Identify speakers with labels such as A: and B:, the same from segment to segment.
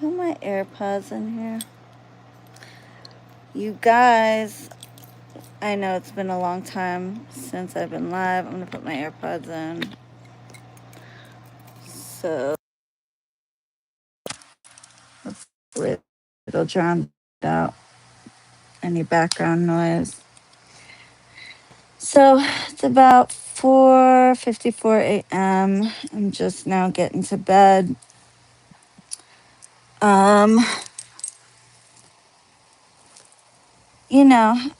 A: Put my AirPods in here. You guys, I know it's been a long time since I've been live. I'm gonna put my AirPods in. So hopefully it'll drown out any background noise. So it's about 4:54 a.m. I'm just now getting to bed. Um,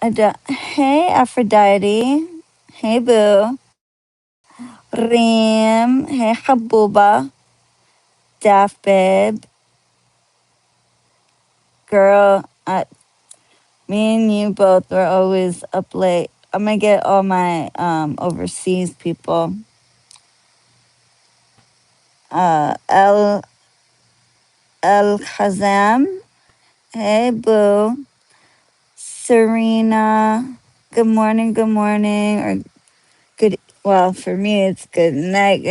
A: I don't. Hey, Aphrodite. Hey, Boo. Reem. Hey, Habuba. Daft Babe. Girl, me and you both were always up late. I'm gonna get all my overseas people. El Khazam. Hey, Boo. Serena. Good morning, or good. Well, for me, it's good night,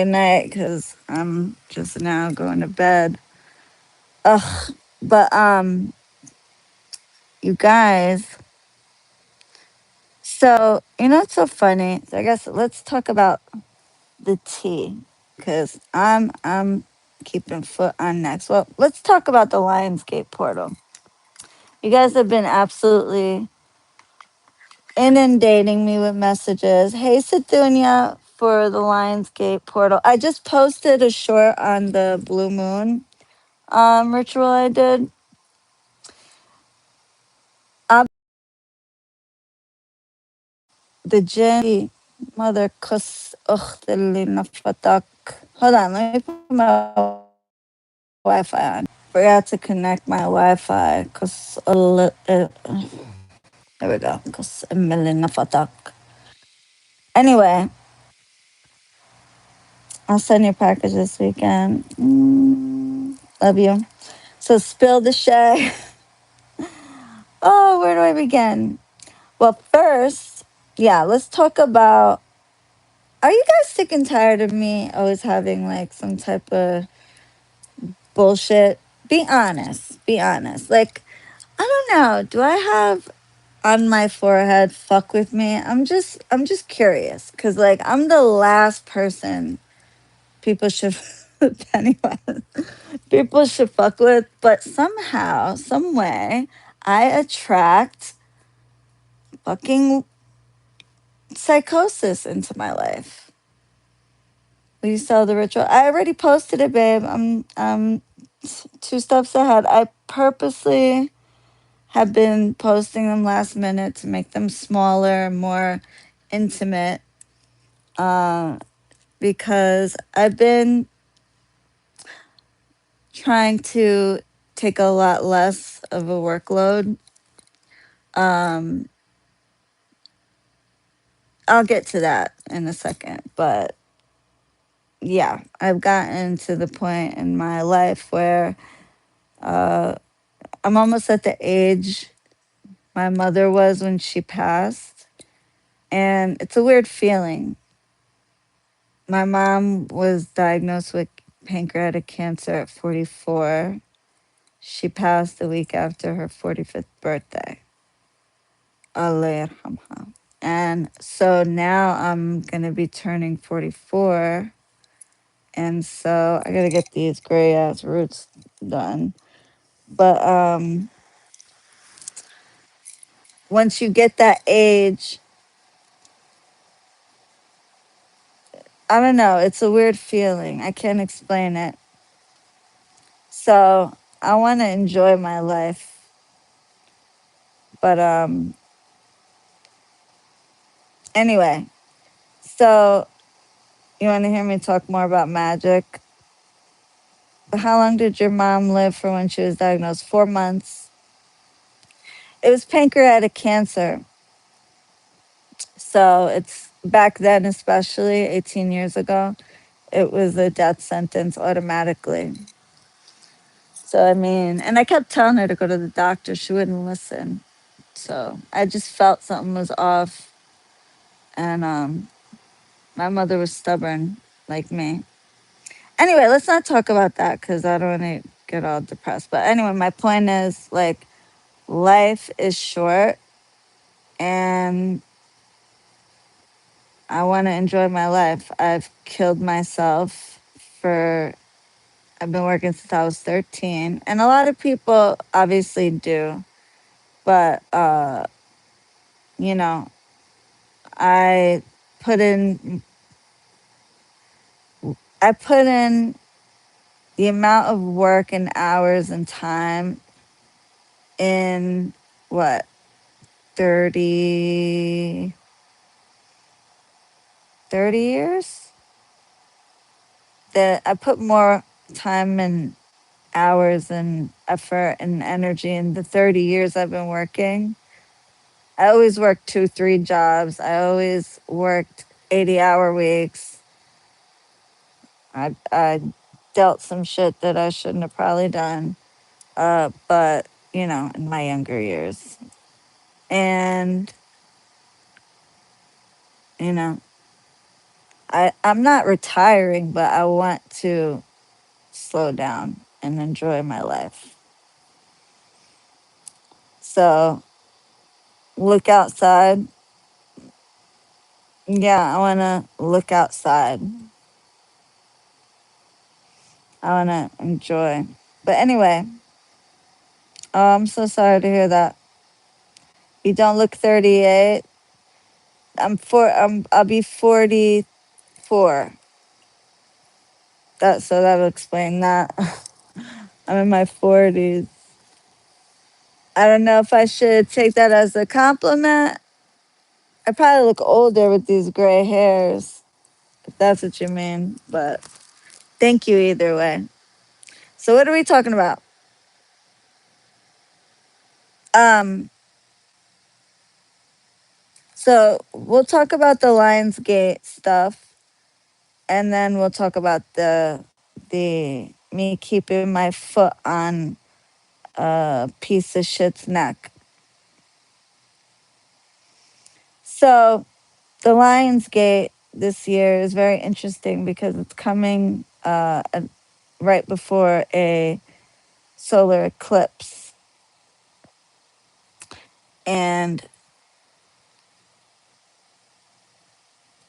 A: because I'm just now going to bed. Ugh, but you guys. So it's so funny. So I guess let's talk about the tea, because I'm keeping foot on next. Well, let's talk about the Lionsgate portal. You guys have been absolutely inundating me with messages. Hey, Satunya, for the Lionsgate portal. I just posted a short on the Blue Moon ritual I did. Um, the Jinn, mother kus nafatak. Hold on, let me put my Wi-Fi on. Forgot to connect my Wi-Fi because there we go. Because nafatak. Anyway, I'll send you a package this weekend. Love you. So spill the shay. Oh, where do I begin? Well, first, yeah, let's talk about. Are you guys sick and tired of me always having like some type of bullshit? Be honest. Be honest. Like, I don't know. Do I have on my forehead fuck with me? I'm just curious because like I'm the last person people should Pennywise people should fuck with, but somehow, some way, I attract fucking psychosis into my life. Will you sell the ritual? I already posted it, babe. I'm two steps ahead. I purposely have been posting them last minute to make them smaller, more intimate, because I've been trying to take a lot less of a workload. Um, I'll get to that in a second, but yeah, I've gotten to the point in my life where uh, I'm almost at the age my mother was when she passed. And it's a weird feeling. My mom was diagnosed with pancreatic cancer at 44. She passed the week after her 45th birthday. Allah yarhamha. And so now I'm going to be turning 44. And so I got to get these gray ass roots done. But once you get that age, I don't know, it's a weird feeling. I can't explain it. So I want to enjoy my life. But anyway, so you want to hear me talk more about magic? How long did your mom live for when she was diagnosed? 4 months. It was pancreatic cancer. So it's back then, especially 18 years ago, it was a death sentence automatically. So, I mean, and I kept telling her to go to the doctor. She wouldn't listen. So I just felt something was off. And my mother was stubborn like me. Anyway, let's not talk about that because I don't want to get all depressed. But anyway, my point is like life is short and I want to enjoy my life. I've killed myself for, I've been working since I was 13. And a lot of people obviously do. But, you know, I put in, I put in the amount of work and hours and time in what, 30, 30 years? That I put more time and hours and effort and energy in the 30 years I've been working. I always worked 2, 3 jobs. I always worked 80-hour weeks. I dealt some shit that I shouldn't have probably done. But, you know, in my younger years. And, you know, I'm not retiring, but I want to slow down and enjoy my life. So look outside. Yeah, I want to look outside. I want to enjoy. But anyway, oh, I'm so sorry to hear that. You don't look 38. I'll be 44. So that'll explain that. I'm in my 40s. I don't know if I should take that as a compliment. I probably look older with these gray hairs, if that's what you mean. But thank you either way. So what are we talking about? Um, so we'll talk about the Lionsgate stuff, and then we'll talk about the me keeping my foot on a piece of shit's neck. So the Lionsgate this year is very interesting because it's coming right before a solar eclipse. And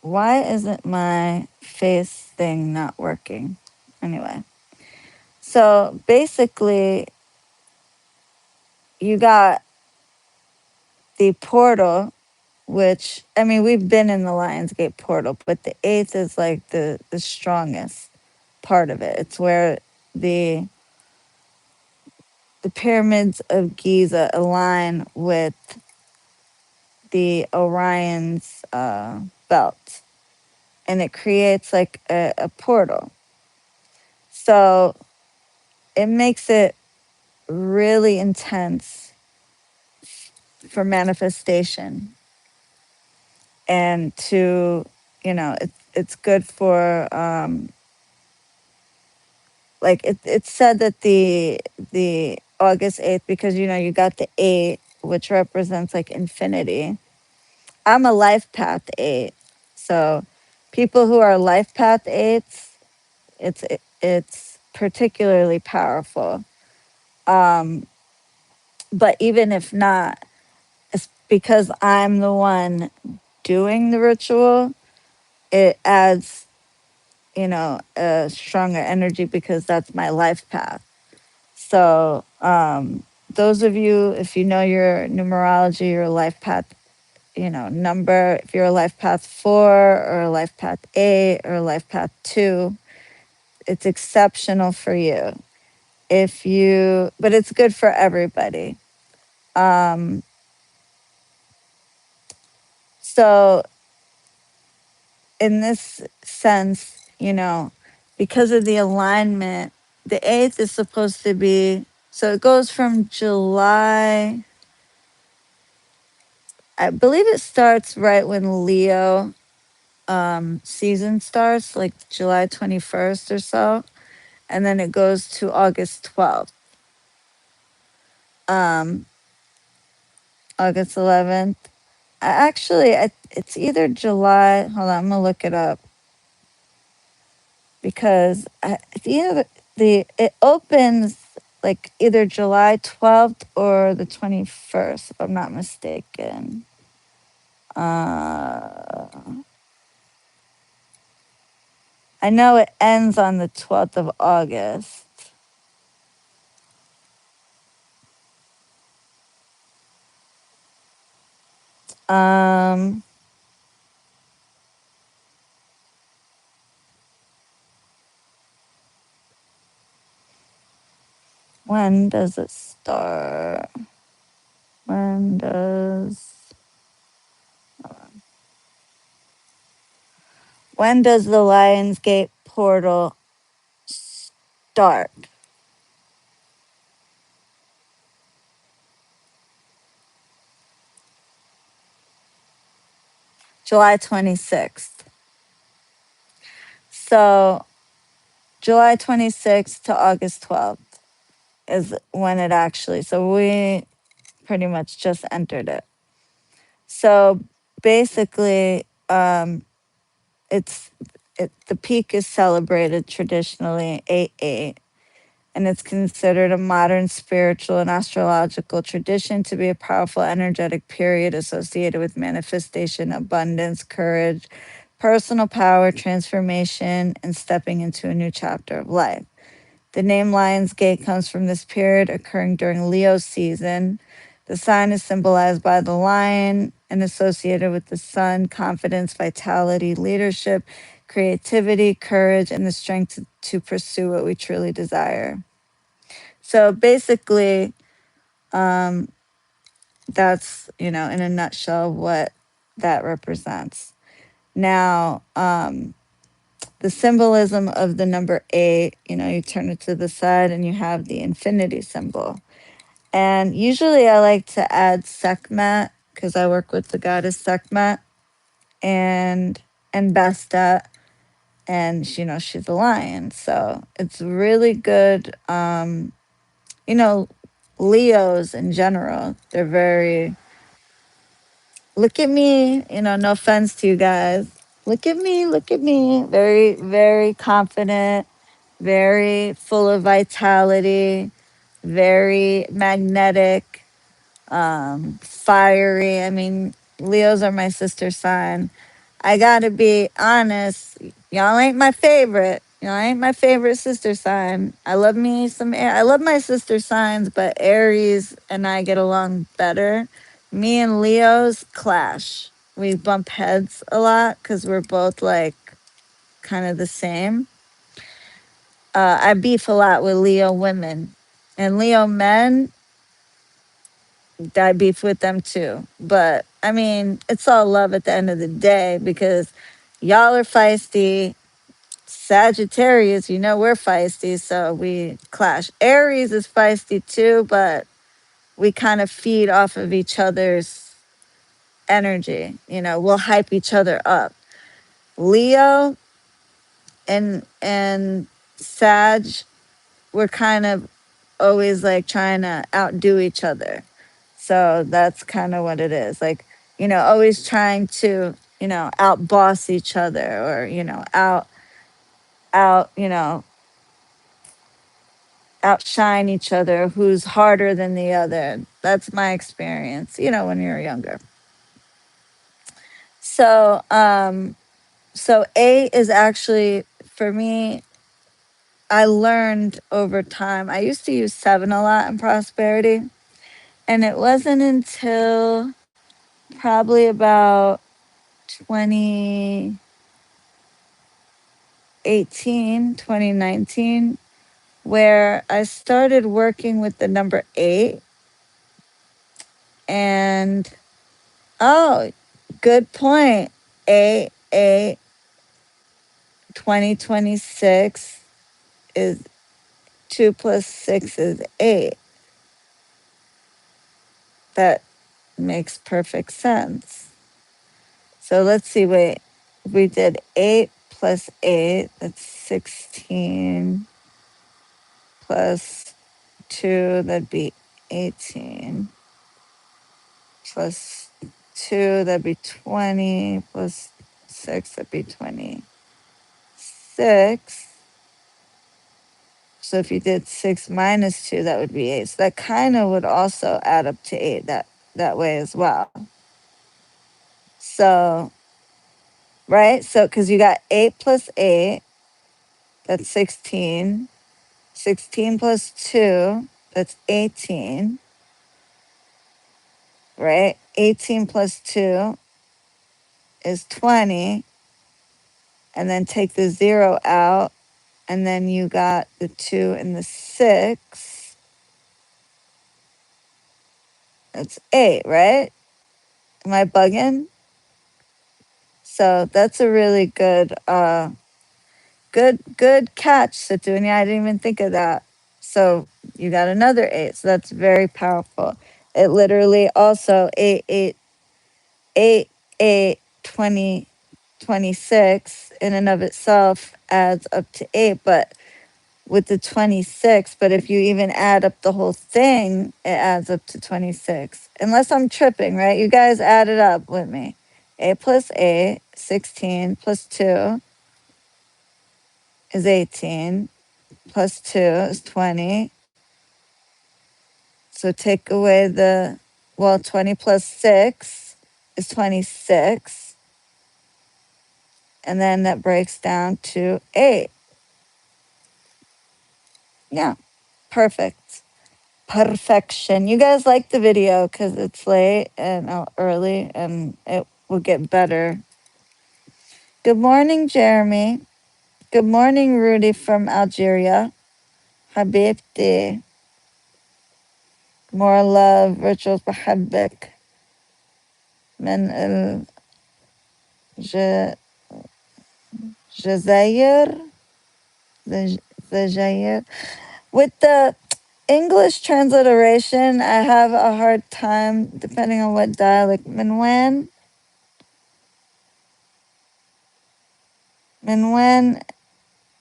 A: why isn't my face thing not working? Anyway, so basically, you got the portal, which, I mean, we've been in the Lionsgate portal, but the eighth is like the strongest part of it. It's where the the pyramids of Giza align with the Orion's belt, and it creates like a portal. So it makes it really intense for manifestation and to, it's good for like it's said that the August 8th, because you got the 8, which represents like infinity. I'm a life path 8. So people who are life path 8s, it's particularly powerful. But even if not, it's because I'm the one doing the ritual, it adds, a stronger energy because that's my life path. So, those of you, if you know your numerology, your life path, number, if you're a life path 4 or a life path 8 or a life path 2, it's exceptional for you. But it's good for everybody. Um, so in this sense, because of the alignment, the 8th is supposed to be, so it goes from July, I believe it starts right when Leo season starts, like July 21st or so, and then it goes to August 12th. Um, August 11th. It's either July. Hold on, I'm gonna look it up because it's either it opens like either July 12th or the 21st, if I'm not mistaken. Uh, I know it ends on the 12th of August. Um, when does it start? When does when does the Lionsgate portal start? July 26th. So July 26th to August 12th is when it actually. So we pretty much just entered it. So basically, it's the peak is celebrated traditionally 8/8, and it's considered a modern spiritual and astrological tradition to be a powerful energetic period associated with manifestation, abundance, courage, personal power, transformation, and stepping into a new chapter of life. The name Lion's Gate comes from this period occurring during Leo season. The sign is symbolized by the lion and associated with the sun, confidence, vitality, leadership, creativity, courage, and the strength to pursue what we truly desire. So basically, um, that's, in a nutshell, what that represents. Now, the symbolism of the number 8, you turn it to the side and you have the infinity symbol. And usually I like to add Sekhmet because I work with the goddess Sekhmet and Besta, and she's a lion. So it's really good. You know, Leos in general, they're very, look at me, no offense to you guys. Look at me. Very, very confident, very full of vitality, very magnetic, fiery. I mean, Leos are my sister sign. I gotta be honest, y'all ain't my favorite. Y'all ain't my favorite sister sign. I love me some air. I love my sister signs, but Aries and I get along better. Me and Leos clash. We bump heads a lot because we're both like kind of the same. I beef a lot with Leo women, and Leo men, I beef with them too. But I mean, it's all love at the end of the day because y'all are feisty. Sagittarius, we're feisty, so we clash. Aries is feisty too, but we kind of feed off of each other's energy. We'll hype each other up. Leo and Sag, we're kind of always like trying to outdo each other. So that's kind of what it is. Like, always trying to, outboss each other or, out, outshine each other, who's harder than the other. That's my experience, when you're younger. So, so 8 is actually, for me, I learned over time. I used to use 7 a lot in prosperity. And it wasn't until probably about 2019, where I started working with the number 8. And oh, good point. 8, 2026 is 2 plus 6 is 8. That makes perfect sense. So let's see, wait. We did 8 plus 8, that's 16, plus 2, that'd be 18, plus 2, that'd be 20, plus 6, that'd be 26. So if you did 6 minus 2, that would be 8. So that kind of would also add up to 8 that way as well. So, right? So because you got 8 plus 8, that's 16. 16 plus 2, that's 18, right? 18 plus 2 is 20. And then take the 0 out. And then you got the 2 and the 6. That's 8, right? Am I bugging? So that's a really good catch, Satunya. I didn't even think of that. So you got another 8. So that's very powerful. It literally also 8, 8, 8, 8, 20, 26 in and of itself adds up to 8. But with the 26, but if you even add up the whole thing, it adds up to 26. Unless I'm tripping, right? You guys add it up with me. 8 plus 8, 16 plus 2 is 18, plus 2 is 20. So take away the, well, 20 plus 6 is 26. And then that breaks down to 8. Yeah, perfect. Perfection. You guys like the video because it's late and early and it will get better. Good morning, Jeremy. Good morning, Rudy from Algeria. Habibti. More love. Rituals بحبك من الجزائر. The Jair. With the English transliteration, I have a hard time depending on what dialect. من وين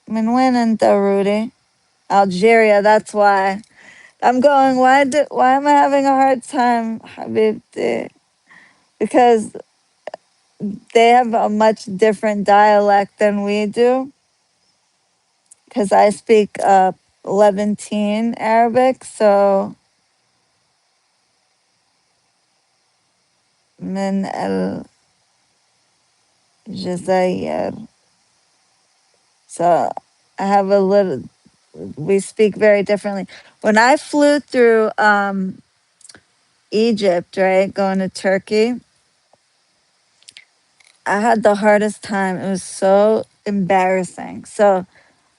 A: and Rudy? Algeria, that's why. I'm going, why am I having a hard time, Habibti? Because they have a much different dialect than we do. Because I speak Levantine Arabic, so من الجزائر. So I have a little, we speak very differently. When I flew through Egypt, right, going to Turkey, I had the hardest time. It was so embarrassing. So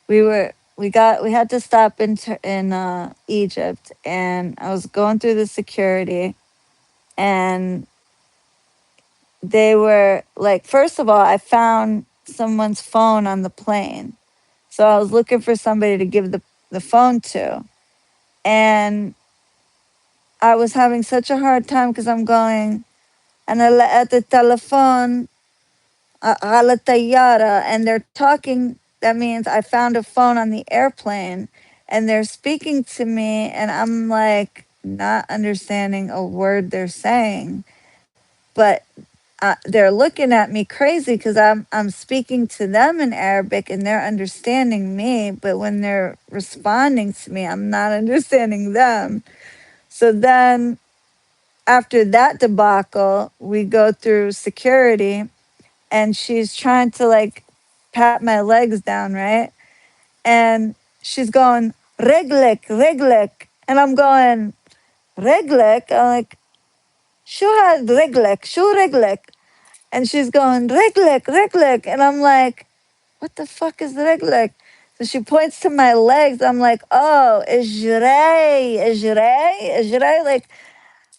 A: we had to stop in Egypt, and I was going through the security, and they were like, first of all, I found someone's phone on the plane, so I was looking for somebody to give the phone to, and I was having such a hard time because I'm going, and at the telephone على الطيارة, and they're talking. That means I found a phone on the airplane, and they're speaking to me, and I'm like not understanding a word they're saying, but they're looking at me crazy because I'm speaking to them in Arabic, and they're understanding me, but when they're responding to me, I'm not understanding them. So then after that debacle, we go through security, and she's trying to like pat my legs down, right? And she's going, reglek, reglek. And I'm going, reglek? I'm like, شو هاد reglek, شو reglek? And she's going, reglek, reglek. And I'm like, what the fuck is reglek? So she points to my legs. I'm like, oh, ijray, ijray, ijray. Like,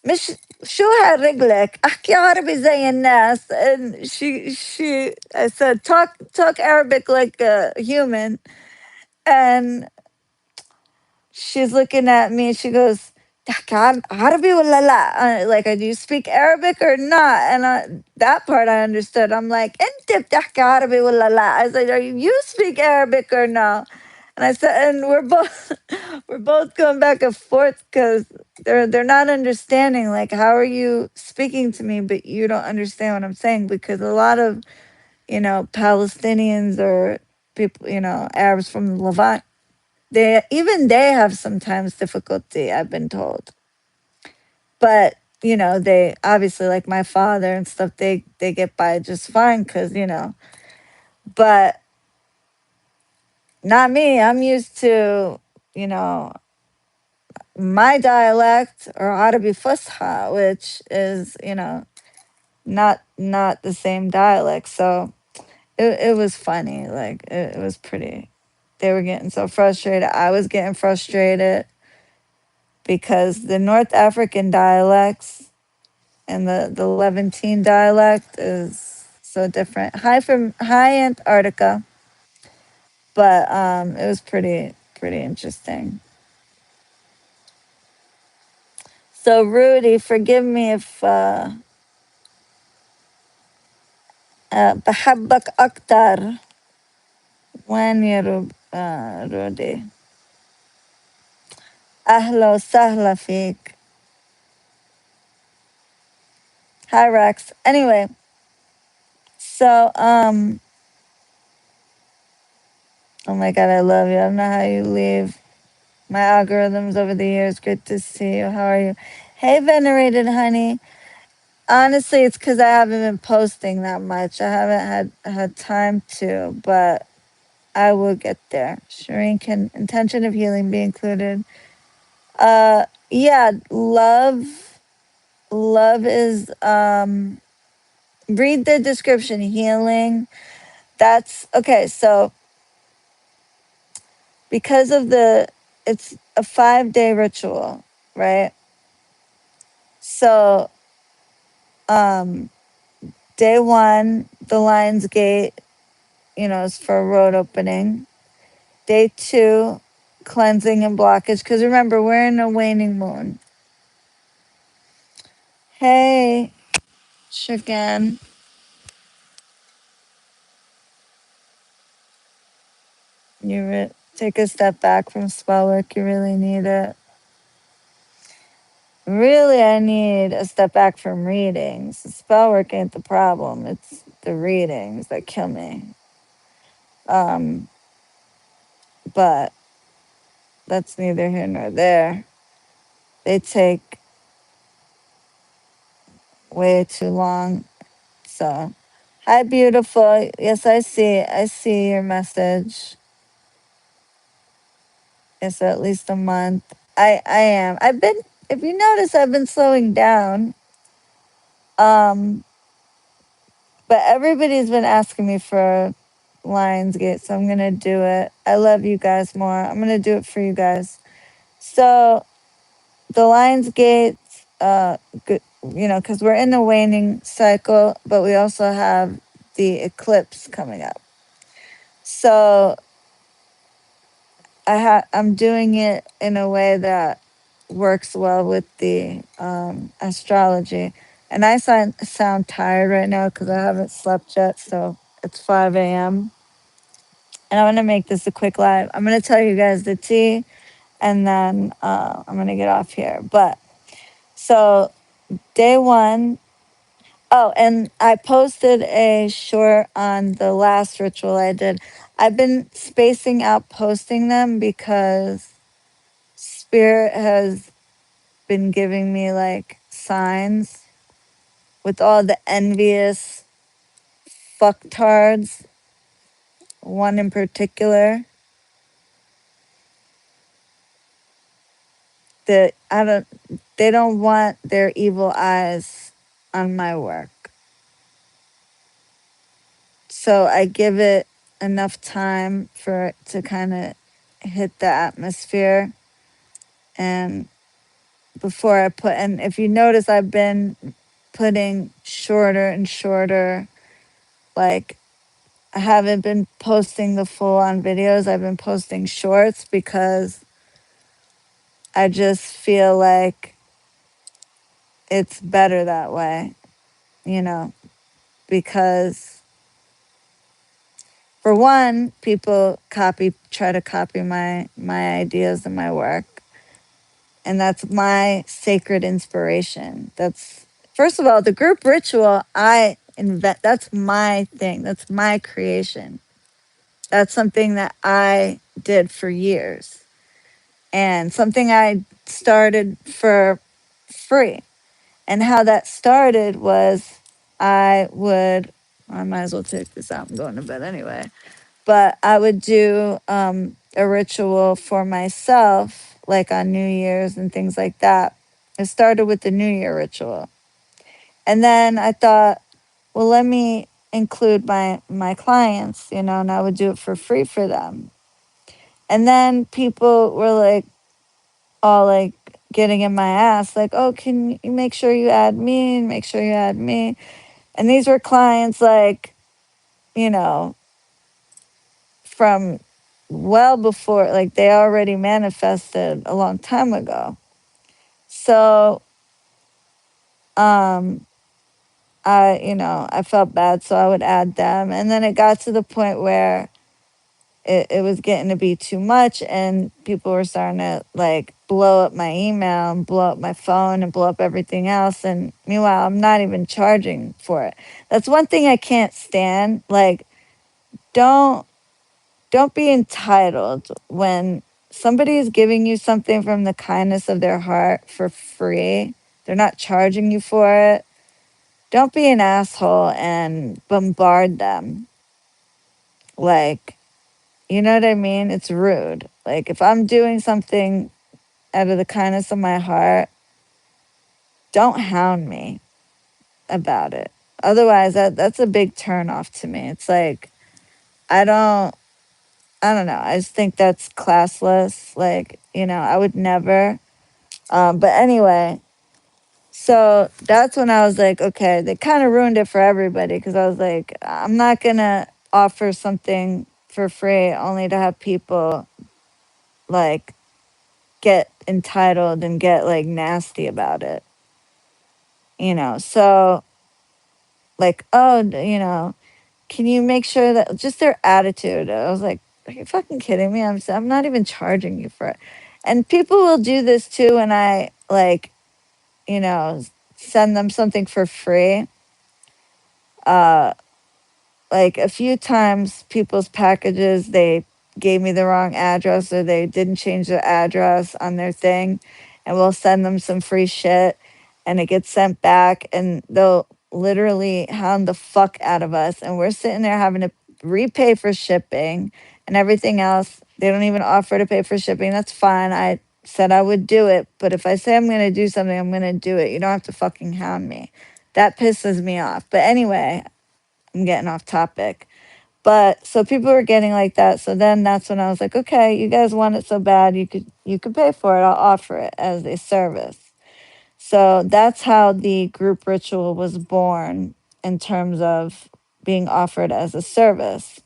A: مش شو هالرجلك احكي عربي زي الناس. And she I said talk Arabic like a human, and she's looking at me, she goes, تحكي عربي ولا لا? Like, do you speak Arabic or not? And that part I understood. I'm like, انت بتحكي عربي ولا لا? I said, you speak Arabic or no? And I said, and we're both going back and forth because they're not understanding. Like, how are you speaking to me, but you don't understand what I'm saying? Because a lot of Palestinians or people, Arabs from the Levant, they have sometimes difficulty, I've been told. But, they obviously, like my father and stuff, they get by just fine because, but not me. I'm used to, you know, my dialect or Arabi Fusha, which is, not the same dialect. So it was funny. Like it was pretty. They were getting so frustrated. I was getting frustrated because the North African dialects and the Levantine dialect is so different. High Antarctica, but it was pretty interesting. So Rudy, forgive me if بحبك أكتر. وين يا رودي؟ أهلا وسهلا فيك. Hi Rex. Anyway, so oh my god, I love you. I don't know how you leave my algorithms over the years. Good to see you. How are you? Hey venerated honey. Honestly, it's because I haven't been posting that much. I haven't had time to, but I will get there. Shireen, can intention of healing be included? Yeah, love is read the description. Healing. That's okay. So because of it's a 5-day ritual, right? So um day one, the Lion's Gate, is for road opening. Day two, cleansing and blockage. Because remember, we're in a waning moon. Hey, Shigan. Take a step back from spell work. You really need it. Really, I need a step back from readings. The spell work ain't the problem. It's the readings that kill me. Um, but that's neither here nor there. They take way too long. So, hi, beautiful. Yes, I see. I see your message. Yes, at least a month. I am. I've been. If you notice, I've been slowing down. Um, but everybody's been asking me for Lionsgate, so I'm gonna do it. I love you guys more. I'm gonna do it for you guys. So the Lionsgate, good, because we're in the waning cycle, but we also have the eclipse coming up. So I'm doing it in a way that works well with the astrology. And I sound tired right now because I haven't slept yet. So it's 5 a.m. And I want to make this a quick live. I'm going to tell you guys the tea and then I'm going to get off here. But so day one, oh, and I posted a short on the last ritual I did. I've been spacing out posting them because Spirit has been giving me like signs with all the envious fucktards. One in particular that they don't want their evil eyes on my work. So I give it enough time for it to kind of hit the atmosphere. And before I put, and if you notice, I've been putting shorter and shorter, like I haven't been posting the full on videos. I've been posting shorts because I just feel like it's better that way, you know, because for one, people try to copy my ideas and my work. And that's my sacred inspiration. That's first of all, the group ritual I that's my thing. That's my creation. That's something that I did for years, and something I started for free. And how that started was I might as well take this out. I'm going to bed anyway. But I would do a ritual for myself, like on New Year's and things like that. It started with the New Year ritual. And then I thought, well, let me include my clients, and I would do it for free for them. And then people were like, all like getting in my ass, like, oh, can you make sure you add me and make sure you add me? And these were clients like, you know, from well before, like they already manifested a long time ago. So, um, I felt bad, so I would add them. And then it got to the point where it was getting to be too much, and people were starting to like blow up my email and blow up my phone and blow up everything else. And meanwhile, I'm not even charging for it. That's one thing I can't stand. Like, don't don't be entitled when somebody is giving you something from the kindness of their heart for free. They're not charging you for it. Don't be an asshole and bombard them. Like, you know what I mean? It's rude. Like, if I'm doing something out of the kindness of my heart, don't hound me about it. Otherwise, that's a big turn off to me. It's like, I don't I don't know. I just think that's classless. Like, I would never. But anyway, so that's when I was like, okay, they kind of ruined it for everybody, because I was like, I'm not going to offer something for free only to have people like get entitled and get like nasty about it. So like, oh, can you make sure that just their attitude? I was like, are you fucking kidding me? I'm not even charging you for it. And people will do this too when I like, you know, send them something for free. Uh, like a few times people's packages, they gave me the wrong address, or they didn't change the address on their thing, and we'll send them some free shit, and it gets sent back, and they'll literally hound the fuck out of us, and we're sitting there having to repay for shipping and everything else. They don't even offer to pay for shipping. That's fine. I said I would do it, but if I say I'm going to do something, I'm going to do it. You don't have to fucking hound me. That pisses me off. But anyway, I'm getting off topic. But so people were getting like that. So then that's when I was like, okay, you guys want it so bad, you could pay for it. I'll offer it as a service. So that's how the group ritual was born in terms of being offered as a service.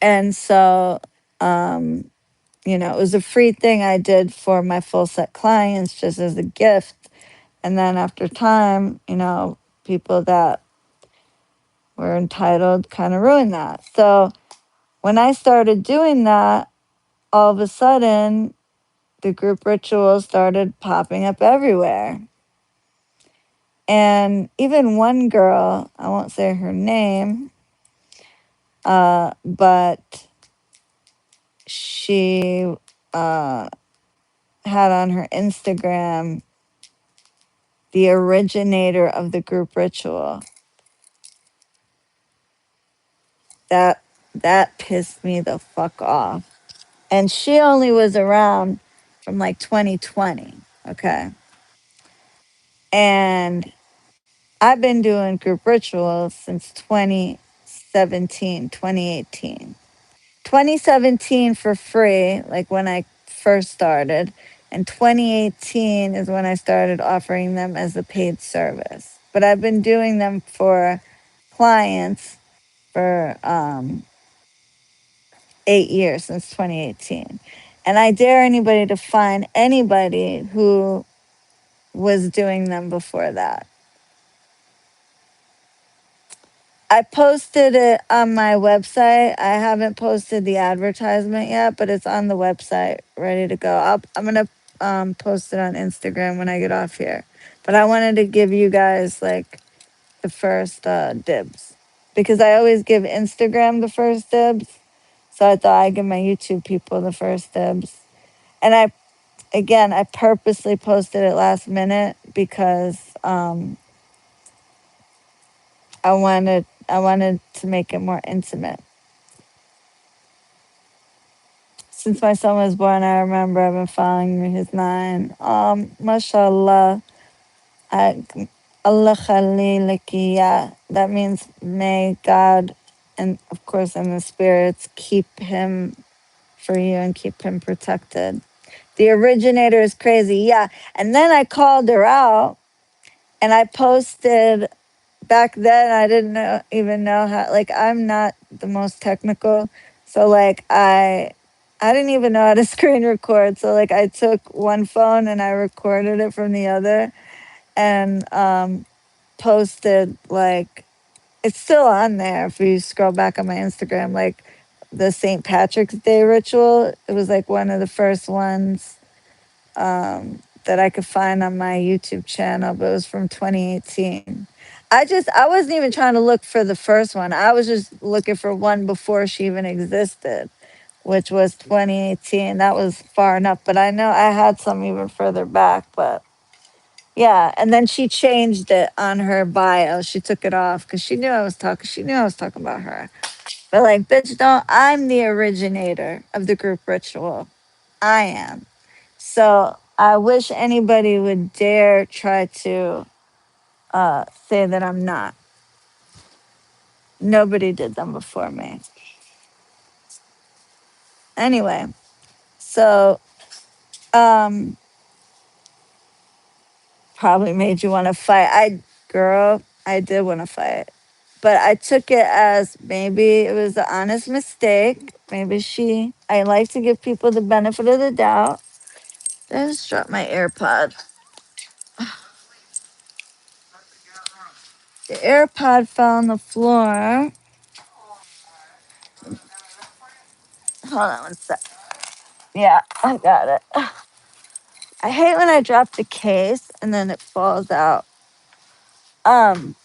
A: And so it was a free thing I did for my full set clients just as a gift. And then after time, people that were entitled kind of ruined that. So when I started doing that, all of a sudden the group rituals started popping up everywhere. And even one girl, I won't say her name, but she had on her Instagram the originator of the group ritual. That pissed me the fuck off. And she only was around from like 2020. Okay. And I've been doing group rituals since 2017, 2018. 2017 for free, like when I first started. And 2018 is when I started offering them as a paid service. But I've been doing them for clients for 8 years, since 2018. And I dare anybody to find anybody who was doing them before that. I posted it on my website. I haven't posted the advertisement yet, but it's on the website, ready to go. I'm gonna post it on Instagram when I get off here. But I wanted to give you guys like the first dibs, because I always give Instagram the first dibs. So I thought I'd give my YouTube people the first dibs. And I purposely posted it last minute because I wanted to make it more intimate. Since my son was born, I remember I've been following his 9. Mashallah. I, Allah Khalilikiya. That means may God, and of course, and the spirits keep him for you and keep him protected. The originator is crazy. Yeah. And then I called her out and I posted. Back then I didn't even know how, like, I'm not the most technical. So like I didn't even know how to screen record. So like I took one phone and I recorded it from the other and posted, like, it's still on there if you scroll back on my Instagram, like the St. Patrick's Day ritual. It was like one of the first ones that I could find on my YouTube channel, but it was from 2018. I wasn't even trying to look for the first one. I was just looking for one before she even existed, which was 2018. That was far enough, but I know I had some even further back, but yeah. And then she changed it on her bio. She took it off because she knew I was talking about her. But like, bitch, don't, I'm the originator of the group ritual. I am. So I wish anybody would dare try to say that I'm not. Nobody did them before me. Anyway, so probably made you want to fight. Girl, I did want to fight. But I took it as maybe it was an honest mistake. Maybe I like to give people the benefit of the doubt. I just dropped my AirPod. The AirPod fell on the floor. Hold on one sec. Yeah, I got it. I hate when I drop the case and then it falls out. Um,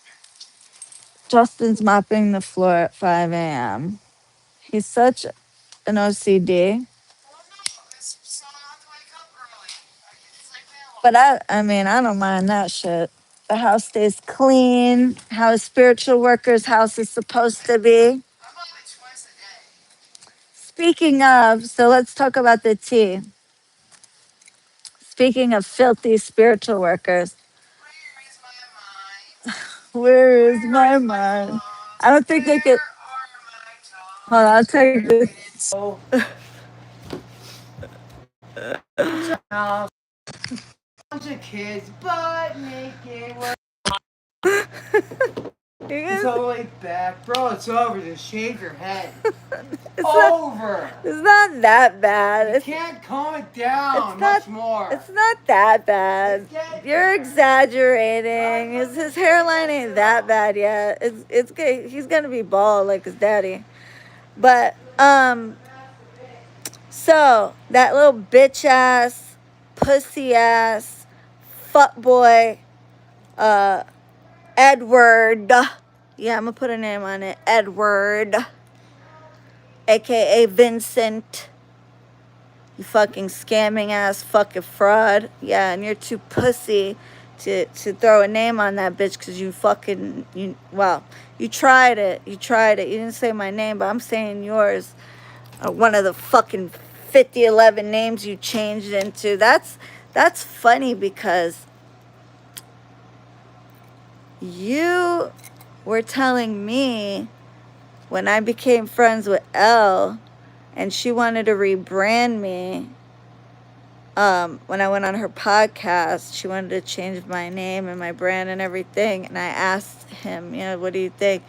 A: Justin's mopping the floor at 5 a.m. He's such an OCD. But I mean, I don't mind that shit. The house stays clean, how a spiritual worker's house is supposed to be. Speaking of, so let's talk about the tea. Speaking of filthy spiritual workers, where is my mind? I don't think they could. Hold on, I'll take this.
B: Bunch of kids, butt naked.
A: It's
B: It's all the way back, bro. It's over. Just shave your head.
A: not,
B: Over.
A: it's not that bad.
B: You can't calm it down
A: It's
B: much
A: not.
B: more.
A: It's not that bad. You're exaggerating. His hairline ain't that bad yet. It's good. He's gonna be bald like his daddy. But so that little bitch ass, pussy ass, fuck boy, Edward. Yeah, I'm gonna put a name on it. Edward, aka Vincent. You fucking scamming ass fucking fraud. Yeah, and you're too pussy to throw a name on that bitch because you tried it. You tried it. You didn't say my name, but I'm saying yours. One of the fucking 5011 names you changed into. That's funny because you were telling me when I became friends with Elle and she wanted to rebrand me. When I went on her podcast, she wanted to change my name and my brand and everything. And I asked him, what do you think?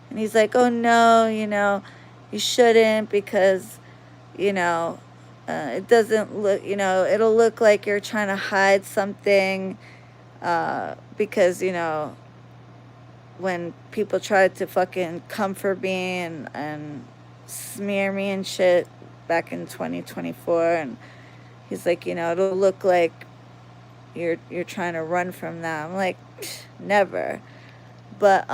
A: And he's like, oh, no, you shouldn't because, it doesn't look, it'll look like you're trying to hide something because, when people tried to fucking comfort me and smear me and shit back in 2024, and he's like, it'll look like you're trying to run from that. I'm like, never. But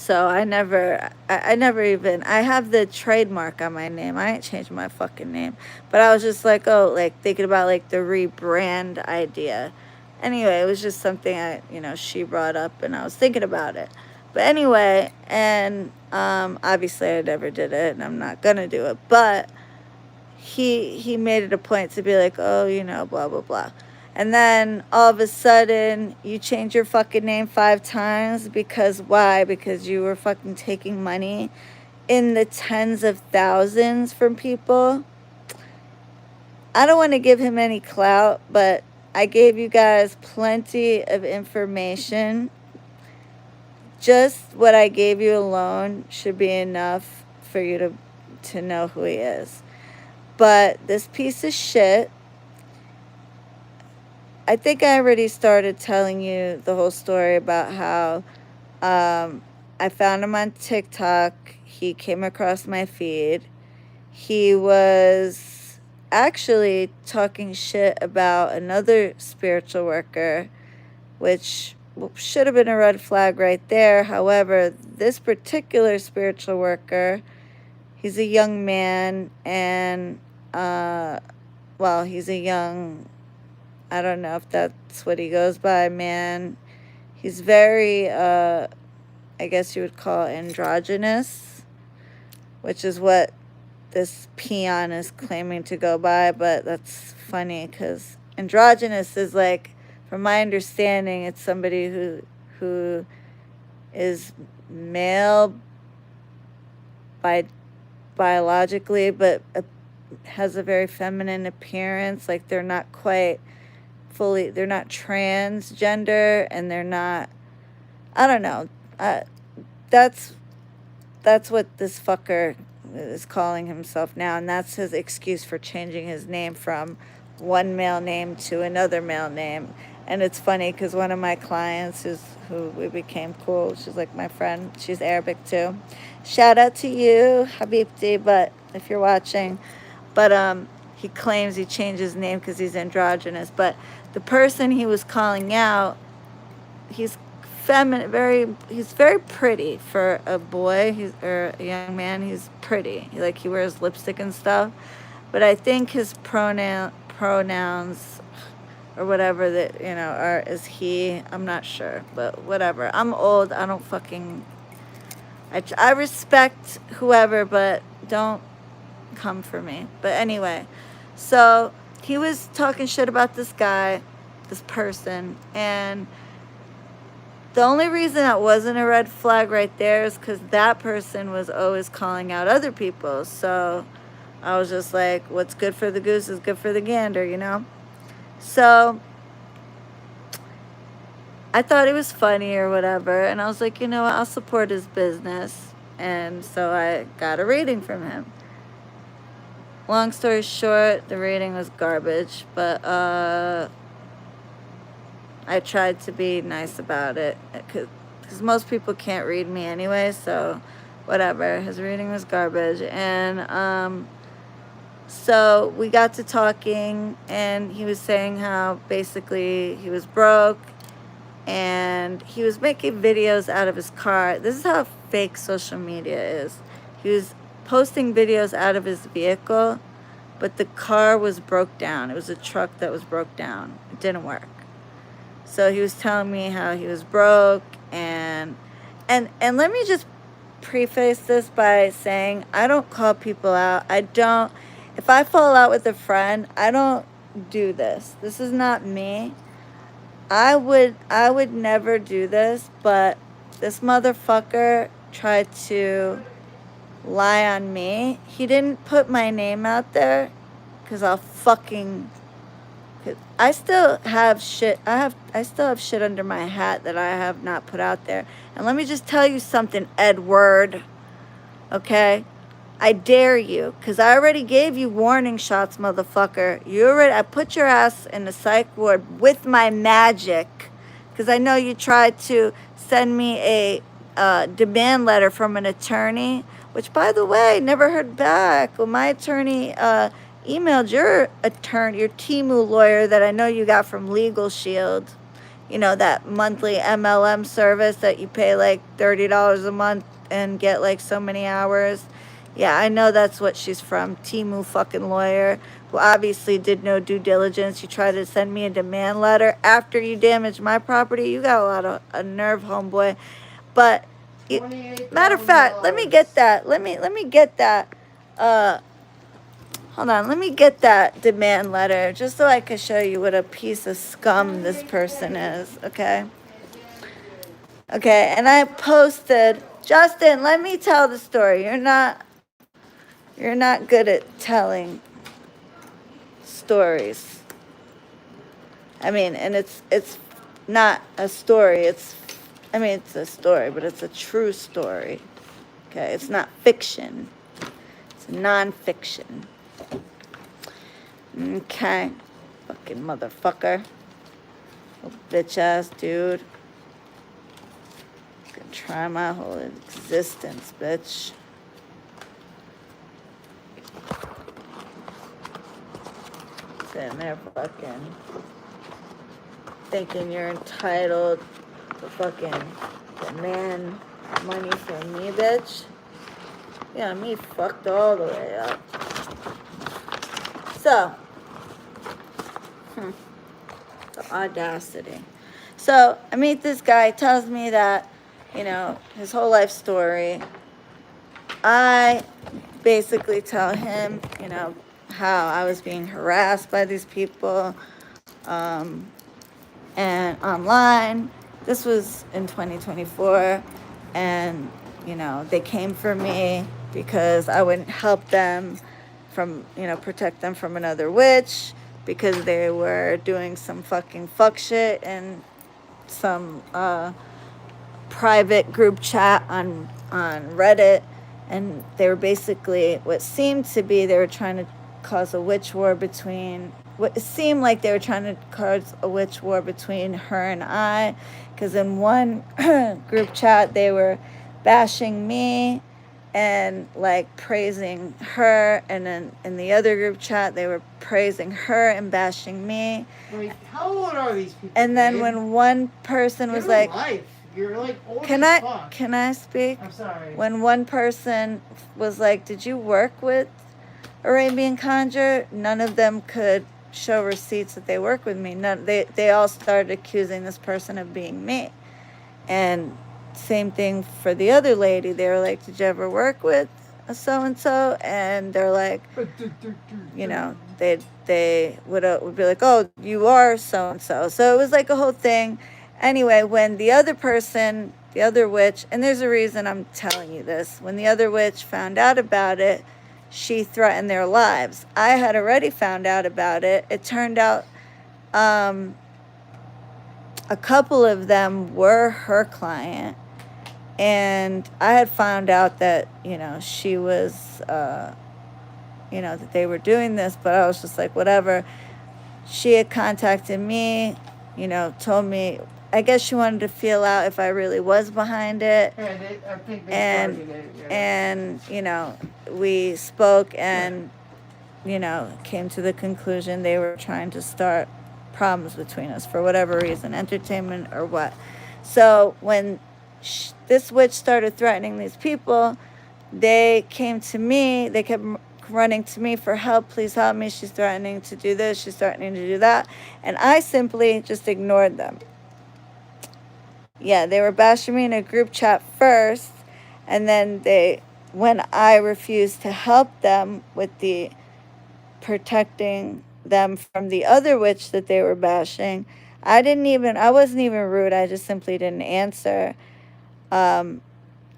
A: So I never even, I have the trademark on my name. I ain't changed my fucking name. But I was just like, oh, like thinking about like the rebrand idea. Anyway, it was just something she brought up and I was thinking about it. But anyway, and obviously I never did it and I'm not gonna do it. But he made it a point to be like, oh, blah blah blah. And then all of a sudden you change your fucking name 5 times because why? Because you were fucking taking money in the tens of thousands from people. I don't want to give him any clout, but I gave you guys plenty of information. Just what I gave you alone should be enough for you to know who he is. But this piece of shit, I think I already started telling you the whole story about how I found him on TikTok. He came across my feed. He was actually talking shit about another spiritual worker, which should have been a red flag right there. However, this particular spiritual worker, he's a young man and, he's a young, I don't know if that's what he goes by, man. He's very, I guess you would call androgynous, which is what this peon is claiming to go by. But that's funny because androgynous is like, from my understanding, it's somebody who is male by biologically, but has a very feminine appearance. Like they're not quite fully, they're not transgender, and they're not, I don't know. That's what this fucker is calling himself now, and that's his excuse for changing his name from one male name to another male name. And it's funny because one of my clients, who we became cool, she's like my friend. She's Arabic too. Shout out to you, Habibti, but if you're watching. But he claims he changed his name because he's androgynous. But the person he was calling out, he's feminine, he's very pretty for a boy, or a young man. He's pretty. He wears lipstick and stuff. But I think his pronouns or whatever that is he. I'm not sure, but whatever. I'm old. I don't fucking. I respect whoever, but don't come for me. But anyway, so he was talking shit about this guy, this person, and the only reason that wasn't a red flag right there is because that person was always calling out other people. So I was just like, what's good for the goose is good for the gander. So I thought it was funny or whatever. And I was like, you know what? I'll support his business. And so I got a rating from him. Long story short, the rating was garbage. But I tried to be nice about it. Because most people can't read me anyway. So whatever. His rating was garbage. And so we got to talking, and he was saying how basically he was broke and he was making videos out of his car. This is how fake social media is. He was posting videos out of his vehicle, but the car was broke down. It was a truck that was broke down. It didn't work. So he was telling me how he was broke, and let me just preface this by saying I don't call people out. If I fall out with a friend, I don't do this. This is not me. I would never do this, but this motherfucker tried to lie on me. He didn't put my name out there because I still have shit. I still have shit under my hat that I have not put out there. And let me just tell you something, Edward. Okay? I dare you, because I already gave you warning shots, motherfucker. I put your ass in the psych ward with my magic, because I know you tried to send me a demand letter from an attorney, which, by the way, never heard back. Well, my attorney emailed your attorney, your Timu lawyer that I know you got from Legal Shield. that monthly MLM service that you pay like $30 a month and get like so many hours. Yeah, I know that's what she's from. Timu fucking lawyer, who obviously did no due diligence. You tried to send me a demand letter after you damaged my property. You got a lot of a nerve, homeboy. But matter of fact, let me get that. Let me get that. Uh, Hold on, let me get that demand letter just so I can show you what a piece of scum this person is, okay? Okay, and I posted, Justin, let me tell the story. You're not good at telling stories. I mean, and it's not a story. It's a story, but it's a true story. Okay, it's not fiction. It's nonfiction. Okay, fucking motherfucker. Bitch ass dude. Gonna try my whole existence, bitch. Sitting there fucking thinking you're entitled to fucking demand money from me, bitch. Yeah, me fucked all the way up. So, the audacity. So, I meet this guy, tells me that, his whole life story. I basically tell him, how I was being harassed by these people and online. This was in 2024. And, they came for me because I wouldn't help them from, protect them from another witch because they were doing some fucking fuck shit and some private group chat on Reddit, and they were basically what seemed to be they were trying to cause a witch war between what it seemed like they were trying to cause a witch war between her and I, because in one group chat they were bashing me and like praising her, and then in the other group chat they were praising her and bashing me.
B: Like, how old are these people?
A: And then when one person was like,
B: life. You're like old
A: Can
B: as
A: I
B: fuck.
A: can I speak?
B: I'm sorry.
A: When one person was like, "Did you work with Arabian Conjure?" None of them could show receipts that they work with me. They all started accusing this person of being me. And same thing for the other lady. They were like, "Did you ever work with a so and so?" And they're like, they would be like, "Oh, you are so and so." So it was like a whole thing. Anyway, when the other person, the other witch, and there's a reason I'm telling you this, when the other witch found out about it, she threatened their lives. I had already found out about it. It turned out a couple of them were her client, and I had found out that, she was, that they were doing this, but I was just like, whatever. She had contacted me, told me, I guess she wanted to feel out if I really was behind it.
B: Yeah, I think they
A: and
B: started it. Yeah.
A: and we spoke and came to the conclusion they were trying to start problems between us for whatever reason, entertainment or what. So when this witch started threatening these people, they came to me. They kept running to me for help. Please help me. She's threatening to do this. She's threatening to do that. And I simply just ignored them. Yeah, they were bashing me in a group chat first, and then when I refused to help them with the protecting them from the other witch that they were bashing, I wasn't even rude. I just simply didn't answer. And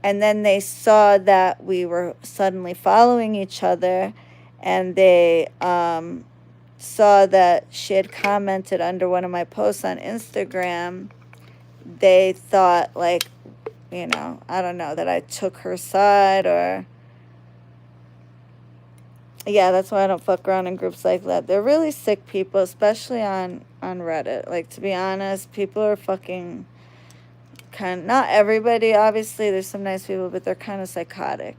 A: then they saw that we were suddenly following each other, and they saw that she had commented under one of my posts on Instagram. They thought, like, I don't know, that I took her side, or yeah, that's why I don't fuck around in groups like that. They're really sick people, especially on Reddit. Like, to be honest, people are fucking not everybody, obviously, there's some nice people, but they're kind of psychotic.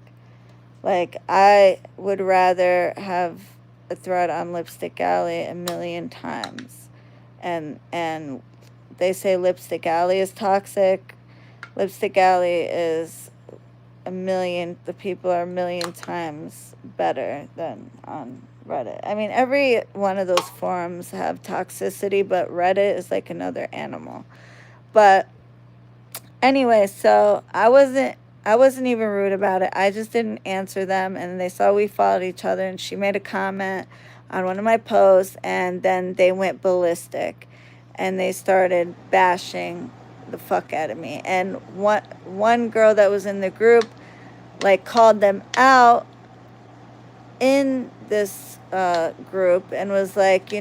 A: Like, I would rather have a thread on Lipstick Alley a million times and they say Lipstick Alley is toxic. Lipstick Alley is the people are a million times better than on Reddit. I mean, every one of those forums have toxicity, but Reddit is like another animal. But anyway, so I wasn't even rude about it. I just didn't answer them, and they saw we followed each other, and she made a comment on one of my posts, and then they went ballistic, and they started bashing the fuck out of me. And one girl that was in the group like called them out in this group and was like,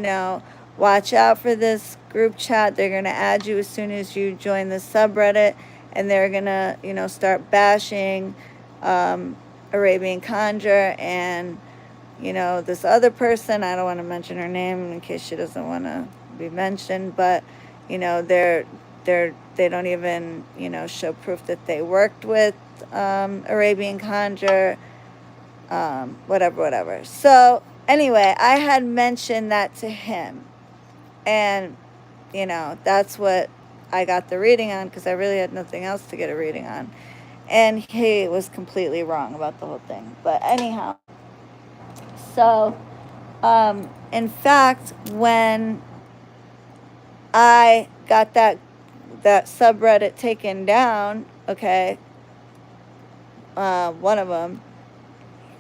A: watch out for this group chat. They're going to add you as soon as you join the subreddit, and they're going to, start bashing Arabian Conjure and, this other person. I don't want to mention her name in case she doesn't want to be mentioned, but, they don't even, show proof that they worked with Arabian Conjure, whatever. So anyway, I had mentioned that to him, and that's what I got the reading on, because I really had nothing else to get a reading on, and he was completely wrong about the whole thing. But anyhow, so in fact, when I got that subreddit taken down, okay, one of them,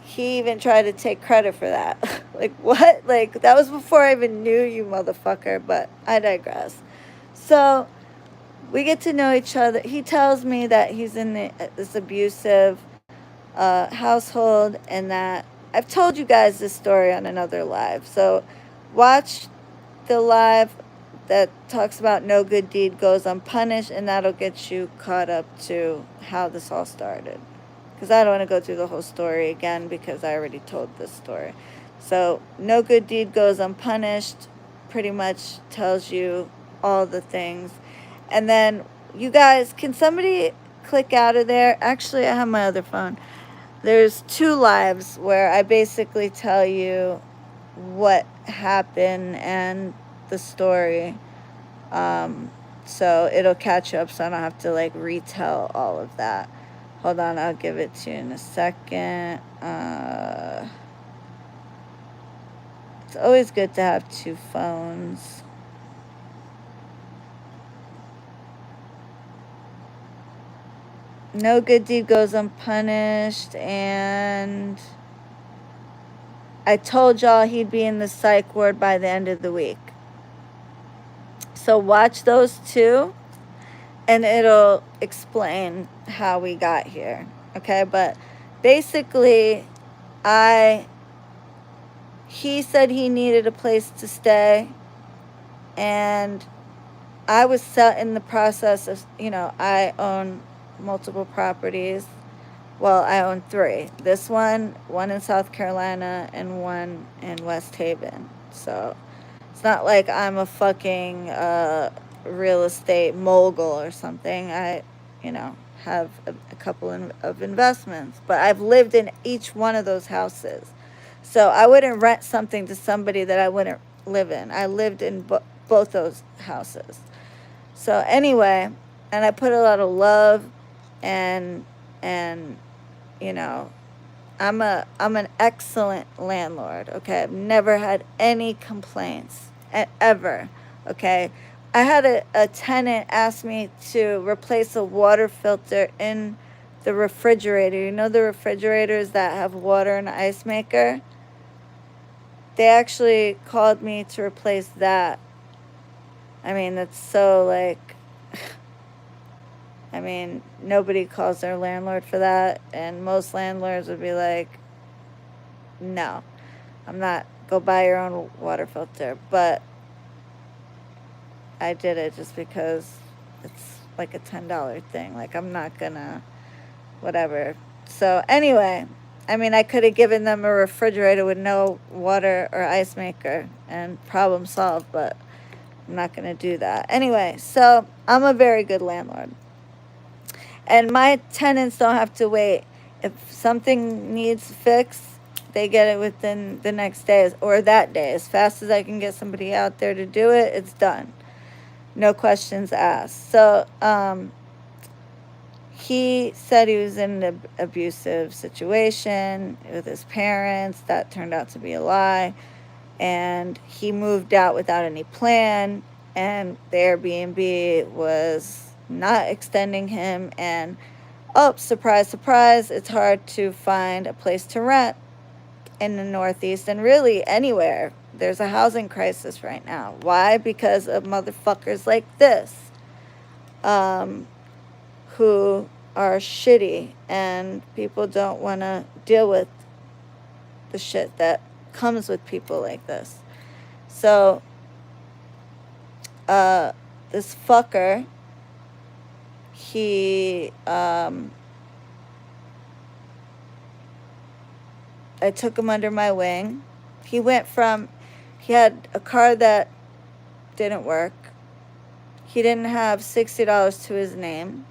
A: he even tried to take credit for that. Like, what? Like, that was before I even knew you, motherfucker, but I digress. So, we get to know each other. He tells me that he's in this abusive household, and that I've told you guys this story on another live. So, watch the live that talks about no good deed goes unpunished, and that'll get you caught up to how this all started. Because I don't want to go through the whole story again, because I already told this story. So, no good deed goes unpunished pretty much tells you all the things. And then, you guys, can somebody click out of there? Actually, I have my other phone. There's 2 lives where I basically tell you what happened and the story. So it'll catch you up, so I don't have to like retell all of that. Hold on, I'll give it to you in a second. It's always good to have 2 phones. No good deed goes unpunished, and I told y'all he'd be in the psych ward by the end of the week. So watch those 2, and it'll explain how we got here. Okay, but basically, he said he needed a place to stay, and I was set in the process of, I own multiple properties. Well, I own 3. This one in South Carolina, and one in West Haven. So it's not like I'm a fucking real estate mogul or something. I, have a couple of investments, but I've lived in each one of those houses. So I wouldn't rent something to somebody that I wouldn't live in. I lived in both those houses. So anyway, and I put a lot of love and I'm an excellent landlord, okay? I've never had any complaints ever, okay? I had a tenant ask me to replace a water filter in the refrigerator. You know the refrigerators that have water and ice maker? They actually called me to replace that. I mean, that's so like I mean, nobody calls their landlord for that, and most landlords would be like, no, I'm not, go buy your own water filter. But I did it just because it's like a $10 thing. Like, I'm not gonna, whatever. So, anyway, I mean, I could have given them a refrigerator with no water or ice maker and problem solved, but I'm not gonna do that. Anyway, so I'm a very good landlord. And my tenants don't have to wait. If something needs fixed, they get it within the next day or that day. As fast as I can get somebody out there to do it, it's done. no questions asked. So he said he was in an abusive situation with his parents. That turned out to be a lie. And he moved out without any plan. And the Airbnb was not extending him. And oh, surprise, surprise, it's hard to find a place to rent in the Northeast and really anywhere. There's a housing crisis right now. Why? Because of motherfuckers like this. Who are shitty, and people don't want to deal with the shit that comes with people like this. So, this fucker, he, I took him under my wing. He had a car that didn't work. He didn't have $60 to his name.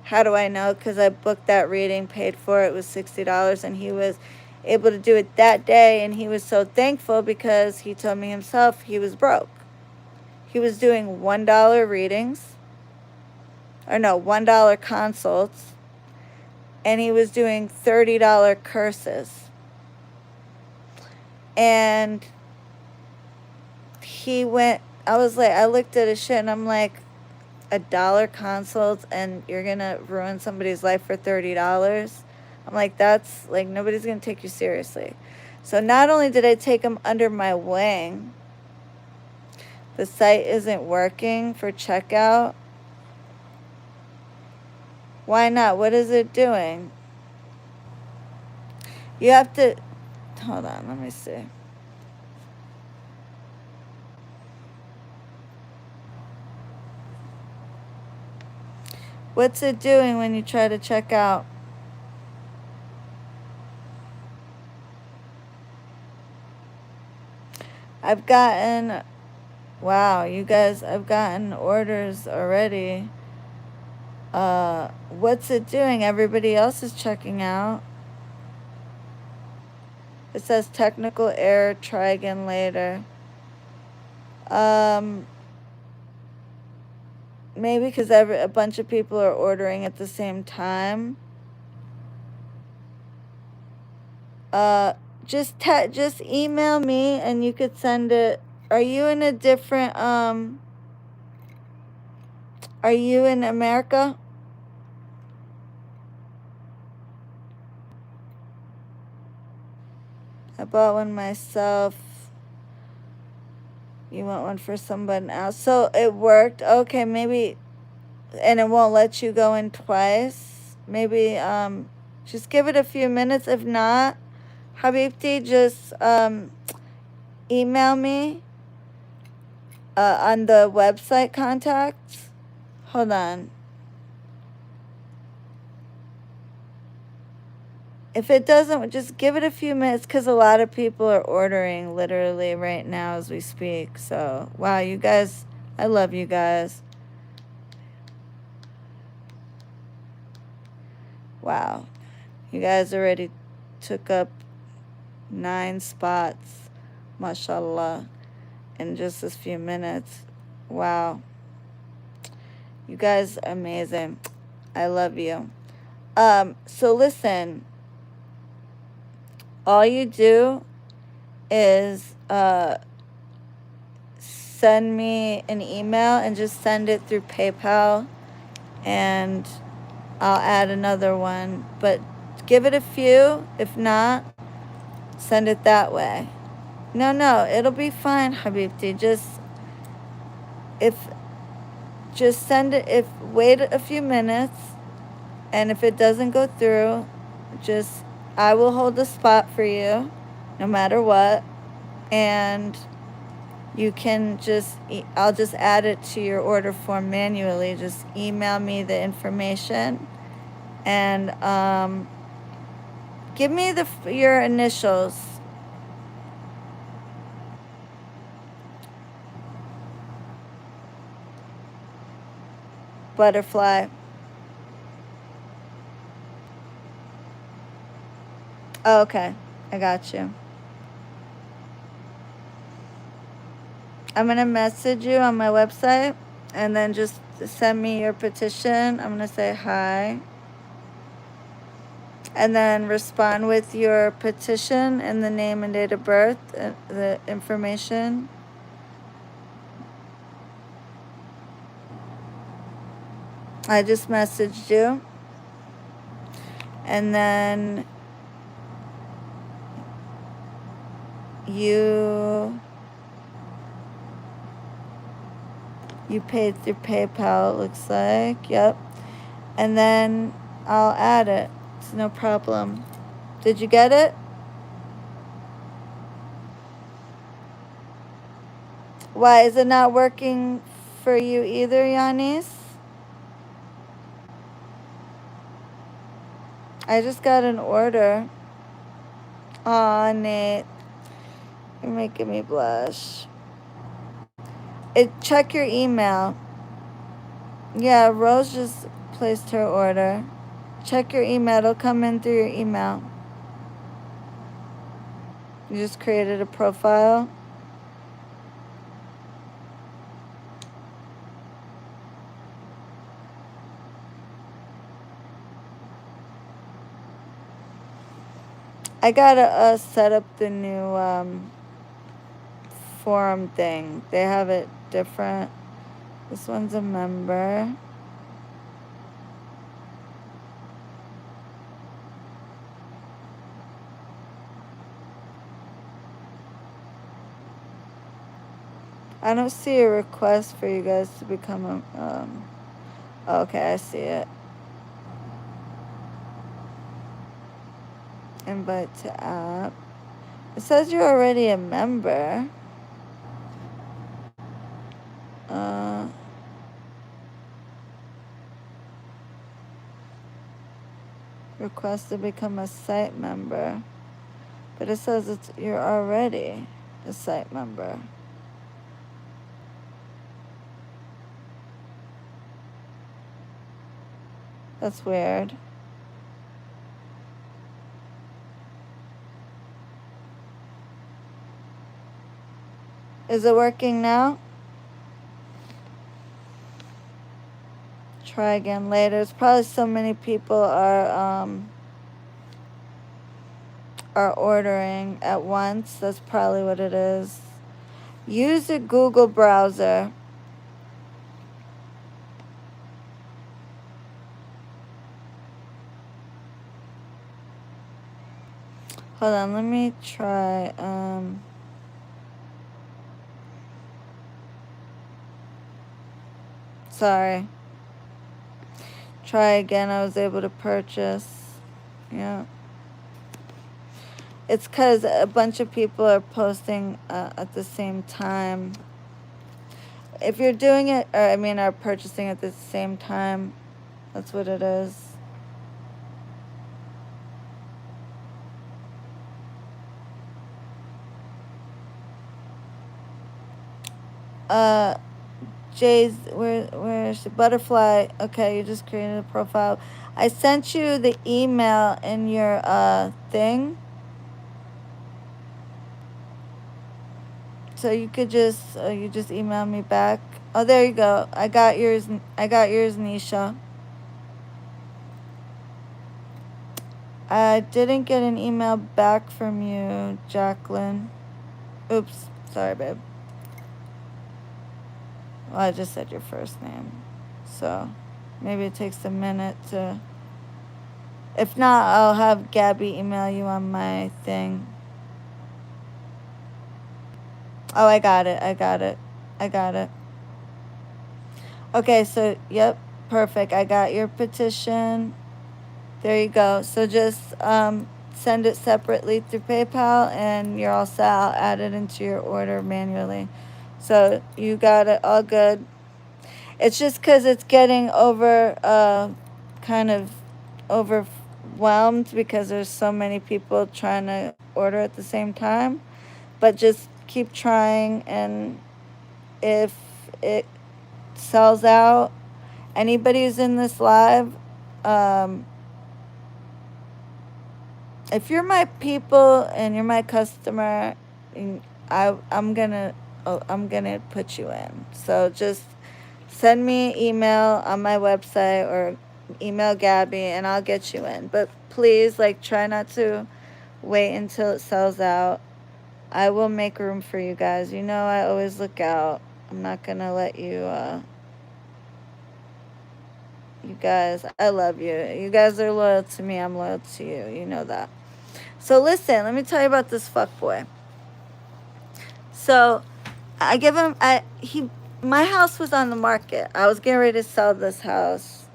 A: How do I know? Because I booked that reading, paid for it, was $60, and he was able to do it that day, and he was so thankful because he told me himself he was broke. He was doing $1 readings, or no, $1 consults, and he was doing $30 curses. And I looked at his shit, and I'm like, $1 consults, and you're gonna ruin somebody's life for $30? I'm like, that's like, nobody's gonna take you seriously. So not only did I take him under my wing, the site isn't working for checkout. Why not? What is it doing? You have to, hold on, let me see. What's it doing when you try to check out? I've gotten, wow, you guys, I've gotten orders already. What's it doing? Everybody else is checking out. It says technical error, try again later. Maybe because a bunch of people are ordering at the same time. Just email me and you could send it. Are you in a different, are you in America? I bought one myself. You want one for someone else? So it worked. Okay, maybe, and it won't let you go in twice. Maybe, just give it a few minutes. If not, Habibti, just, email me, on the website contacts. Hold on. If it doesn't, just give it a few minutes because a lot of people are ordering literally right now as we speak. So, wow, you guys, I love you guys. Wow. You guys already took up 9 spots, mashallah, in just a few minutes. Wow. You guys are amazing. I love you. So listen, all you do is send me an email and just send it through PayPal, and I'll add another one. But give it a few. If not, send it that way. No, it'll be fine, Habibti. Just send it. If wait a few minutes, and if it doesn't go through, just I will hold the spot for you, no matter what, and you can I'll just add it to your order form manually. Just email me the information, and give me your initials. Butterfly. Oh, okay, I got you. I'm gonna message you on my website. and then just send me your petition. I'm gonna say hi, and then respond with your petition and the name and date of birth, the information. I just messaged you, and then you paid through PayPal. It looks like, yep. And then I'll add it. It's no problem. Did you get it? Why is it not working for you either, Yanis? I just got an order. Aw, Nate. You're making me blush. Check your email. Yeah, Rose just placed her order. Check your email. It'll come in through your email. You just created a profile. I gotta set up the new forum thing. They have it different. This one's a member. I don't see a request for you guys to become a. Okay, I see it. Invite to app. It says you're already a member. Request to become a site member. But it says you're already a site member. That's weird. Is it working now? Try again later. It's probably so many people are ordering at once. That's probably what it is. Use a Google browser. Hold on, let me try. Sorry. Try again. I was able to purchase. Yeah. It's because a bunch of people are posting at the same time. If you're doing it, or I mean, are purchasing at the same time, that's what it is. Jay's, where's the butterfly? Okay, you just created a profile. I sent you the email in your thing. So you could just you just email me back. Oh, there you go. I got yours. Nisha. I didn't get an email back from you, Jacqueline. Oops, sorry, babe. Well, I just said your first name, so maybe it takes a minute to. If not, I'll have Gabby email you on my thing. Oh, I got it. Okay, so, yep, perfect. I got your petition. There you go. So just send it separately through PayPal, and you're all set. I'll add it into your order manually. So you got it all good. It's just because it's getting kind of overwhelmed because there's so many people trying to order at the same time. But just keep trying, and if it sells out, anybody who's in this live, if you're my people and you're my customer, I'm gonna put you in. So just Send me email on my website or email Gabby and I'll get you in. But please, like, try not to wait until it sells out. I will make room for you guys. You know, I always look out. I'm not gonna let you, you guys, I love you. You guys are loyal to me. I'm loyal to you. You know that. So listen, let me tell you about this fuck boy. So I give him, my house was on the market. I was getting ready to sell this house.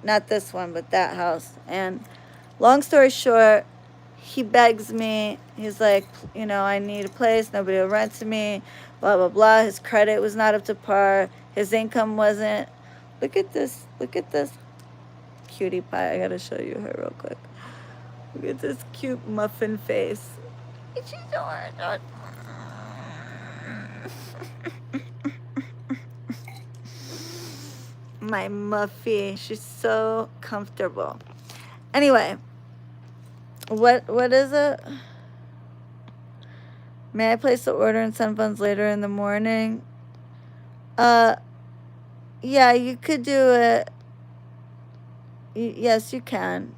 A: Not this one, but that house. And long story short, he begs me. He's like, you know, I need a place. Nobody will rent to me. Blah, blah, blah. His credit was not up to par. His income wasn't. Look at this. Look at this cutie pie. I got to show you her real quick. Look at this cute muffin face. She's so my Muffy. She's so comfortable. Anyway, what is it? May I place the order and send funds later in the morning? Uh, yeah, you could do it. Yes, you can.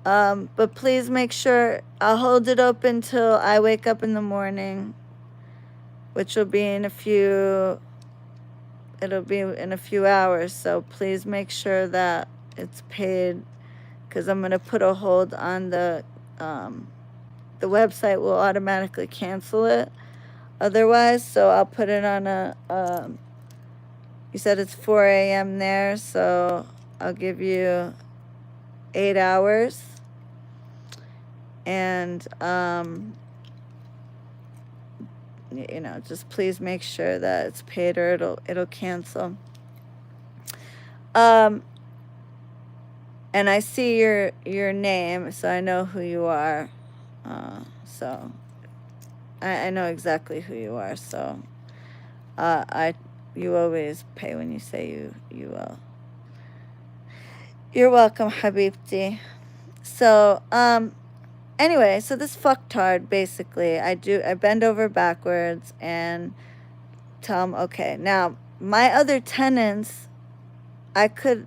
A: But please make sure I'll hold it open till I wake up in the morning, which will be in a few. It'll be in a few hours. So please make sure that it's paid, because I'm gonna put a hold on the website will automatically cancel it otherwise. So I'll put it on a. You said it's 4 a.m. there, so I'll give you 8 hours. And you know, just please make sure that it's paid or it'll cancel. And I see your name, so I know who you are. So I know exactly who you are. So you always pay when you say you will. You're welcome, Habibti. So anyway, so this fucktard, basically, I bend over backwards and tell him, okay, now my other tenants,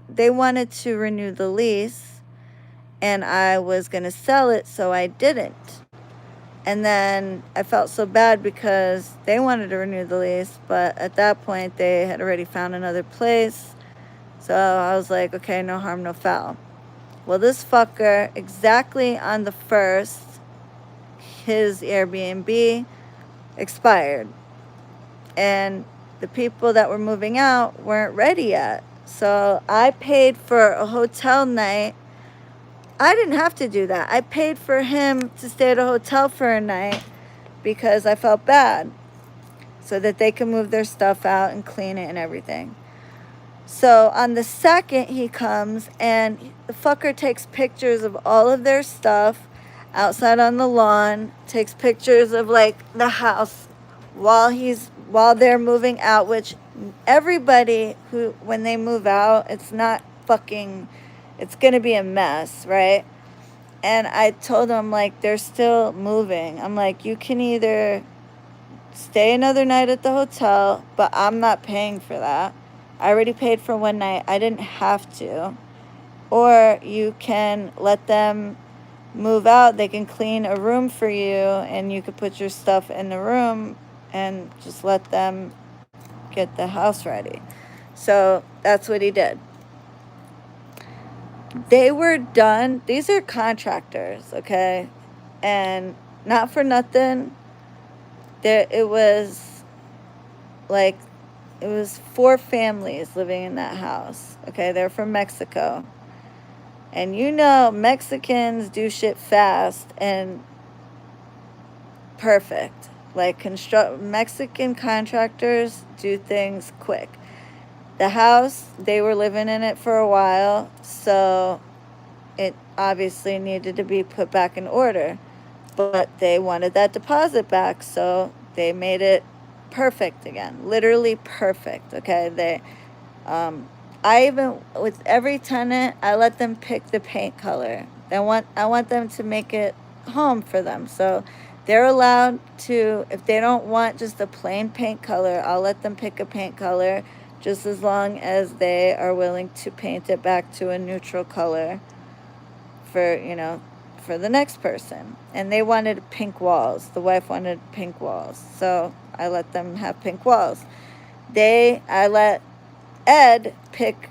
A: they wanted to renew the lease and I was going to sell it, so I didn't. And then I felt so bad because they wanted to renew the lease, but at that point they had already found another place. So I was like, okay, no harm, no foul. Well, this fucker, exactly on the 1st, his Airbnb expired. And the people that were moving out weren't ready yet. So I paid for a hotel night. I didn't have to do that. I paid for him to stay at a hotel for a night because I felt bad, so that they can move their stuff out and clean it and everything. So on the 2nd, he comes and the fucker takes pictures of all of their stuff outside on the lawn, takes pictures of like the house while they're moving out, which everybody who, when they move out, it's going to be a mess, right? And I told him, like, they're still moving. I'm like, you can either stay another night at the hotel, but I'm not paying for that. I already paid for one night. I didn't have to. Or you can let them move out. They can clean a room for you, and you could put your stuff in the room and just let them get the house ready. So that's what he did. They were done. These are contractors, okay? And not for nothing, it was 4 families living in that house. Okay, they're from Mexico. And you know, Mexicans do shit fast and perfect. Like, Mexican contractors do things quick. The house, they were living in it for a while, so it obviously needed to be put back in order. But they wanted that deposit back, so they made it perfect again. Literally perfect, okay? I even, with every tenant, I let them pick the paint color. I want them to make it home for them. So they're allowed to, if they don't want just a plain paint color, I'll let them pick a paint color. just as long as they are willing to paint it back to a neutral color for, for the next person. And they wanted pink walls. The wife wanted pink walls. So I let them have pink walls. I let Ed pick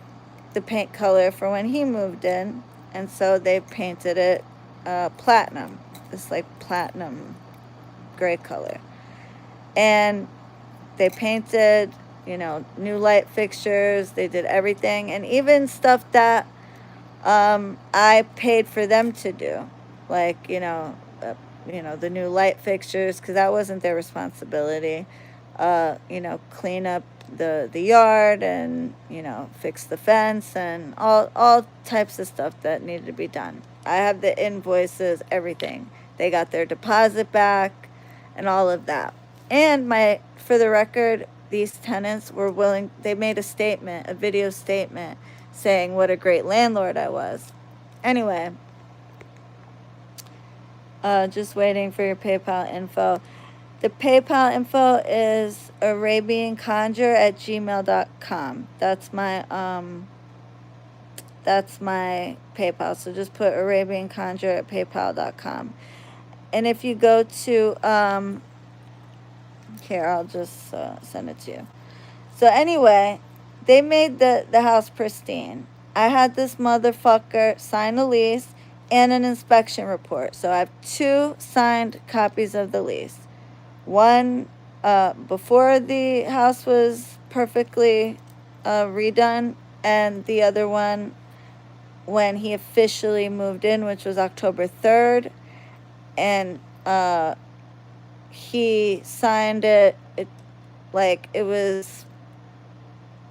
A: the paint color for when he moved in. And so they painted it platinum. This like platinum gray color. And they painted, new light fixtures. They did everything. And even stuff that I paid for them to do, like the new light fixtures, because that wasn't their responsibility. Clean up the yard and fix the fence and all types of stuff that needed to be done. I have the invoices, everything. They got their deposit back, and all of that. And for the record, these tenants were willing. They made a statement, a video statement, saying what a great landlord I was. Anyway, just waiting for your PayPal info. The PayPal info is arabianconjure@gmail.com. That's my PayPal. So just put arabianconjure@paypal.com. And if you go to here, I'll just send it to you. So anyway, they made the house pristine. I had this motherfucker sign a lease and an inspection report. So I have 2 signed copies of the lease. One before the house was perfectly redone, and the other one when he officially moved in, which was October 3rd. And he signed it like it was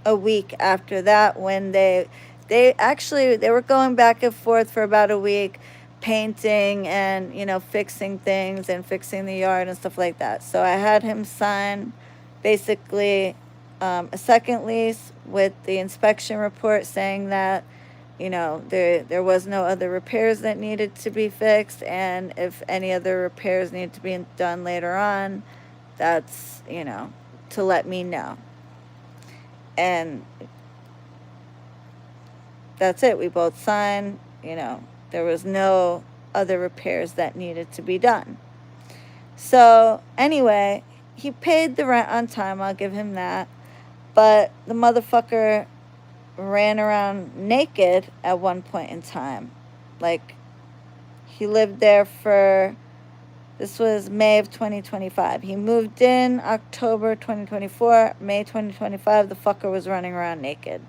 A: a week after that, when they were going back and forth for about a week, painting and fixing things and fixing the yard and stuff like that. So I had him sign basically a second lease with the inspection report saying that there was no other repairs that needed to be fixed, and if any other repairs need to be done later on, that's to let me know. And that's it. We both signed. There was no other repairs that needed to be done. So anyway, he paid the rent on time. I'll give him that. But the motherfucker ran around naked at one point in time. Like, he lived there this was May of 2025. He moved in October 2024. May 2025, the fucker was running around naked,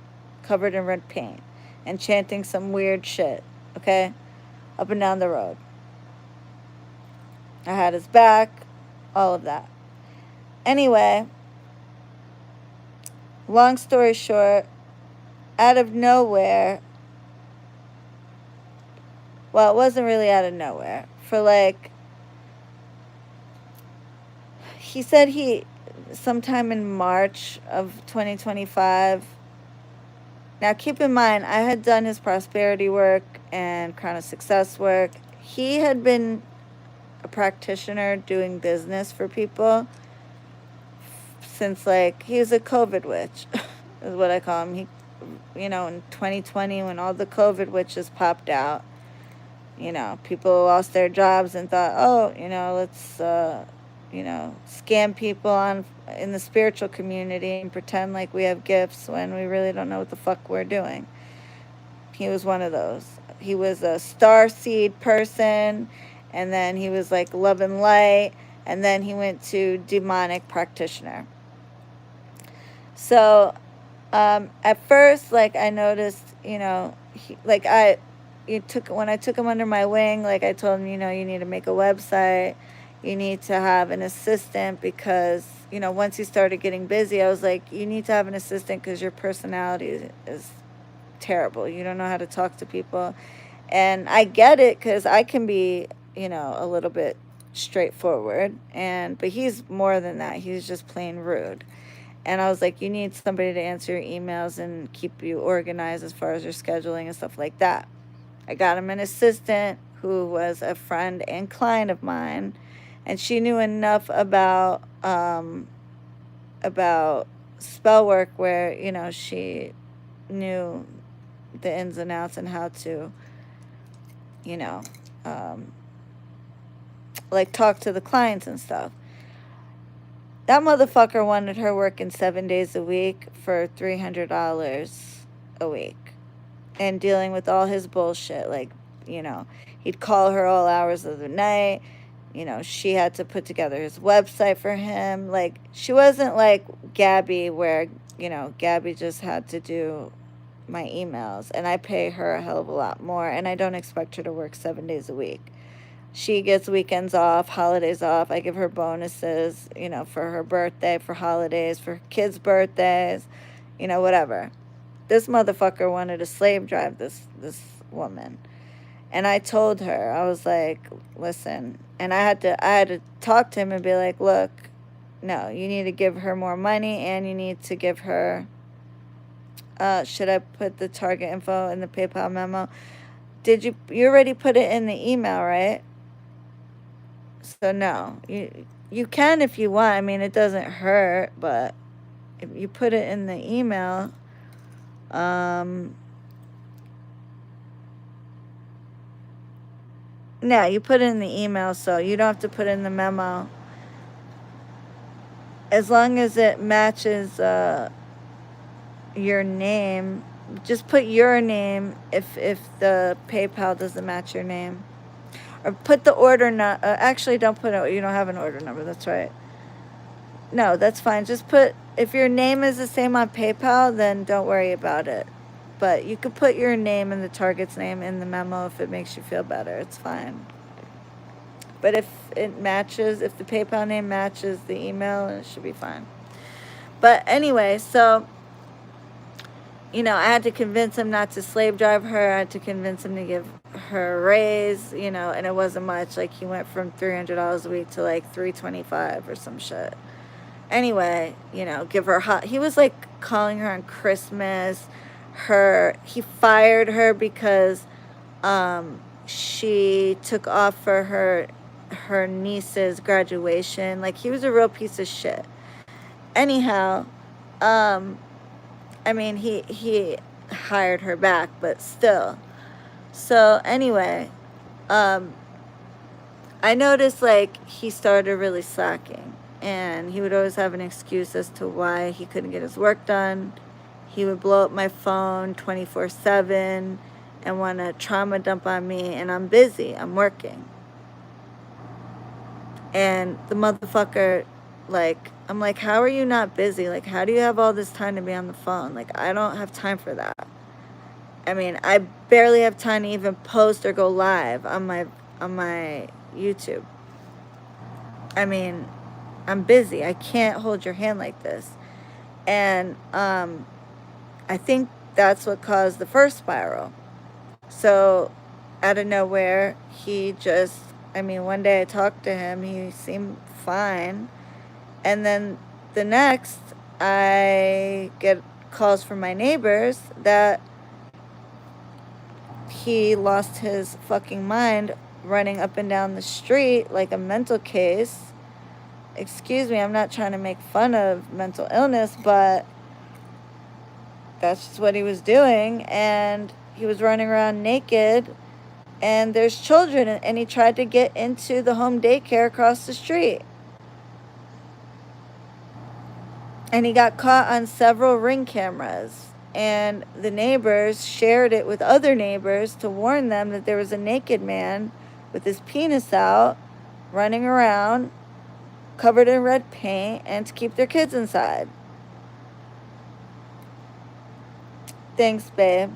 A: covered in red paint, and chanting some weird shit, okay? Up and down the road. I had his back, all of that. Anyway, long story short, out of nowhere, well, it wasn't really out of nowhere. He said sometime in March of 2025. Now, keep in mind, I had done his prosperity work and Crown of Success work. He had been a practitioner doing business for people since, he was a COVID witch, is what I call him. He, in 2020, when all the COVID witches popped out, people lost their jobs and thought, oh, let's, scam people in the spiritual community and pretend like we have gifts when we really don't know what the fuck we're doing. He was one of those. He was a star seed person, and then he was like love and light, and then he went to demonic practitioner. So at first, I noticed, when I took him under my wing, I told him, you need to make a website, you need to have an assistant, because once he started getting busy, I was like, you need to have an assistant because your personality is terrible. You don't know how to talk to people. And I get it, because I can be a little bit straightforward, but he's more than that. He's just plain rude. And I was like, you need somebody to answer your emails and keep you organized as far as your scheduling and stuff like that. I got him an assistant who was a friend and client of mine, and she knew enough about spell work where, you know, she knew the ins and outs and how to, you know, um, like talk to the clients and stuff. That motherfucker wanted her working 7 days a week for $300 a week and dealing with all his bullshit. Like, you know, he'd call her all hours of the night. You know, she had to put together his website for him. Like, she wasn't like Gabby, where, you know, Gabby just had to do my emails, and I pay her a hell of a lot more, and I don't expect her to work 7 days a week. She gets weekends off, holidays off. I give her bonuses, you know, for her birthday, for holidays, for kids' birthdays, you know, whatever. This motherfucker wanted to slave drive this woman. And I told her, I was like, listen, and I had to talk to him and be like, look, no, you need to give her more money, and you need to give her should I put the Target info in the PayPal memo? Did you already put it in the email, right? So no. You can if you want. I mean, it doesn't hurt, but if you put it in the email, um no, you put it in the email, so you don't have to put it in the memo. As long as it matches your name, just put your name if the PayPal doesn't match your name. Or put the order actually, don't put it. You don't have an order number. That's right. No, that's fine. Just put, if your name is the same on PayPal, then don't worry about it. But you could put your name and the Target's name in the memo if it makes you feel better. It's fine. But if it matches, if the PayPal name matches the email, it should be fine. But anyway, so, you know, I had to convince him not to slave drive her. I had to convince him to give her a raise, you know, and it wasn't much. Like, he went from $300 a week to like $325 or some shit. Anyway, you know, give her he was like calling her on Christmas. He fired her because she took off for her niece's graduation. Like, he was a real piece of shit. Anyhow, I mean, he hired her back, but still. So anyway, I noticed like he started really slacking, and he would always have an excuse as to why he couldn't get his work done. He would blow up my phone 24/7 and want to trauma dump on me, and I'm busy. I'm working. And the motherfucker, like, I'm like, how are you not busy? Like, how do you have all this time to be on the phone? Like, I don't have time for that. I mean, I barely have time to even post or go live on my YouTube. I mean, I'm busy. I can't hold your hand like this. And I think that's what caused the first spiral. So out of nowhere, he just, I mean, one day I talked to him, he seemed fine. And then the next, I get calls from my neighbors that he lost his fucking mind running up and down the street like a mental case. Excuse me, I'm not trying to make fun of mental illness, but that's just what he was doing. And he was running around naked, and there's children, and he tried to get into the home daycare across the street. And he got caught on several Ring cameras. And the neighbors shared it with other neighbors to warn them that there was a naked man with his penis out running around covered in red paint, and to keep their kids inside. Thanks, babe.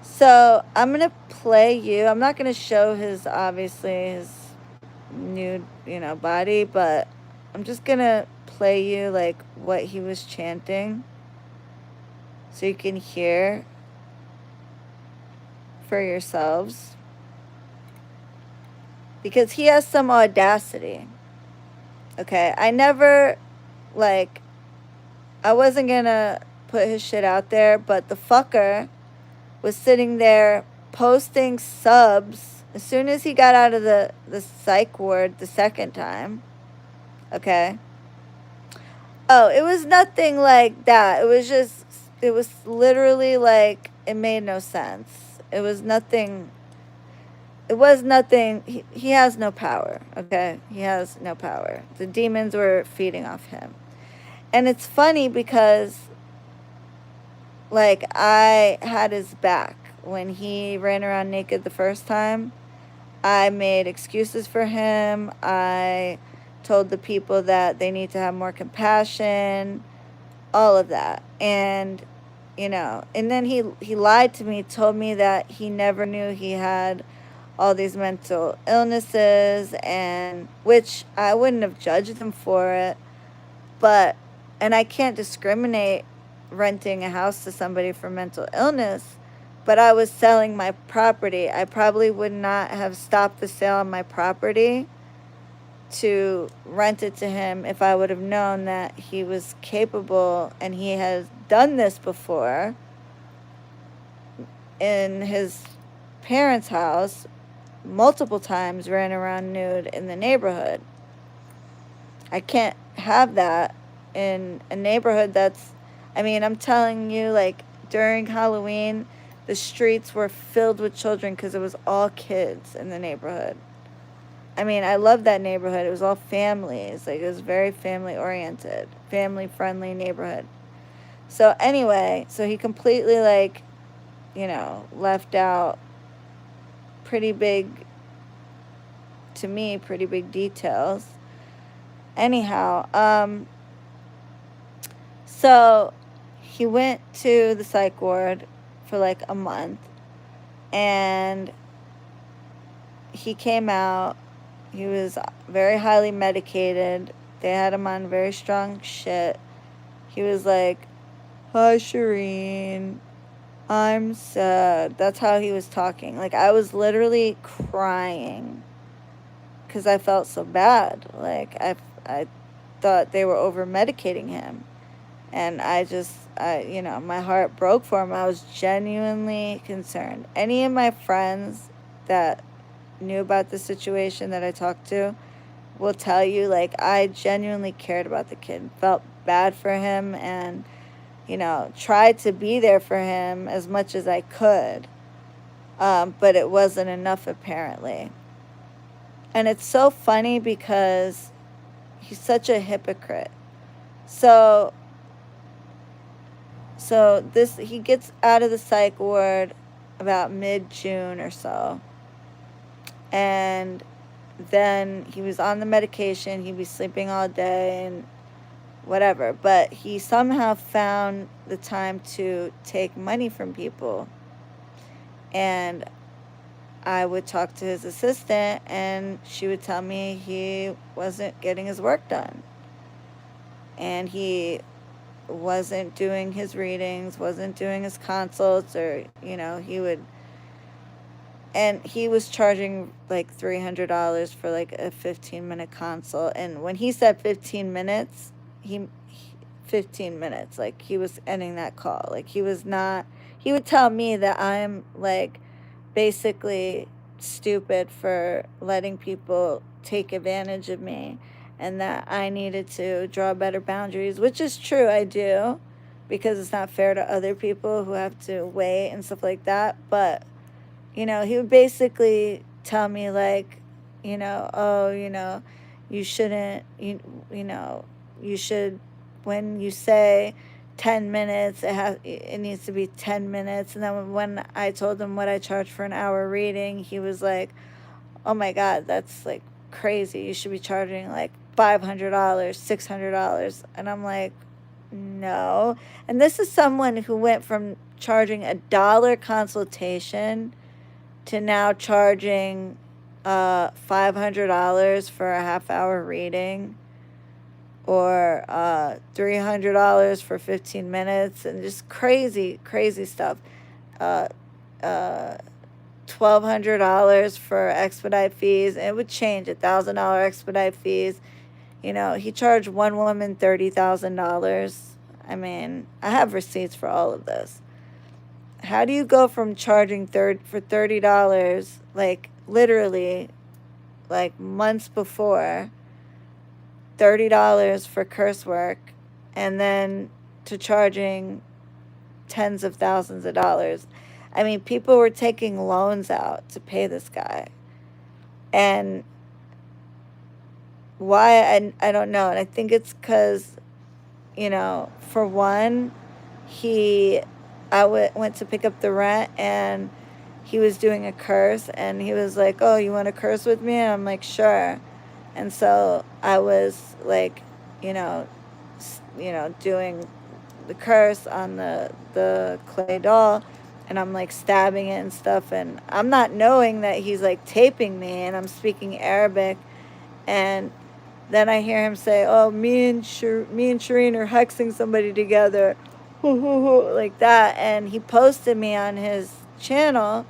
A: So I'm going to play you. I'm not going to show obviously his nude, you know, body, but I'm just going to play you like what he was chanting so you can hear for yourselves, because he has some audacity. Okay, I wasn't gonna put his shit out there, but the fucker was sitting there posting subs as soon as he got out of the psych ward the second time. Okay, Oh, it was nothing like that. It was just, it was literally like, it made no sense. It was nothing. It was nothing. He has no power, okay? He has no power. The demons were feeding off him. And it's funny because, like, I had his back when he ran around naked the first time. I made excuses for him. I told the people that they need to have more compassion, all of that. And and then he lied to me, told me that he never knew he had all these mental illnesses, and which I wouldn't have judged him for it, but and I can't discriminate renting a house to somebody for mental illness, but I was selling my property. I probably would not have stopped the sale on my property to rent it to him if I would have known that he was capable and he has done this before in his parents' house multiple times, ran around nude in the neighborhood. I can't have that in a neighborhood that's, I mean, I'm telling you, like, during Halloween, the streets were filled with children because it was all kids in the neighborhood. I mean, I love that neighborhood. It was all families. Like, it was very family oriented, family friendly neighborhood. So, anyway, so he completely, like, left out pretty big, to me, pretty big details. Anyhow, so he went to the psych ward for like a month, and he came out. He was very highly medicated. They had him on very strong shit. He was like, "Hi, Shireen. I'm sad." That's how he was talking. Like, I was literally crying because I felt so bad. Like, I thought they were over medicating him. And my heart broke for him. I was genuinely concerned. Any of my friends that knew about the situation that I talked to will tell you, like, I genuinely cared about the kid, felt bad for him, and, tried to be there for him as much as I could. But it wasn't enough, apparently. And it's so funny because he's such a hypocrite. So this, he gets out of the psych ward about mid-June or so. And then he was on the medication. He'd be sleeping all day and whatever. But he somehow found the time to take money from people. And I would talk to his assistant, and she would tell me he wasn't getting his work done. And he wasn't doing his readings, wasn't doing his consults, or, he would, and he was charging like $300 for like a 15-minute consult. And when he said 15 minutes, he 15 minutes, like, he was ending that call. Like, he was not, he would tell me that I'm, like, basically stupid for letting people take advantage of me, and that I needed to draw better boundaries, which is true, I do, because it's not fair to other people who have to wait and stuff like that. But, he would basically tell me, like, oh, you shouldn't, you should, when you say 10 minutes, it needs to be 10 minutes. And then when I told him what I charged for an hour reading, he was like, "Oh my God, that's like crazy. You should be charging like $500, $600." And I'm like, "No." And this is someone who went from charging $1 consultation to now charging $500 for a half hour reading, or $300 for 15 minutes, and just crazy, crazy stuff. Uh, uh, $1,200 for expedite fees. It would change, $1,000 expedite fees. He charged one woman $30,000. I mean, I have receipts for all of this. How do you go from charging for $30, like, literally, like, months before, $30 for curse work, and then to charging tens of thousands of dollars. I mean, people were taking loans out to pay this guy. And why, I don't know. And I think it's because, for one, he, went to pick up the rent and he was doing a curse and he was like, "Oh, you want to curse with me?" And I'm like, "Sure." And so I was like, you know, doing the curse on the clay doll, and I'm like stabbing it and stuff, and I'm not knowing that he's like taping me, and I'm speaking Arabic, and then I hear him say, "Oh, me and Shireen are hexing somebody together," like that, and he posted me on his channel,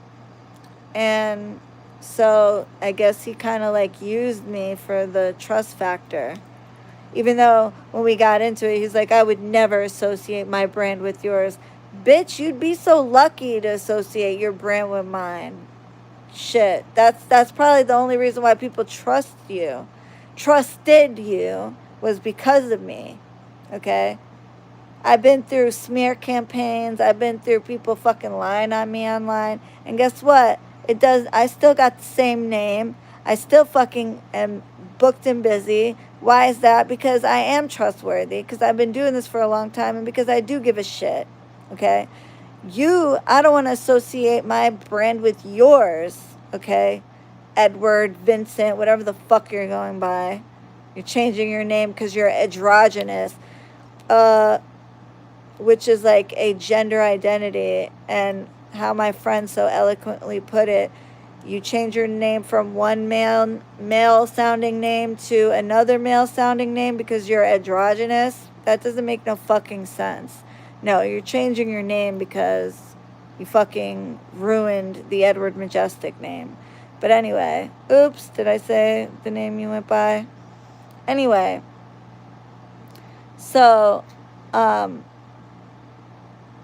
A: and so I guess he kind of like used me for the trust factor. Even though when we got into it, he's like, "I would never associate my brand with yours." Bitch, you'd be so lucky to associate your brand with mine. Shit. That's probably the only reason why people trusted you, was because of me. Okay? I've been through smear campaigns. I've been through people fucking lying on me online. And guess what? I still got the same name. I still fucking am booked and busy. Why is that? Because I am trustworthy. Because I've been doing this for a long time. And because I do give a shit. Okay? I don't want to associate my brand with yours. Okay? Edward, Vincent, whatever the fuck you're going by. You're changing your name because you're androgynous. Which is like a gender identity, and how my friend so eloquently put it, you change your name from one male sounding name to another male sounding name because you're androgynous. That doesn't make no fucking sense. No, you're changing your name because you fucking ruined the Edward Majestic name. But anyway, oops, did I say the name you went by? Anyway, so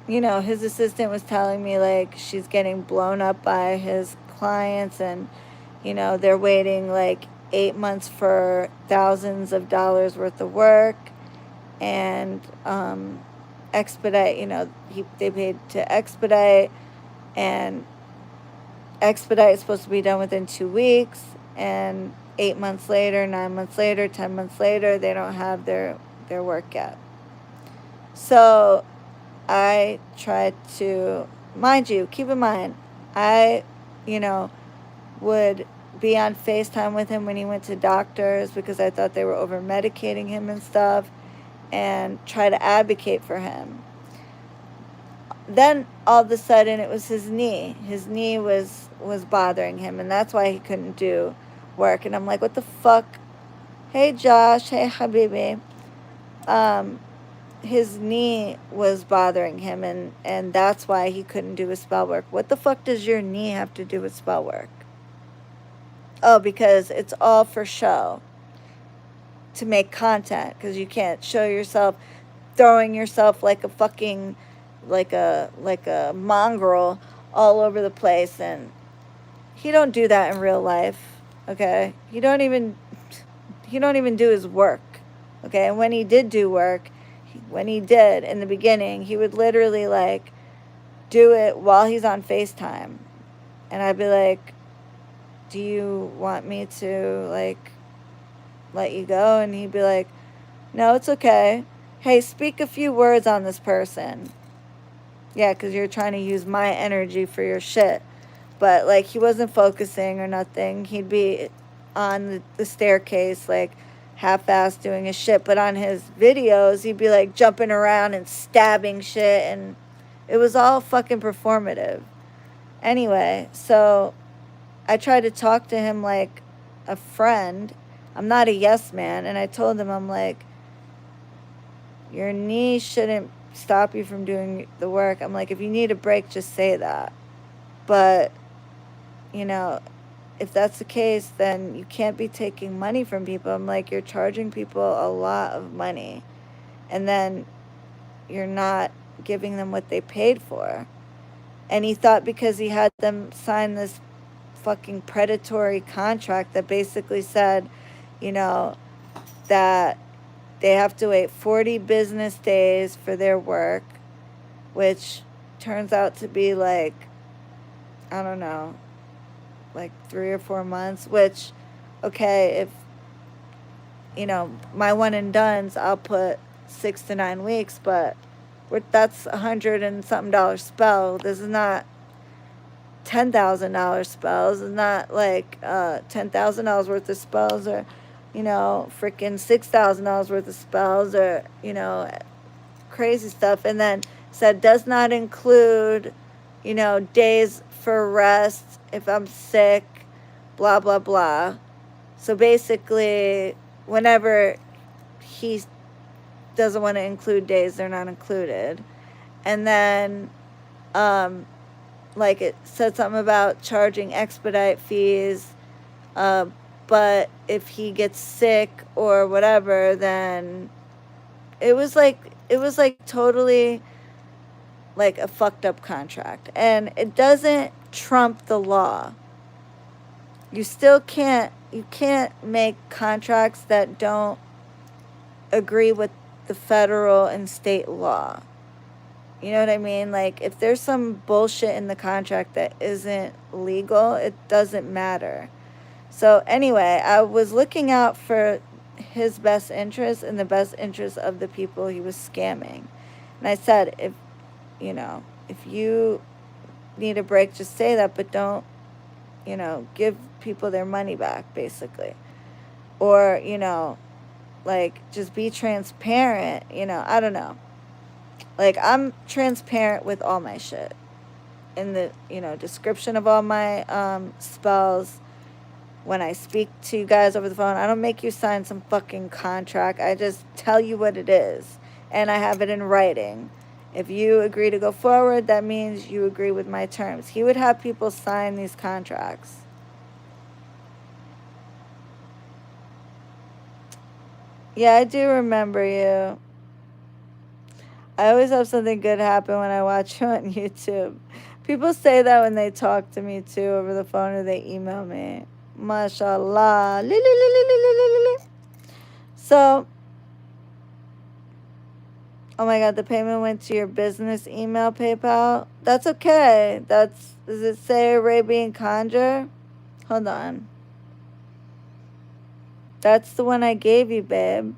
A: his assistant was telling me like she's getting blown up by his clients, and they're waiting like 8 months for thousands of dollars worth of work, and expedite. They paid to expedite, and expedite is supposed to be done within 2 weeks, and 8 months later, 9 months later, 10 months later, they don't have their work yet. So I tried to, mind you, keep in mind, I, would be on FaceTime with him when he went to doctors because I thought they were over medicating him and stuff, and try to advocate for him. Then all of a sudden it was his knee. His knee was bothering him, and that's why he couldn't do work. And I'm like, what the fuck? Hey Josh, hey Habibi. His knee was bothering him, and that's why he couldn't do his spell work. What the fuck does your knee have to do with spell work? Oh, because it's all for show, to make content, because you can't show yourself throwing yourself like a fucking like a mongrel all over the place. And he don't do that in real life. Okay, he don't even do his work. Okay, and when he did do work, when he did in the beginning, he would literally like do it while he's on FaceTime. And I'd be like, "Do you want me to like let you go?" And he'd be like, "No, it's okay. Hey, speak a few words on this person." Yeah, because you're trying to use my energy for your shit. But like, he wasn't focusing or nothing. He'd be on the staircase like half-assed doing his shit, but on his videos he'd be like jumping around and stabbing shit, and it was all fucking performative. Anyway, so I tried to talk to him like a friend. I'm not a yes man, and I told him, I'm like, your knee shouldn't stop you from doing the work. I'm like, if you need a break, just say that. But you know if that's the case, then you can't be taking money from people. I'm like, you're charging people a lot of money, and then you're not giving them what they paid for. And he thought because he had them sign this fucking predatory contract that basically said, you know, that They have to wait 40 business days for their work, which turns out to be like, I don't know, like 3 or 4 months, which, okay, if, my one and done's, I'll put 6 to 9 weeks, but that's $100 and something spell. This is not $10,000 spells. It's not like $10,000 worth of spells, or freaking $6,000 worth of spells, or crazy stuff. And then said does not include days for rest if I'm sick, blah blah blah. So basically, whenever he doesn't want to include days, they're not included. And then like it said something about charging expedite fees, uh, but if he gets sick or whatever, then it was like totally like a fucked up contract, and it doesn't trump the law. You can't make contracts that don't agree with the federal and state law. You know what I mean? Like, if there's some bullshit in the contract that isn't legal, it doesn't matter. So, anyway, I was looking out for his best interest and the best interest of the people he was scamming. And I said, if you need a break, just say that, but don't, give people their money back, basically. Or, like, just be transparent. I don't know. Like, I'm transparent with all my shit. In the, description of all my spells. When I speak to you guys over the phone, I don't make you sign some fucking contract. I just tell you what it is. And I have it in writing. If you agree to go forward, that means you agree with my terms. He would have people sign these contracts. Yeah, I do remember you. I always have something good happen when I watch you on YouTube. People say that when they talk to me too over the phone, or they email me. Mashallah. So, oh my God, the payment went to your business email, PayPal. That's okay. Does it say Arabian Conjure? Hold on. That's the one I gave you, babe.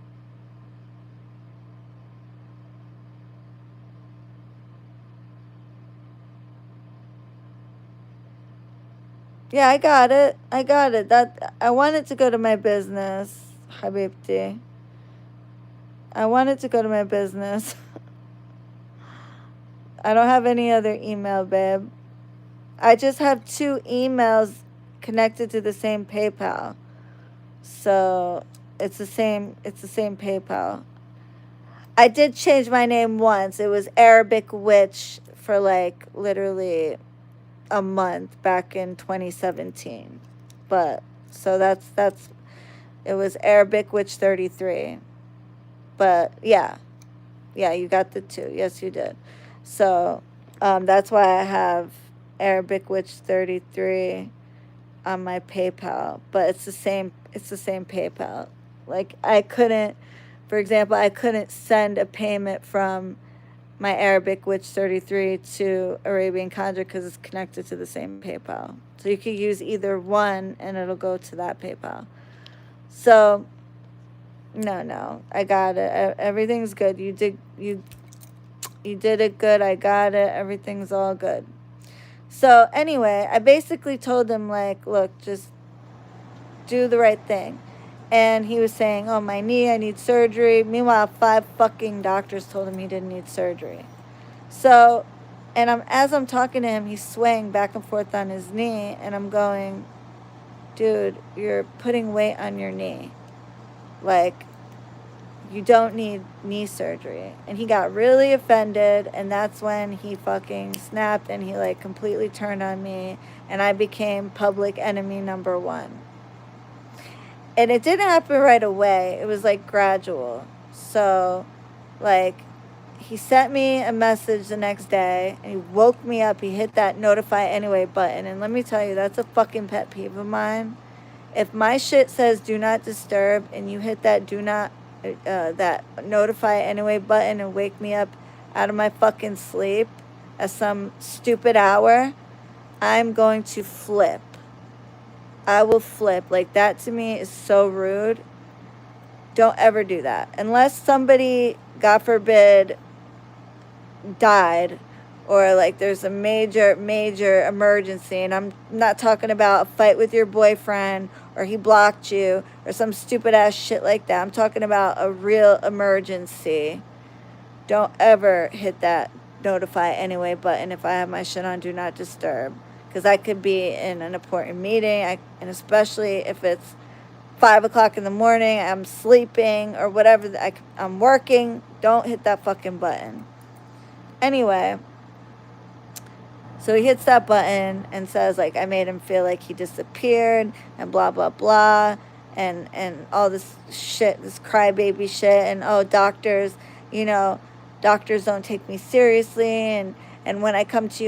A: Yeah, I got it. That I want it to go to my business, Habibti. I want it to go to my business. I don't have any other email, babe. I just have 2 emails connected to the same PayPal. So it's the same PayPal. I did change my name once. It was Arabic Witch for like literally a month back in 2017. But so that's it was Arabic Witch 33. But yeah, you got the 2. Yes, you did. So that's why I have Arabic Witch 33 on my PayPal. But it's the same. It's the same PayPal. Like, for example, I couldn't send a payment from my Arabic Witch 33 to Arabian Conjure because it's connected to the same PayPal. So you could use either one and it'll go to that PayPal. So no, I got it. Everything's good. You did it good. I got it. Everything's all good. So anyway, I basically told him, like, look, just do the right thing. And he was saying, oh, my knee, I need surgery. Meanwhile, 5 fucking doctors told him he didn't need surgery. So, and as I'm talking to him, he's swaying back and forth on his knee. And I'm going, dude, you're putting weight on your knee. Like, you don't need knee surgery. And he got really offended. And that's when he fucking snapped and he, like, completely turned on me. And I became public enemy number 1. And it didn't happen right away. It was, like, gradual. So, like, he sent me a message the next day, and he woke me up. He hit that notify anyway button. And let me tell you, that's a fucking pet peeve of mine. If my shit says do not disturb and you hit that do not that notify anyway button and wake me up out of my fucking sleep at some stupid hour, I'm going to flip. I will flip. Like, that to me is so rude. Don't ever do that. Unless somebody, God forbid, died, or like there's a major emergency, and I'm not talking about a fight with your boyfriend or he blocked you or some stupid ass shit like that. I'm talking about a real emergency. Don't ever hit that notify anyway button if I have my shit on do not disturb, because I could be in an important meeting. And especially if it's 5 o'clock in the morning, I'm sleeping or whatever, I'm working. Don't hit that fucking button. Anyway, so he hits that button and says, like, I made him feel like he disappeared and blah blah blah, and all this shit, this crybaby shit, and oh, you know, doctors don't take me seriously, and when I come to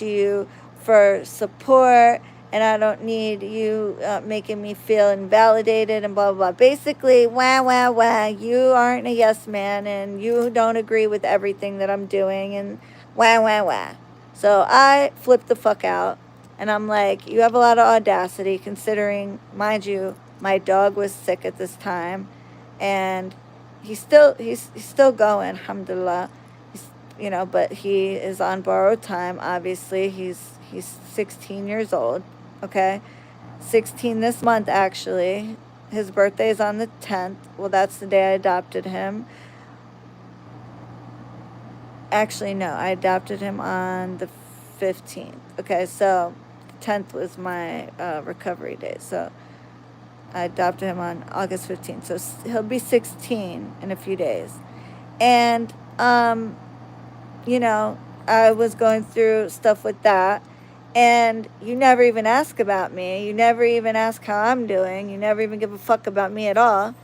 A: you for support, and I don't need you making me feel invalidated and blah blah blah. Basically, wah wah wah. You aren't a yes man, and you don't agree with everything that I'm doing, and wah wah wah. So I flipped the fuck out, and I'm like, you have a lot of audacity, considering, mind you, my dog was sick at this time, and he's still going, alhamdulillah. He's, but he is on borrowed time. Obviously, he's 16 years old. Okay, 16 this month actually. His birthday is on the 10th. Well, that's the day I adopted him. Actually, no, I adopted him on the 15th. Okay, so the 10th was my recovery date. So I adopted him on August 15th. So he'll be 16 in a few days. And, you know, I was going through stuff with that. And you never even ask about me. You never even ask how I'm doing. You never even give a fuck about me at all.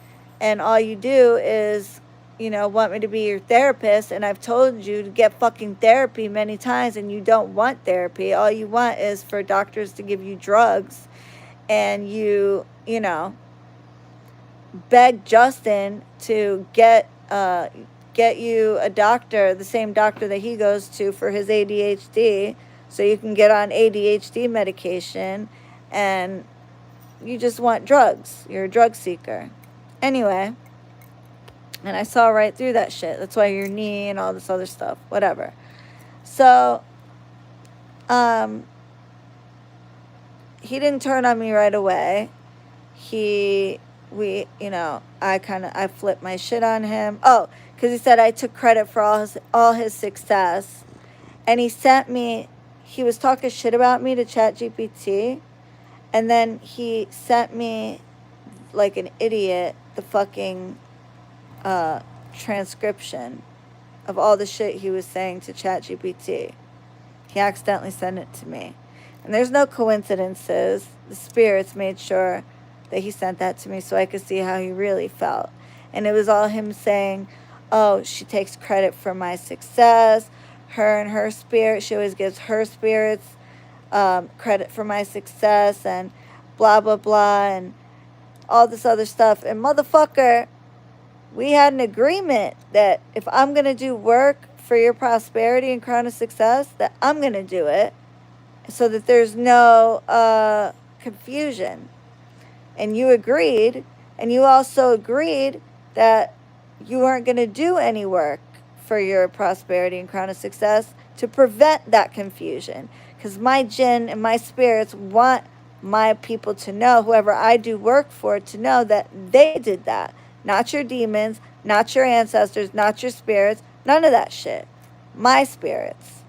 A: And all you do is, want me to be your therapist. And I've told you to get fucking therapy many times, and you don't want therapy. All you want is for doctors to give you drugs. And you beg Justin to get you a doctor, the same doctor that he goes to for his ADHD, so you can get on ADHD medication, and you just want drugs. You're a drug seeker. Anyway, and I saw right through that shit. That's why your knee and all this other stuff, whatever. So, um, he didn't turn on me right away. I flipped my shit on him. Oh, because he said I took credit for all his success, and he was talking shit about me to ChatGPT, and then he sent me, like an idiot, the fucking transcription of all the shit he was saying to ChatGPT. He accidentally sent it to me. And there's no coincidences. The spirits made sure that he sent that to me so I could see how he really felt. And it was all him saying, oh, she takes credit for my success. Her and her spirit, she always gives her spirits credit for my success, and blah, blah, blah, and all this other stuff. And motherfucker, we had an agreement that if I'm going to do work for your prosperity and crown of success, that I'm going to do it so that there's no confusion. And you agreed, and you also agreed that you weren't going to do any work for your prosperity and crown of success to prevent that confusion. Because my jinn and my spirits want my people to know, whoever I do work for, to know that they did that. Not your demons, not your ancestors, not your spirits, none of that shit. My spirits.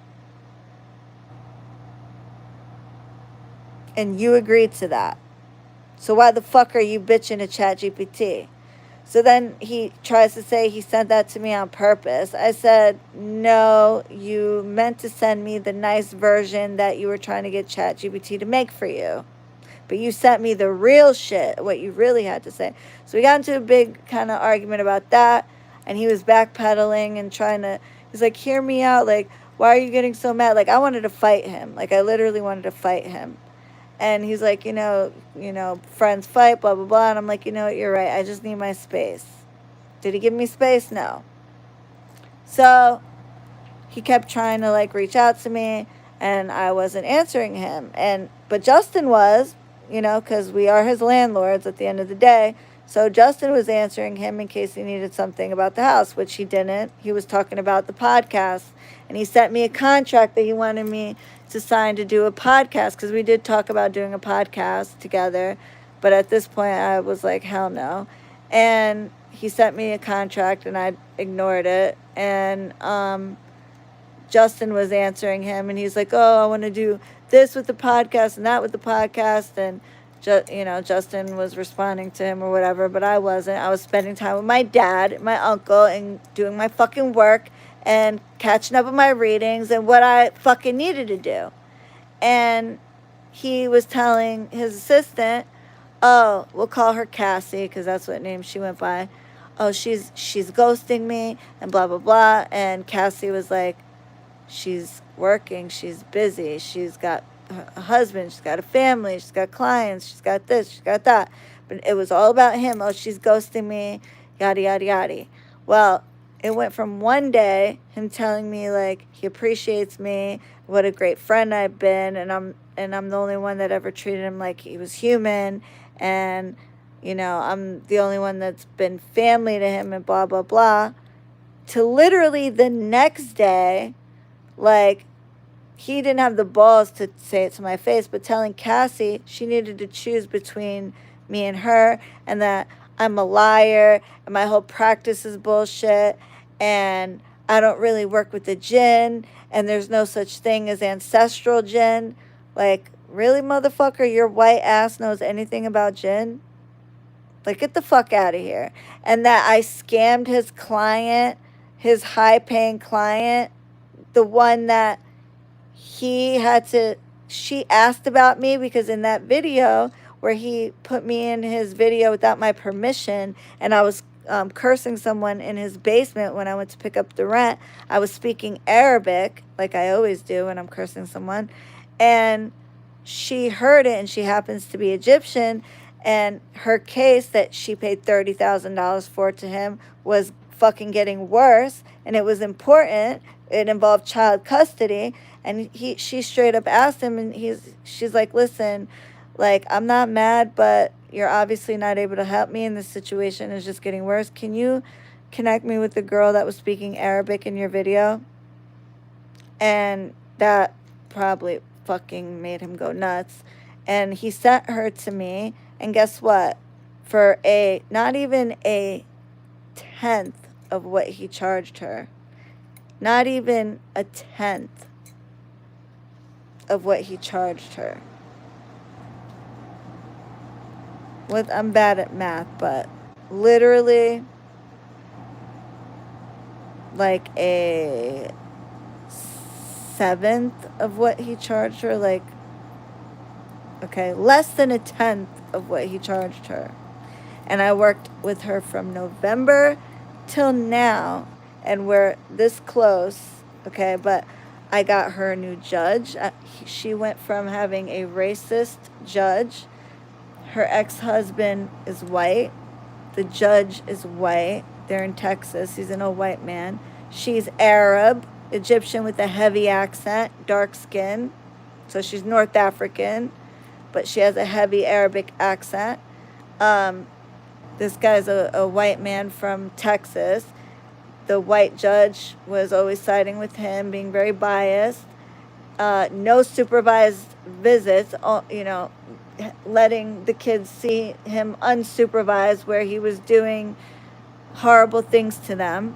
A: And you agreed to that. So why the fuck are you bitching at ChatGPT? So then he tries to say he sent that to me on purpose. I said, no, you meant to send me the nice version that you were trying to get ChatGPT to make for you. But you sent me the real shit, what you really had to say. So we got into a big kind of argument about that. And he was backpedaling and he's like, hear me out. Like, why are you getting so mad? Like, I wanted to fight him. Like, I literally wanted to fight him. And he's like, friends fight, blah, blah, blah. And I'm like, you know what, you're right. I just need my space. Did he give me space? No. So he kept trying to like reach out to me, and I wasn't answering him. But Justin was, because we are his landlords at the end of the day. So Justin was answering him in case he needed something about the house, which he didn't. He was talking about the podcast, and he sent me a contract that he wanted me to sign to do a podcast, because we did talk about doing a podcast together. But at this point, I was like, hell no. And he sent me a contract, and I ignored it. And Justin was answering him, and he's like, oh, I want to do this with the podcast and that with the podcast. And, Justin was responding to him or whatever, but I wasn't. I was spending time with my dad, my uncle, and doing my fucking work and catching up with my readings and what I fucking needed to do. And he was telling his assistant, oh, we'll call her Cassie, because that's what name she went by. Oh, she's ghosting me and blah, blah, blah. And Cassie was like, she's working, she's busy, she's got a husband, she's got a family, she's got clients, she's got this, she's got that. But it was all about him. Oh, she's ghosting me, yada, yada, yada. Well, it went from one day, him telling me like he appreciates me, what a great friend I've been, and I'm the only one that ever treated him like he was human, and I'm the only one that's been family to him, and blah, blah, blah, to literally the next day, like, he didn't have the balls to say it to my face, but telling Cassie she needed to choose between me and her, and that I'm a liar, and my whole practice is bullshit, and I don't really work with the jinn, and there's no such thing as ancestral jinn. Like, really, motherfucker, your white ass knows anything about jinn? Like, get the fuck out of here. And that I scammed his client, his high-paying client, the one that she asked about me, because in that video where he put me in his video without my permission, and I was cursing someone in his basement when I went to pick up the rent, I was speaking Arabic, like I always do when I'm cursing someone, and she heard it, and she happens to be Egyptian, and her case that she paid $30,000 for to him was fucking getting worse, and it was important. It involved child custody, and she straight up asked him, and she's like, listen, like, I'm not mad, but you're obviously not able to help me, and the situation is just getting worse. Can you connect me with the girl that was speaking Arabic in your video? And that probably fucking made him go nuts. And he sent her to me, and guess what? For not even a tenth of what he charged her. Not even a tenth of what he charged her. I'm bad at math, but literally like a seventh of what he charged her. Like, okay, less than a tenth of what he charged her. And I worked with her from November till now, and we're this close, okay? But I got her a new judge. She went from having a racist judge. Her ex-husband is white. The judge is white. They're in Texas. He's an old white man. She's Arab, Egyptian with a heavy accent, dark skin. So she's North African, but she has a heavy Arabic accent. This guy's a white man from Texas. The white judge was always siding with him, being very biased. No supervised visits, letting the kids see him unsupervised, where he was doing horrible things to them.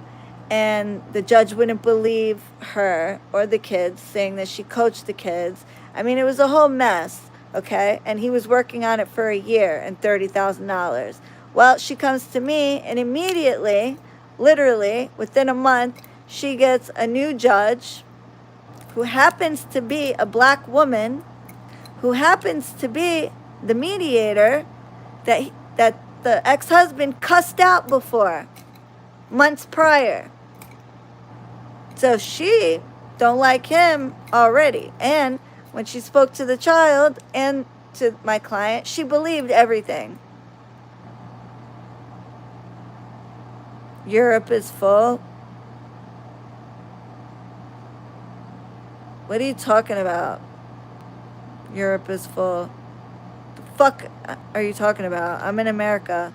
A: And the judge wouldn't believe her or the kids, saying that she coached the kids. I mean, it was a whole mess, okay? And he was working on it for a year and $30,000. Well, she comes to me, and immediately, literally, within a month, she gets a new judge who happens to be a black woman, who happens to be the mediator that the ex-husband cussed out before, months prior. So she don't like him already. And when she spoke to the child and to my client, she believed everything. Europe is full. What are you talking about? Europe is full. The fuck are you talking about? I'm in America.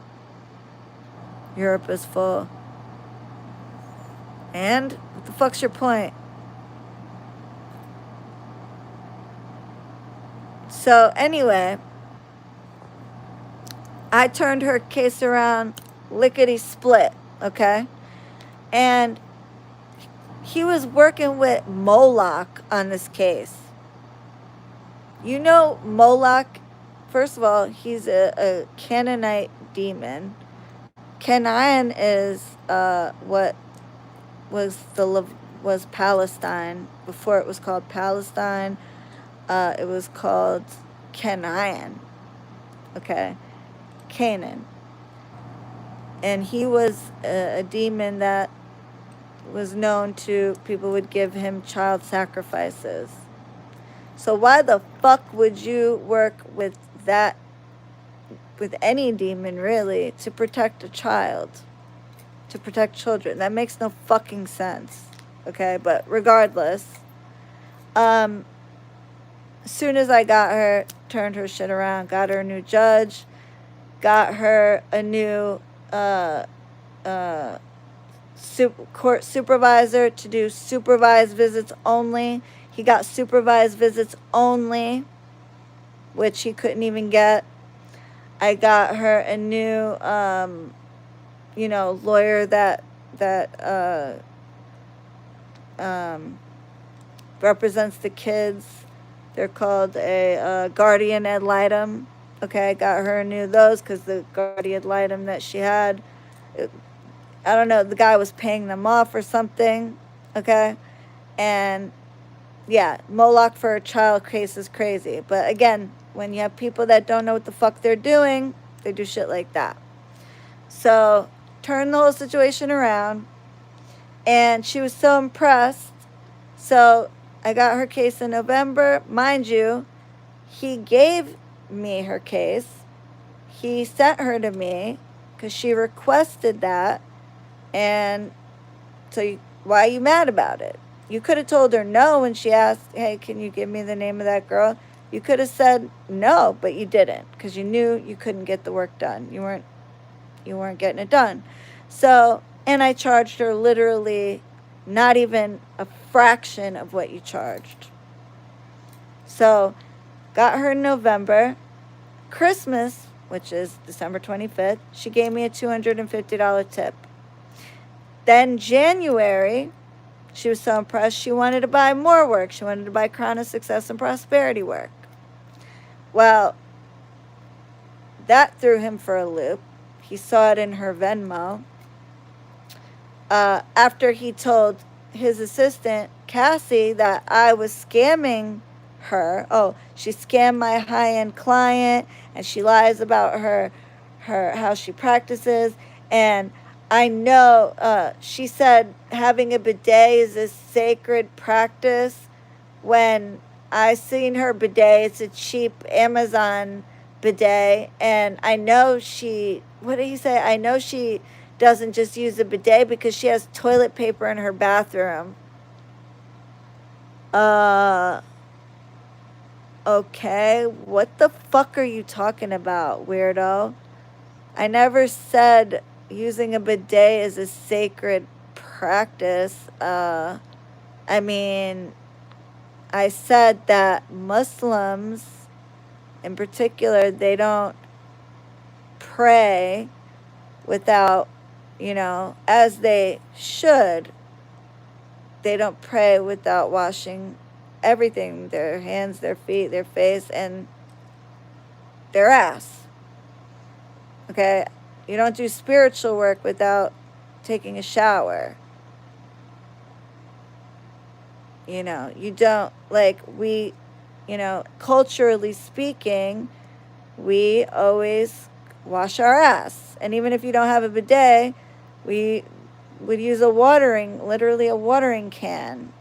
A: Europe is full. And what the fuck's your point? So anyway, I turned her case around lickety split, okay? And he was working with Moloch on this case. You know Moloch, first of all, he's a Canaanite demon. Canaan is what was Palestine before it was called Palestine. It was called Canaan. Okay, Canaan, and he was a demon that was known to people would give him child sacrifices. So why the fuck would you work with that, with any demon really, to protect a child, to protect children? That makes no fucking sense. Okay, but regardless, as soon as I got her, turned her shit around, got her a new judge, got her a new court supervisor to do supervised visits only. He got supervised visits only, which he couldn't even get. I got her a new, lawyer that represents the kids. They're called a guardian ad litem. Okay, I got her a new those because the guardian ad litem that she had, I don't know, the guy was paying them off or something. Okay, and yeah, Moloch for a child case is crazy. But again, when you have people that don't know what the fuck they're doing, they do shit like that. So, turn the whole situation around. And she was so impressed. So, I got her case in November. Mind you, he gave me her case. He sent her to me because she requested that. And so, why are you mad about it? You could have told her no when she asked, hey, can you give me the name of that girl? You could have said no, but you didn't because you knew you couldn't get the work done. You weren't getting it done. So, and I charged her literally not even a fraction of what you charged. So, got her in November. Christmas, which is December 25th, she gave me a $250 tip. Then January, she was so impressed, she wanted to buy more work. She wanted to buy Crown of Success and Prosperity work. Well, that threw him for a loop. He saw it in her Venmo. After he told his assistant, Cassie, that I was scamming her. Oh, she scammed my high-end client, and she lies about her how she practices. And I know, she said having a bidet is a sacred practice. When I seen her bidet, it's a cheap Amazon bidet, and I know what did he say? I know she doesn't just use a bidet because she has toilet paper in her bathroom. Okay, what the fuck are you talking about, weirdo? I never said using a bidet is a sacred practice. I mean, I said that Muslims, in particular, they don't pray without, as they should. They don't pray without washing everything, their hands, their feet, their face, and their ass. Okay? You don't do spiritual work without taking a shower. You don't, culturally speaking, we always wash our ass. And even if you don't have a bidet, we would use literally a watering can.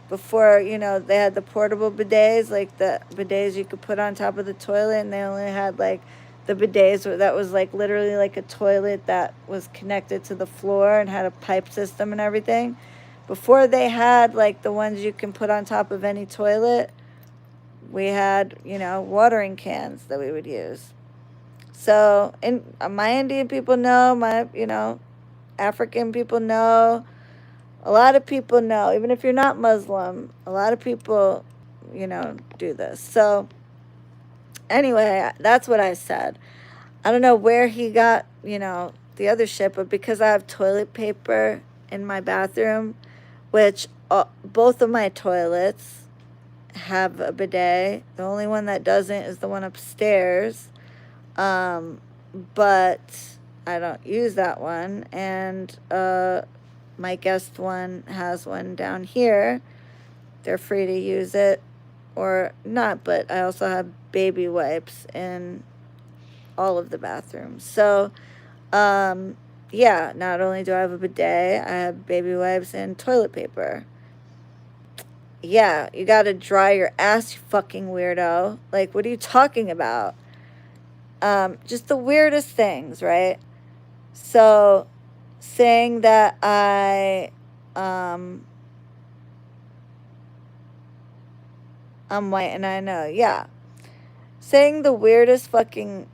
A: Before, they had the portable bidets, like the bidets you could put on top of the toilet, and they only had, like, the bidets that was like literally like a toilet that was connected to the floor and had a pipe system and everything. Before they had like the ones you can put on top of any toilet, we had, watering cans that we would use. So, and my Indian people know, my, African people know, a lot of people know, even if you're not Muslim, a lot of people, do this. So, anyway, that's what I said. I don't know where he got, the other shit, but because I have toilet paper in my bathroom, which both of my toilets have a bidet. The only one that doesn't is the one upstairs. But I don't use that one. And my guest one has one down here. They're free to use it or not, but I also have baby wipes in all of the bathrooms. So, yeah, not only do I have a bidet, I have baby wipes and toilet paper. Yeah, you gotta dry your ass, you fucking weirdo. Like, what are you talking about? Just the weirdest things, right? So, saying that I'm white and I know, yeah. Saying the weirdest fucking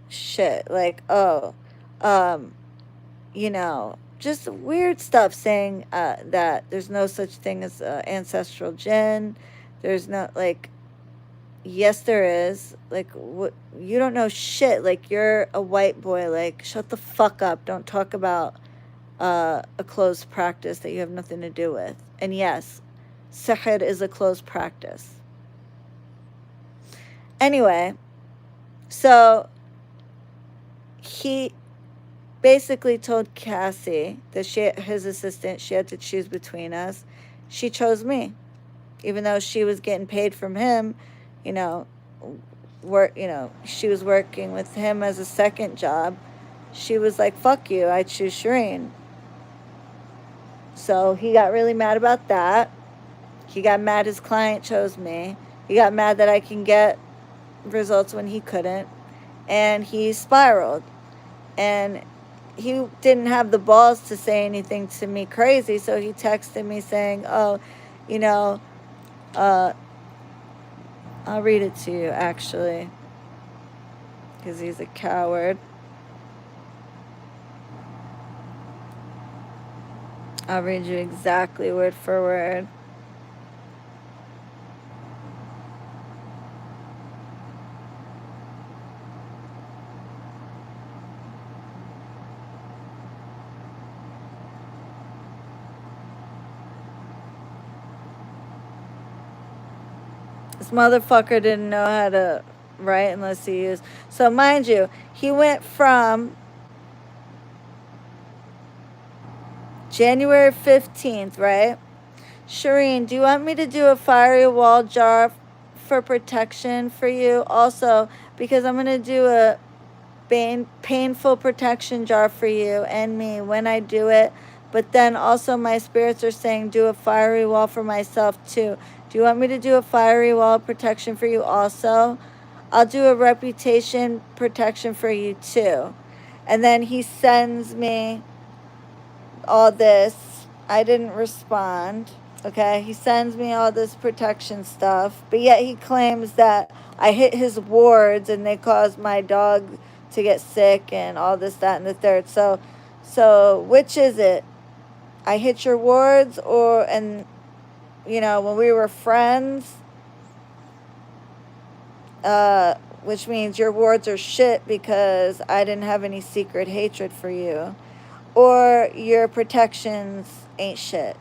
A: shit, like, oh, um, just weird stuff saying that there's no such thing as ancestral jinn. There's no, like, yes, there is. Like, what? You don't know shit. Like, you're a white boy. Like, shut the fuck up. Don't talk about a closed practice that you have nothing to do with. And yes, sihr is a closed practice. Anyway, so he basically told Cassie that his assistant, she had to choose between us. She chose me, even though she was getting paid from him. You know, she was working with him as a second job. She was like, "Fuck you, I choose Shireen." So he got really mad about that. He got mad his client chose me. He got mad that I can get results when he couldn't, and he spiraled. And he didn't have the balls to say anything to me crazy, so he texted me saying, "Oh, you know, uh, I'll read it to you actually, because he's a coward. I'll read you exactly word for word." This motherfucker didn't know how to write unless he used. So, mind you, he went from January 15th, right? Shireen, do you want me to do a fiery wall jar for protection for you? Also, because I'm going to do a painful protection jar for you and me when I do it. But then also my spirits are saying do a fiery wall for myself too. Do you want me to do a fiery wall protection for you also? I'll do a reputation protection for you too. And then he sends me all this. I didn't respond. Okay, he sends me all this protection stuff, but yet he claims that I hit his wards and they caused my dog to get sick and all this, that, and the third. So which is it? I hit your wards, or and when we were friends, which means your wards are shit because I didn't have any secret hatred for you, or your protections ain't shit.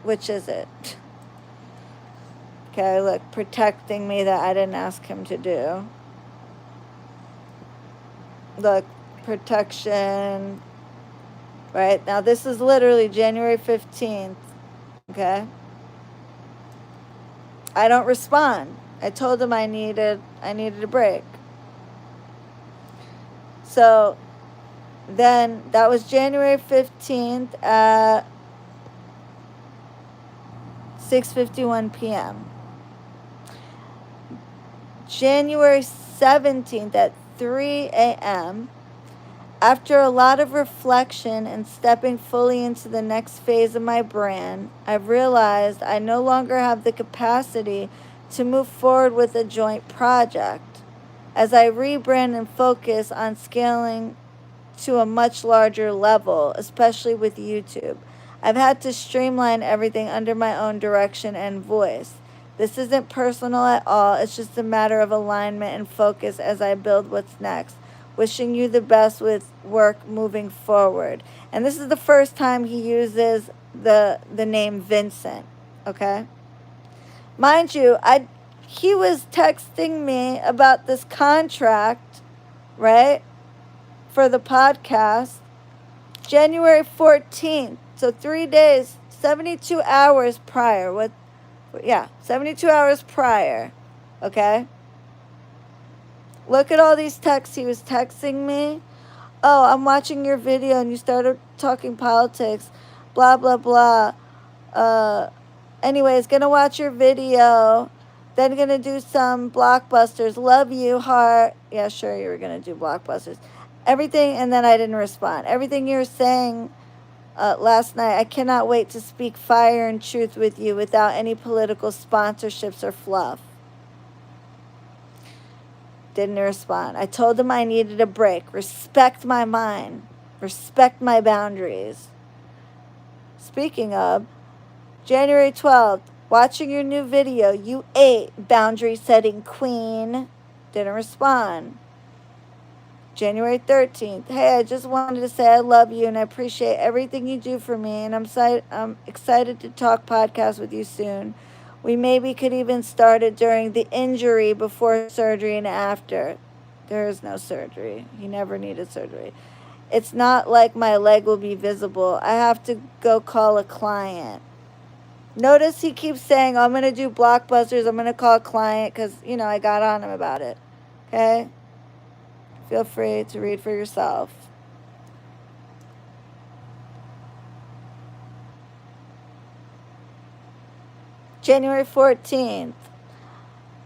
A: Which is it? Okay, look, protecting me that I didn't ask him to do. Look, protection. Right? Now, this is literally January 15th. Okay? I don't respond. I told him I needed a break. So, then that was January 15th at 6:51 p.m. January 17th at 3 a.m. After a lot of reflection and stepping fully into the next phase of my brand, I've realized I no longer have the capacity to move forward with a joint project as I rebrand and focus on scaling to a much larger level, especially with YouTube. I've had to streamline everything under my own direction and voice. This isn't personal at all, it's just a matter of alignment and focus as I build what's next. Wishing you the best with work moving forward. And this is the first time he uses the name Vincent, okay? Mind you, he was texting me about this contract, right? For the podcast January 14th. So 3 days, 72 hours prior. 72 hours prior. Okay? Look at all these texts he was texting me. Oh, I'm watching your video and you started talking politics. Blah, blah, blah. Anyways, gonna watch your video. Then gonna do some blockbusters. Love you, heart. Yeah, sure, you were gonna do blockbusters. Everything, and then I didn't respond. Everything you were saying last night, I cannot wait to speak fire and truth with you without any political sponsorships or fluff. Didn't respond. I told him I needed a break. Respect my mind. Respect my boundaries. Speaking of, January 12th, watching your new video, you ate, boundary setting queen. Didn't respond. January 13th, hey, I just wanted to say I love you and I appreciate everything you do for me, and I'm excited to talk podcast with you soon. We maybe could even start it during the injury, before surgery, and after. There is no surgery. He never needed surgery. It's not like my leg will be visible. I have to go call a client. Notice he keeps saying, I'm going to do blockbusters. I'm going to call a client because, I got on him about it. Okay? Feel free to read for yourself. January 14th.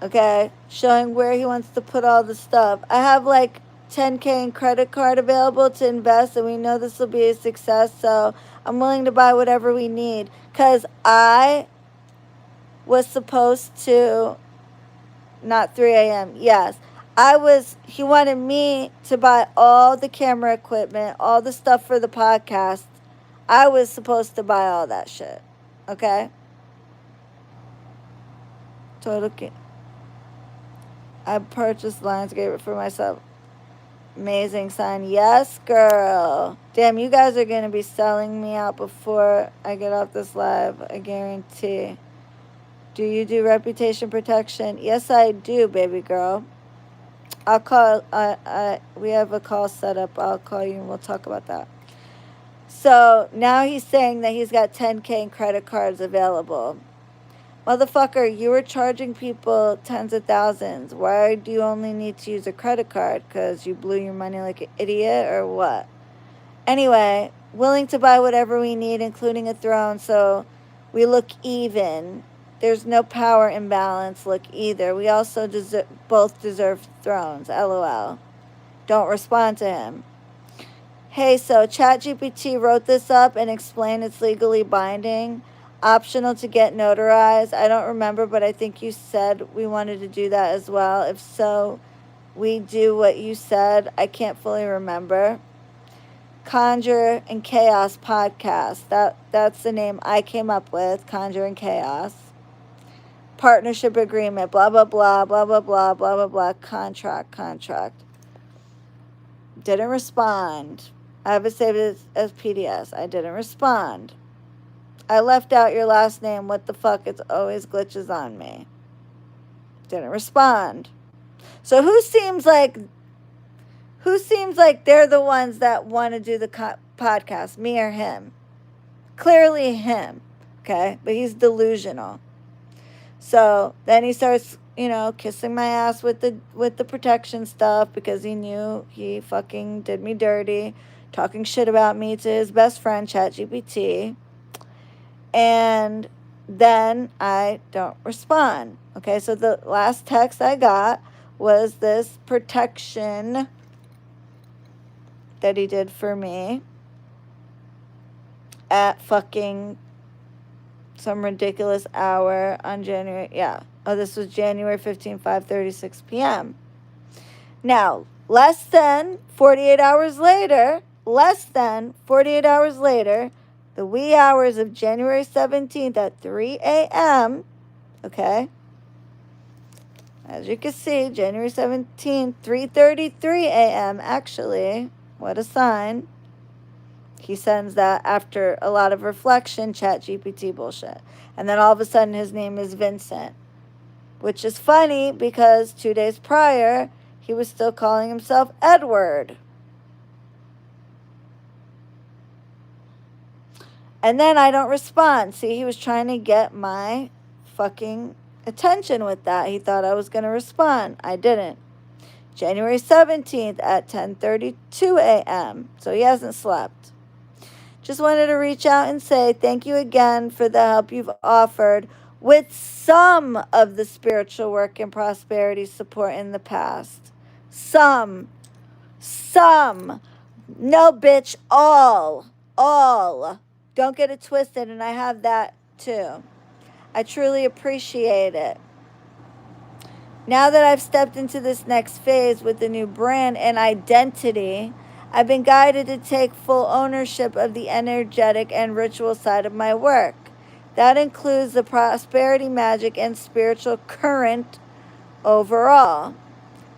A: Okay? Showing where he wants to put all the stuff. I have like $10K in credit card available to invest, and we know this will be a success, so I'm willing to buy whatever we need. Because I was supposed to, not 3 a.m., yes. He wanted me to buy all the camera equipment, all the stuff for the podcast. I was supposed to buy all that shit. Okay? I purchased Lionsgate for myself. Amazing sign. Yes, girl. Damn, you guys are going to be selling me out before I get off this live. I guarantee. Do you do reputation protection? Yes, I do, baby girl. I'll call. We have a call set up. I'll call you and we'll talk about that. So now he's saying that he's got 10K in credit cards available. Motherfucker, you were charging people tens of thousands. Why do you only need to use a credit card? Because you blew your money like an idiot or what? Anyway, willing to buy whatever we need, including a throne, so we look even. There's no power imbalance look either. We also both deserve thrones. LOL. Don't respond to him. Hey, so ChatGPT wrote this up and explained it's legally binding. Optional to get notarized. I don't remember, but I think you said we wanted to do that as well. If so, we do what you said. I can't fully remember. Conjure and Chaos podcast. That's the name I came up with. Conjure and Chaos. Partnership agreement. Blah, blah, blah, blah, blah, blah, blah, blah, blah. Contract. Didn't respond. I have it saved as PDS. I didn't respond. I left out your last name. What the fuck? It's always glitches on me. Didn't respond. So who seems like they're the ones that want to do the podcast? Me or him? Clearly him. Okay? But he's delusional. So then he starts, kissing my ass with the protection stuff because he knew he fucking did me dirty, talking shit about me to his best friend, ChatGPT. And then I don't respond. Okay, so the last text I got was this protection that he did for me at fucking some ridiculous hour on January. Yeah. Oh, this was January 15, 5:36 p.m. Now, less than 48 hours later, the wee hours of January 17th at 3 a.m., okay? As you can see, January 17th, 3:33 a.m., actually. What a sign. He sends that after a lot of reflection, chat GPT bullshit. And then all of a sudden his name is Vincent, which is funny because 2 days prior, he was still calling himself Edward. And then I don't respond. See, he was trying to get my fucking attention with that. He thought I was going to respond. I didn't. January 17th at 10:32 a.m. So he hasn't slept. Just wanted to reach out and say thank you again for the help you've offered with some of the spiritual work and prosperity support in the past. Some. No, bitch, all. Don't get it twisted, and I have that too. I truly appreciate it. Now that I've stepped into this next phase with the new brand and identity, I've been guided to take full ownership of the energetic and ritual side of my work. That includes the prosperity, magic, and spiritual current overall.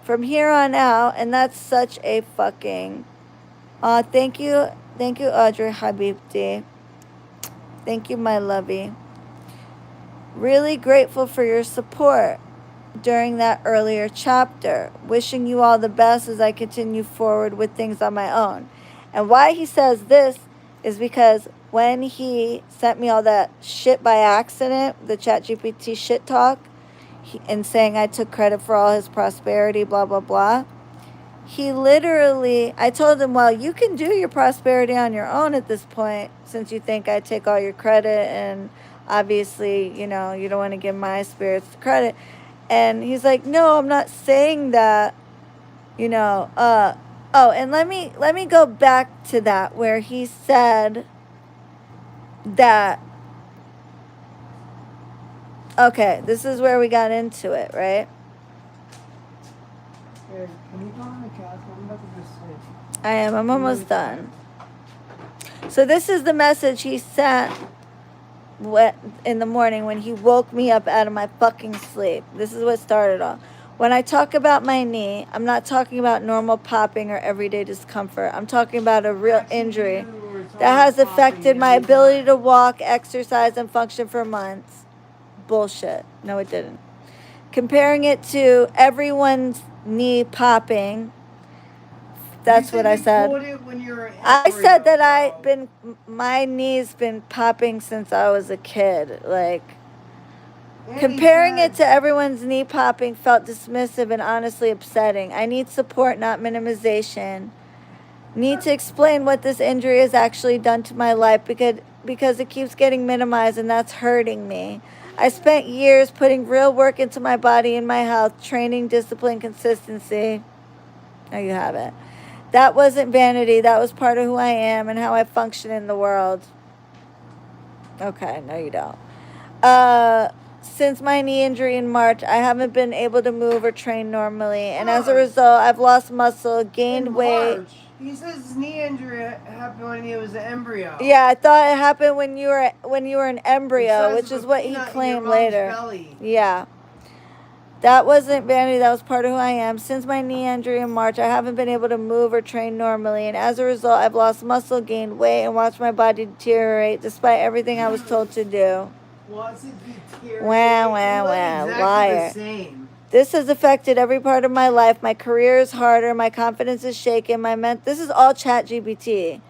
A: From here on out, and that's such a fucking... thank you, Audrey Habibti. Thank you, my lovey. Really grateful for your support during that earlier chapter. Wishing you all the best as I continue forward with things on my own. And why he says this is because when he sent me all that shit by accident, the ChatGPT shit talk, and saying I took credit for all his prosperity, blah, blah, blah. He literally, I told him, well, you can do your prosperity on your own at this point, since you think I take all your credit, and obviously, you don't want to give my spirits the credit. And he's like, no, I'm not saying that, and let me go back to that where he said that, okay, this is where we got into it, right?
B: Hey, can you go on the couch? I'm about to just sleep.
A: I'm almost done. So this is the message he sent in the morning when he woke me up out of my fucking sleep. This is what started off. When I talk about my knee, I'm not talking about normal popping or everyday discomfort. I'm talking about a real injury that has affected my ability to walk, exercise, and function for months. Bullshit. No, it didn't. Comparing it to everyone's knee popping, that's what I said. I said that my knee's been popping since I was a kid. Like, comparing it to everyone's knee popping felt dismissive and honestly upsetting. I need support, not minimization. Need to explain what this injury has actually done to my life because it keeps getting minimized, and that's hurting me. I spent years putting real work into my body and my health, training, discipline, consistency. There you have it. That wasn't vanity. That was part of who I am and how I function in the world. Okay, no you don't. Since my knee injury in March, I haven't been able to move or train normally. And as a result, I've lost muscle, gained weight.
B: He says his knee injury happened when he was an embryo.
A: Yeah, I thought it happened when you were an embryo, which is what he claimed later.
B: Belly.
A: Yeah. That wasn't vanity. That was part of who I am. Since my knee injury in March, I haven't been able to move or train normally. And as a result, I've lost muscle, gained weight, and watched my body deteriorate despite everything I was told to do.
B: What's it deteriorate?
A: Wow,
B: Exactly
A: liar.
B: The same.
A: This has affected every part of my life. My career is harder. My confidence is shaken. This is all ChatGPT.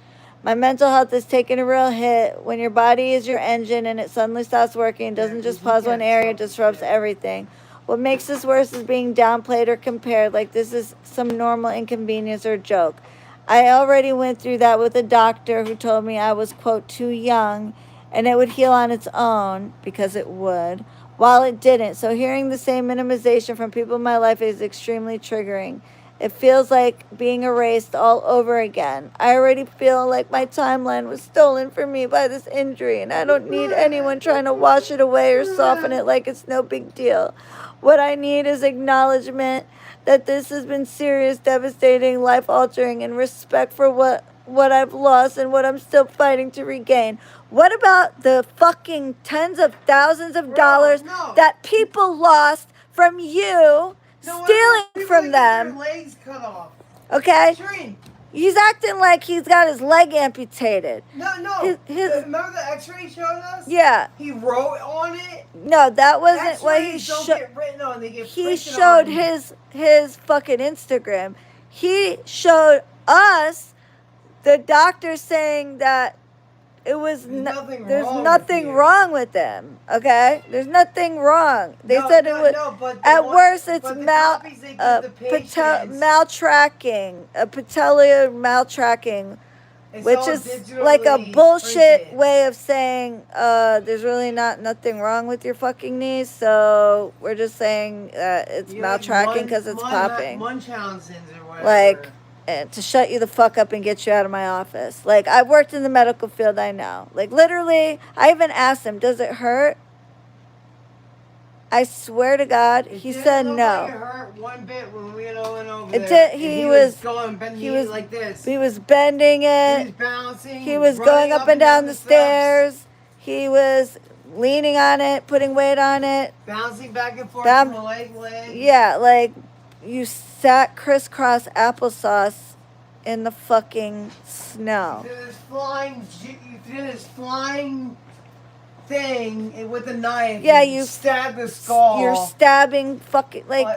A: My mental health has taken a real hit. When your body is your engine and it suddenly stops working, it doesn't just pause one area, it disrupts everything. What makes this worse is being downplayed or compared like this is some normal inconvenience or joke. I already went through that with a doctor who told me I was, quote, too young and it would heal on its own because it would, while it didn't. So hearing the same minimization from people in my life is extremely triggering. It feels like being erased all over again. I already feel like my timeline was stolen from me by this injury, and I don't need anyone trying to wash it away or soften it like it's no big deal. What I need is acknowledgement that this has been serious, devastating, life altering, and respect for what I've lost and what I'm still fighting to regain. What about the fucking tens of thousands of dollars
B: no.
A: that people lost from you stealing from
B: Their
A: them?
B: legs cut off.
A: Okay?
B: Shereen,
A: He's acting like he's got his leg amputated.
B: no.
A: His
B: Remember the X-ray he showed us?
A: yeah.
B: He wrote on it.
A: No, that wasn't what he
B: X-rays don't
A: showed.
B: get written on; they get
A: He
B: printed
A: showed
B: on.
A: his fucking Instagram. He showed us the doctor saying that it was there's nothing wrong with them. Okay, there's nothing wrong. They said it was at worst it's maltracking, a patellar maltracking, which is like a bullshit
B: printed.
A: way of saying there's really nothing wrong with your fucking knees. So we're just saying it's maltracking because it's popping.
B: Munchausen's or whatever.
A: Like, to shut you the fuck up and get you out of my office. Like, I've worked in the medical field, I know. Like, literally, I even asked him, does it hurt? I swear to God, he said no.
B: It hurt one bit when we went over
A: it
B: there.
A: did. He was
B: going bending like this.
A: He was bending it.
B: He was bouncing.
A: He was going up and down the stairs. He was leaning on it, putting weight on it,
B: bouncing back and forth from leg to leg.
A: Yeah, like you sat crisscross applesauce in the fucking snow.
B: You did this flying thing with a knife.
A: Yeah, you
B: stabbed the skull.
A: You're stabbing fucking
B: like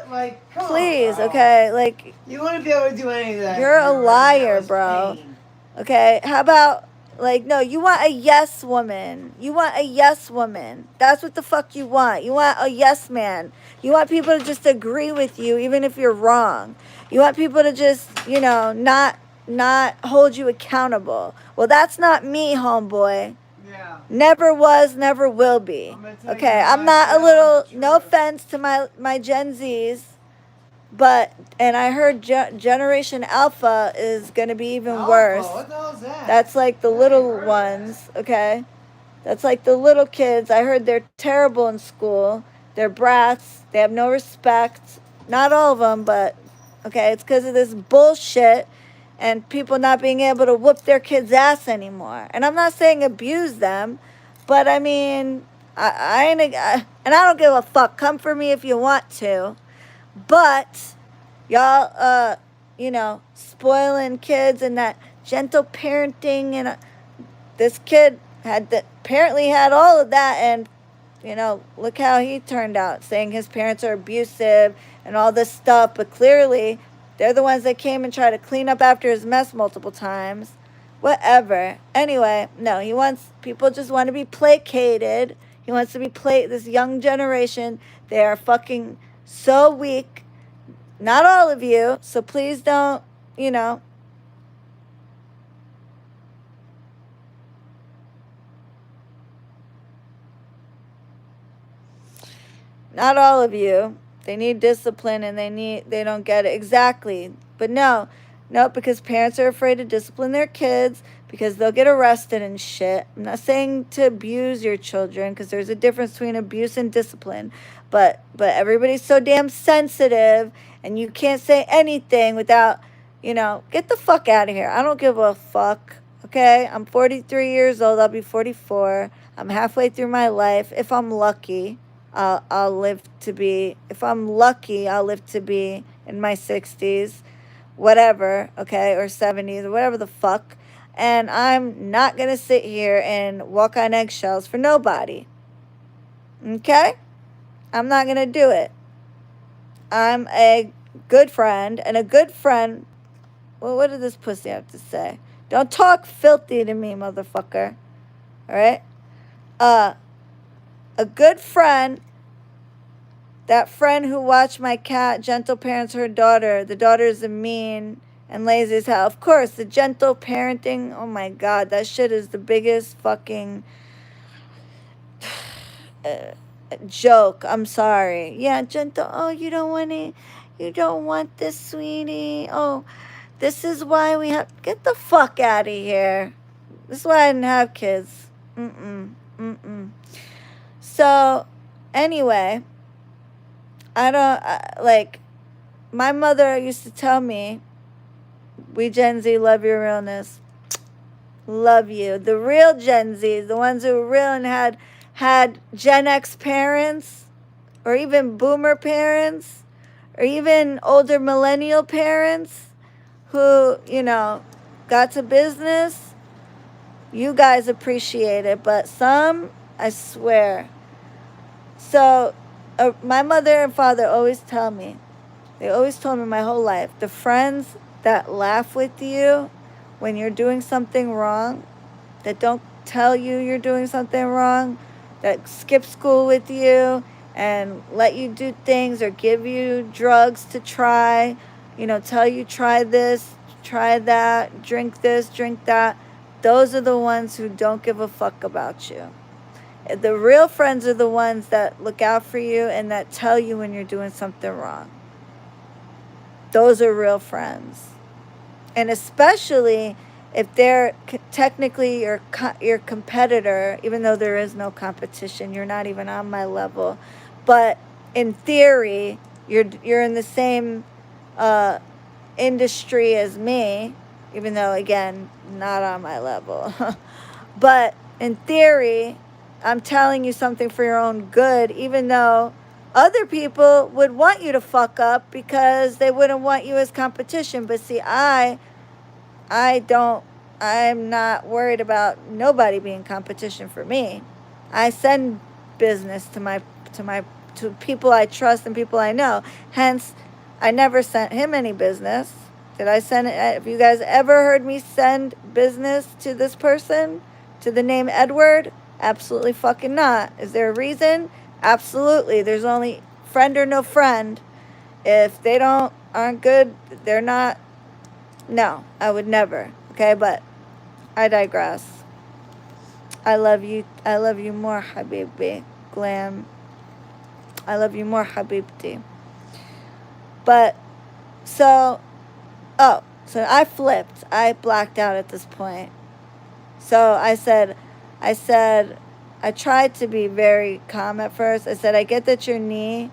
B: come
A: please,
B: on,
A: okay, like
B: you wouldn't be able to do any of that.
A: You're a liar, bro. Pain. Okay, how about like no, you want a yes woman. You want a yes woman. That's what the fuck you want. You want a yes man. You want people to just agree with you even if you're wrong. You want people to just, not hold you accountable. Well, that's not me, homeboy.
B: Yeah.
A: Never was, never will be. Okay, I'm not a little, no offense to my Gen Zs, and I heard Generation Alpha is going to be even worse.
B: What the hell is that?
A: That's like the little ones, okay? That's like the little kids. I heard they're terrible in school. They're brats. They have no respect. Not all of them, but, okay, it's because of this bullshit and people not being able to whoop their kids' ass anymore. And I'm not saying abuse them, but I mean, and I don't give a fuck. Come for me if you want to. But y'all, spoiling kids and that gentle parenting, and this kid apparently had all of that, and look how he turned out, saying his parents are abusive and all this stuff, but clearly they're the ones that came and tried to clean up after his mess multiple times. Whatever. Anyway, no, people just want to be placated. He wants to be this young generation. They are fucking so weak. Not all of you, so please don't, not all of you. They need discipline and they don't get it. Exactly. But no, because parents are afraid to discipline their kids because they'll get arrested and shit. I'm not saying to abuse your children because there's a difference between abuse and discipline. But everybody's so damn sensitive and you can't say anything without, get the fuck out of here. I don't give a fuck. Okay? I'm 43 years old. I'll be 44. I'm halfway through my life if I'm lucky. I'll live to be, if I'm lucky, I'll live to be in my 60s, whatever, okay, or 70s, or whatever the fuck. And I'm not going to sit here and walk on eggshells for nobody. Okay? I'm not going to do it. I'm a good friend, and a good friend, well, what did this pussy have to say? Don't talk filthy to me, motherfucker. All right? A good friend, that friend who watched my cat gentle parents her daughter. The daughter is a mean and lazy as hell. Of course, the gentle parenting, oh my God, that shit is the biggest fucking joke. I'm sorry. Yeah, gentle. Oh, you don't want it. You don't want this, sweetie. Oh, this is why we have. Get the fuck out of here. This is why I didn't have kids. Mm-mm. Mm-mm. So, anyway, I don't like. My mother used to tell me, "We Gen Z love your realness. Love you. The real Gen Z, the ones who were real and had Gen X parents, or even Boomer parents, or even older millennial parents, who got to business. You guys appreciate it, but some, I swear." So, my mother and father always tell me, they always told me my whole life, the friends that laugh with you when you're doing something wrong, that don't tell you you're doing something wrong, that skip school with you and let you do things or give you drugs to try, tell you try this, try that, drink this, drink that. Those are the ones who don't give a fuck about you. The real friends are the ones that look out for you and that tell you when you're doing something wrong. Those are real friends. And especially if they're technically your competitor, even though there is no competition, you're not even on my level. But in theory, you're in the same uh, industry as me, even though, again, not on my level. But in theory, I'm telling you something for your own good, even though other people would want you to fuck up because they wouldn't want you as competition. But see, I don't, I'm not worried about nobody being competition for me. I send business to my, to people I trust and people I know. Hence, I never sent him any business. Did I send it? Have you guys ever heard me send business to this person? To the name Edward? Absolutely fucking not. Is there a reason? Absolutely. There's only friend or no friend. If they aren't good, they're not. No, I would never. Okay, but I digress. I love you. I love you more, Habibi. Glam. I love you more, Habibti. But so, so I flipped. I blacked out at this point. So I said, I tried to be very calm at first. I said, I get that your knee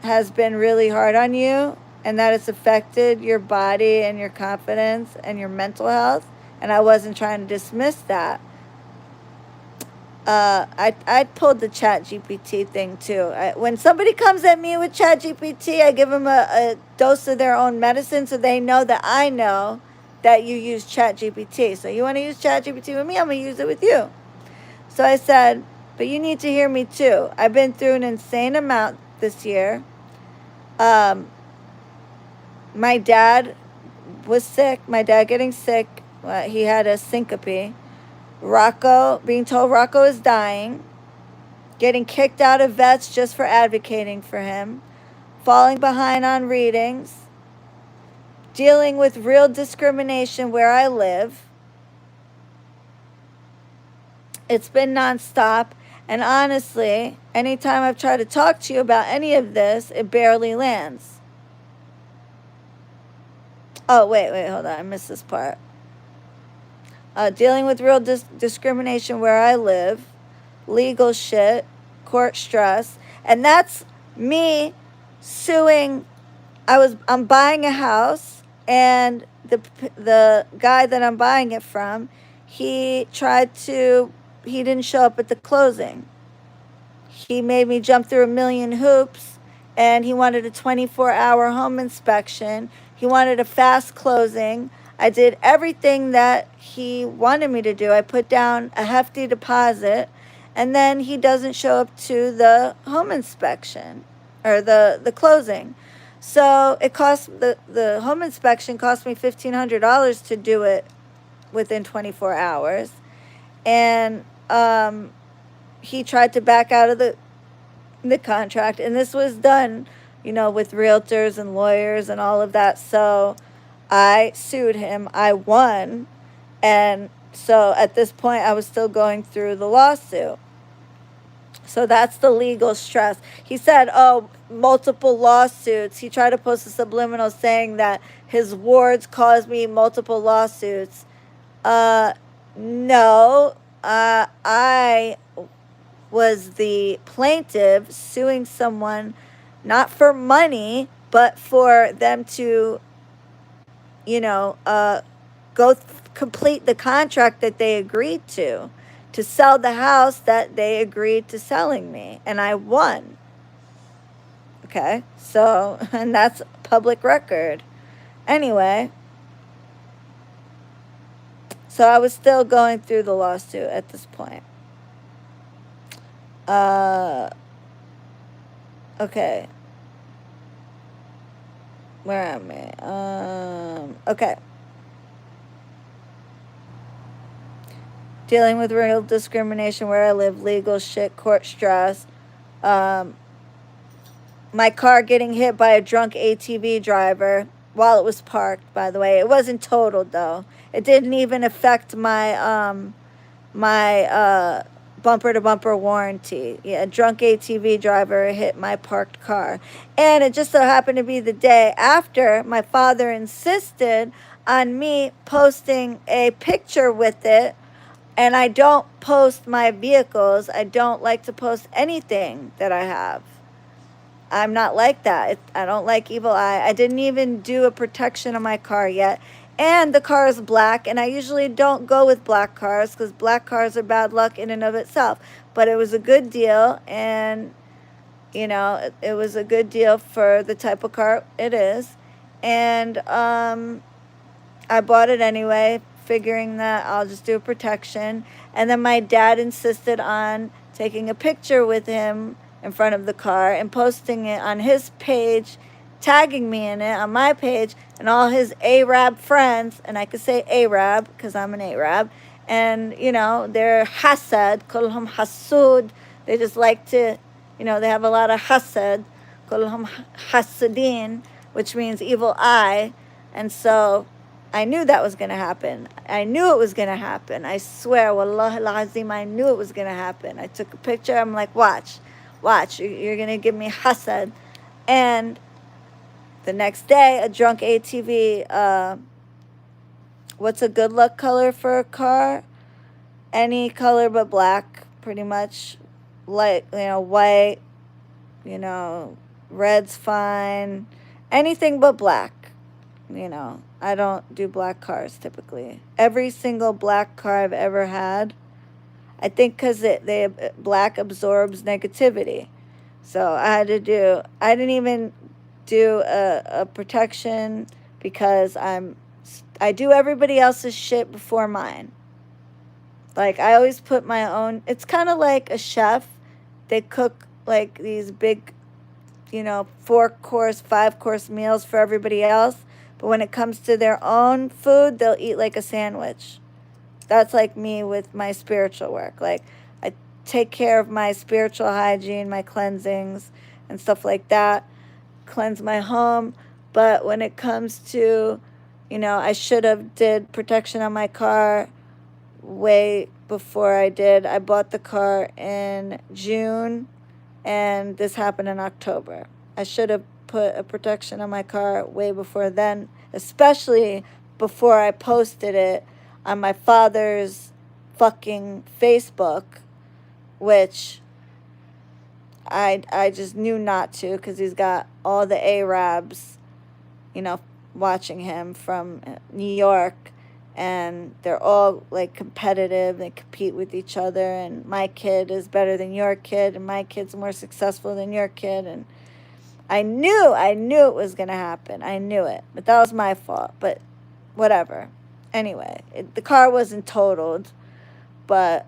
A: has been really hard on you and that it's affected your body and your confidence and your mental health. And I wasn't trying to dismiss that. I pulled the Chat GPT thing too. When somebody comes at me with Chat GPT, I give them a dose of their own medicine so they know that I know that you use Chat GPT. So you want to use Chat GPT with me? I'm going to use it with you. So I said, but you need to hear me too. I've been through an insane amount this year. My dad was sick. My dad getting sick. He had a syncope. Being told Rocco is dying. Getting kicked out of vets just for advocating for him. Falling behind on readings. Dealing with real discrimination where I live. It's been nonstop. And honestly, anytime I've tried to talk to you about any of this, it barely lands. Oh, wait, hold on. I missed this part. Dealing with real discrimination where I live, legal shit, court stress, and that's me suing. I'm buying a house, and the guy that I'm buying it from, he didn't show up at the closing. He made me jump through a million hoops, and he wanted a 24-hour home inspection. He wanted a fast closing. I did everything that he wanted me to do. I put down a hefty deposit, and then he doesn't show up to the home inspection or the closing. So it cost the home inspection cost me $1,500 to do it within 24 hours, and he tried to back out of the contract, and this was done, with realtors and lawyers and all of that. So I sued him. I won. And so at this point, I was still going through the lawsuit. So that's the legal stress. He said, oh, multiple lawsuits. He tried to post a subliminal saying that his wards caused me multiple lawsuits. Uh, no. I was the plaintiff suing someone not for money, but for them to, you know, complete the contract that they agreed to sell the house that they agreed to selling me. And I won. Okay. So, and that's public record. Anyway, so I was still going through the lawsuit at this point. Okay. Where am I? Okay. Dealing with real discrimination where I live, legal shit, court stress. Um, my car getting hit by a drunk ATV driver while it was parked, by the way. It wasn't totaled, though. It didn't even affect my bumper to bumper warranty. Yeah, a drunk ATV driver hit my parked car. And it just so happened to be the day after my father insisted on me posting a picture with it. And I don't post my vehicles. I don't like to post anything that I have. I'm not like that. I don't like evil eye. I didn't even do a protection on my car yet. And the car is black, and I usually don't go with black cars because black cars are bad luck in and of itself. But it was a good deal, and it was a good deal for the type of car it is. And I bought it anyway, figuring that I'll just do a protection. And then my dad insisted on taking a picture with him in front of the car and posting it on his page, tagging me in it on my page, and all his Arab friends. And I could say Arab because I'm an Arab. And, they're hasad, kulhum hasud. They just like to, they have a lot of hasad, kulhum hasadin, which means evil eye. And so I knew that was going to happen. I knew it was going to happen. I swear, wallahi al-azim, I knew it was going to happen. I took a picture. I'm like, watch, you're going to give me hasad. And the next day, a drunk ATV, what's a good luck color for a car? Any color but black, pretty much. Light, white, red's fine. Anything but black. I don't do black cars typically. Every single black car I've ever had, I think because black absorbs negativity. So I didn't even do a protection because I do everybody else's shit before mine. Like I always put my own, it's kind of like a chef. They cook like these big, 4-course, 5-course meals for everybody else. But when it comes to their own food, they'll eat like a sandwich. That's like me with my spiritual work. Like I take care of my spiritual hygiene, my cleansings and stuff like that. Cleanse my home. But when it comes to, I should have did protection on my car way before I did. I bought the car in June and this happened in October. I should have put a protection on my car way before then, especially before I posted it on my father's fucking Facebook, which I just knew not to because he's got all the Arabs, watching him from New York, and they're all like competitive. They compete with each other, and my kid is better than your kid, and my kid's more successful than your kid, and I knew it was going to happen. I knew it. But that was my fault. But whatever. Anyway, the car wasn't totaled. But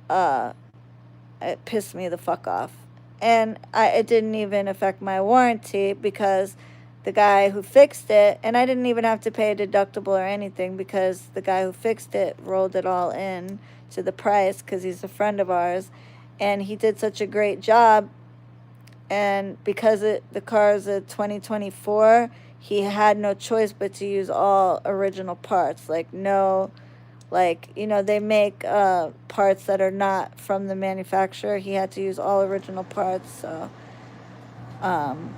A: it pissed me the fuck off. And it didn't even affect my warranty because the guy who fixed it, and I didn't even have to pay a deductible or anything because the guy who fixed it rolled it all in to the price because he's a friend of ours. And he did such a great job. And because the car is a 2024, he had no choice but to use all original parts. Like no Like, they make parts that are not from the manufacturer. He had to use all original parts, so um,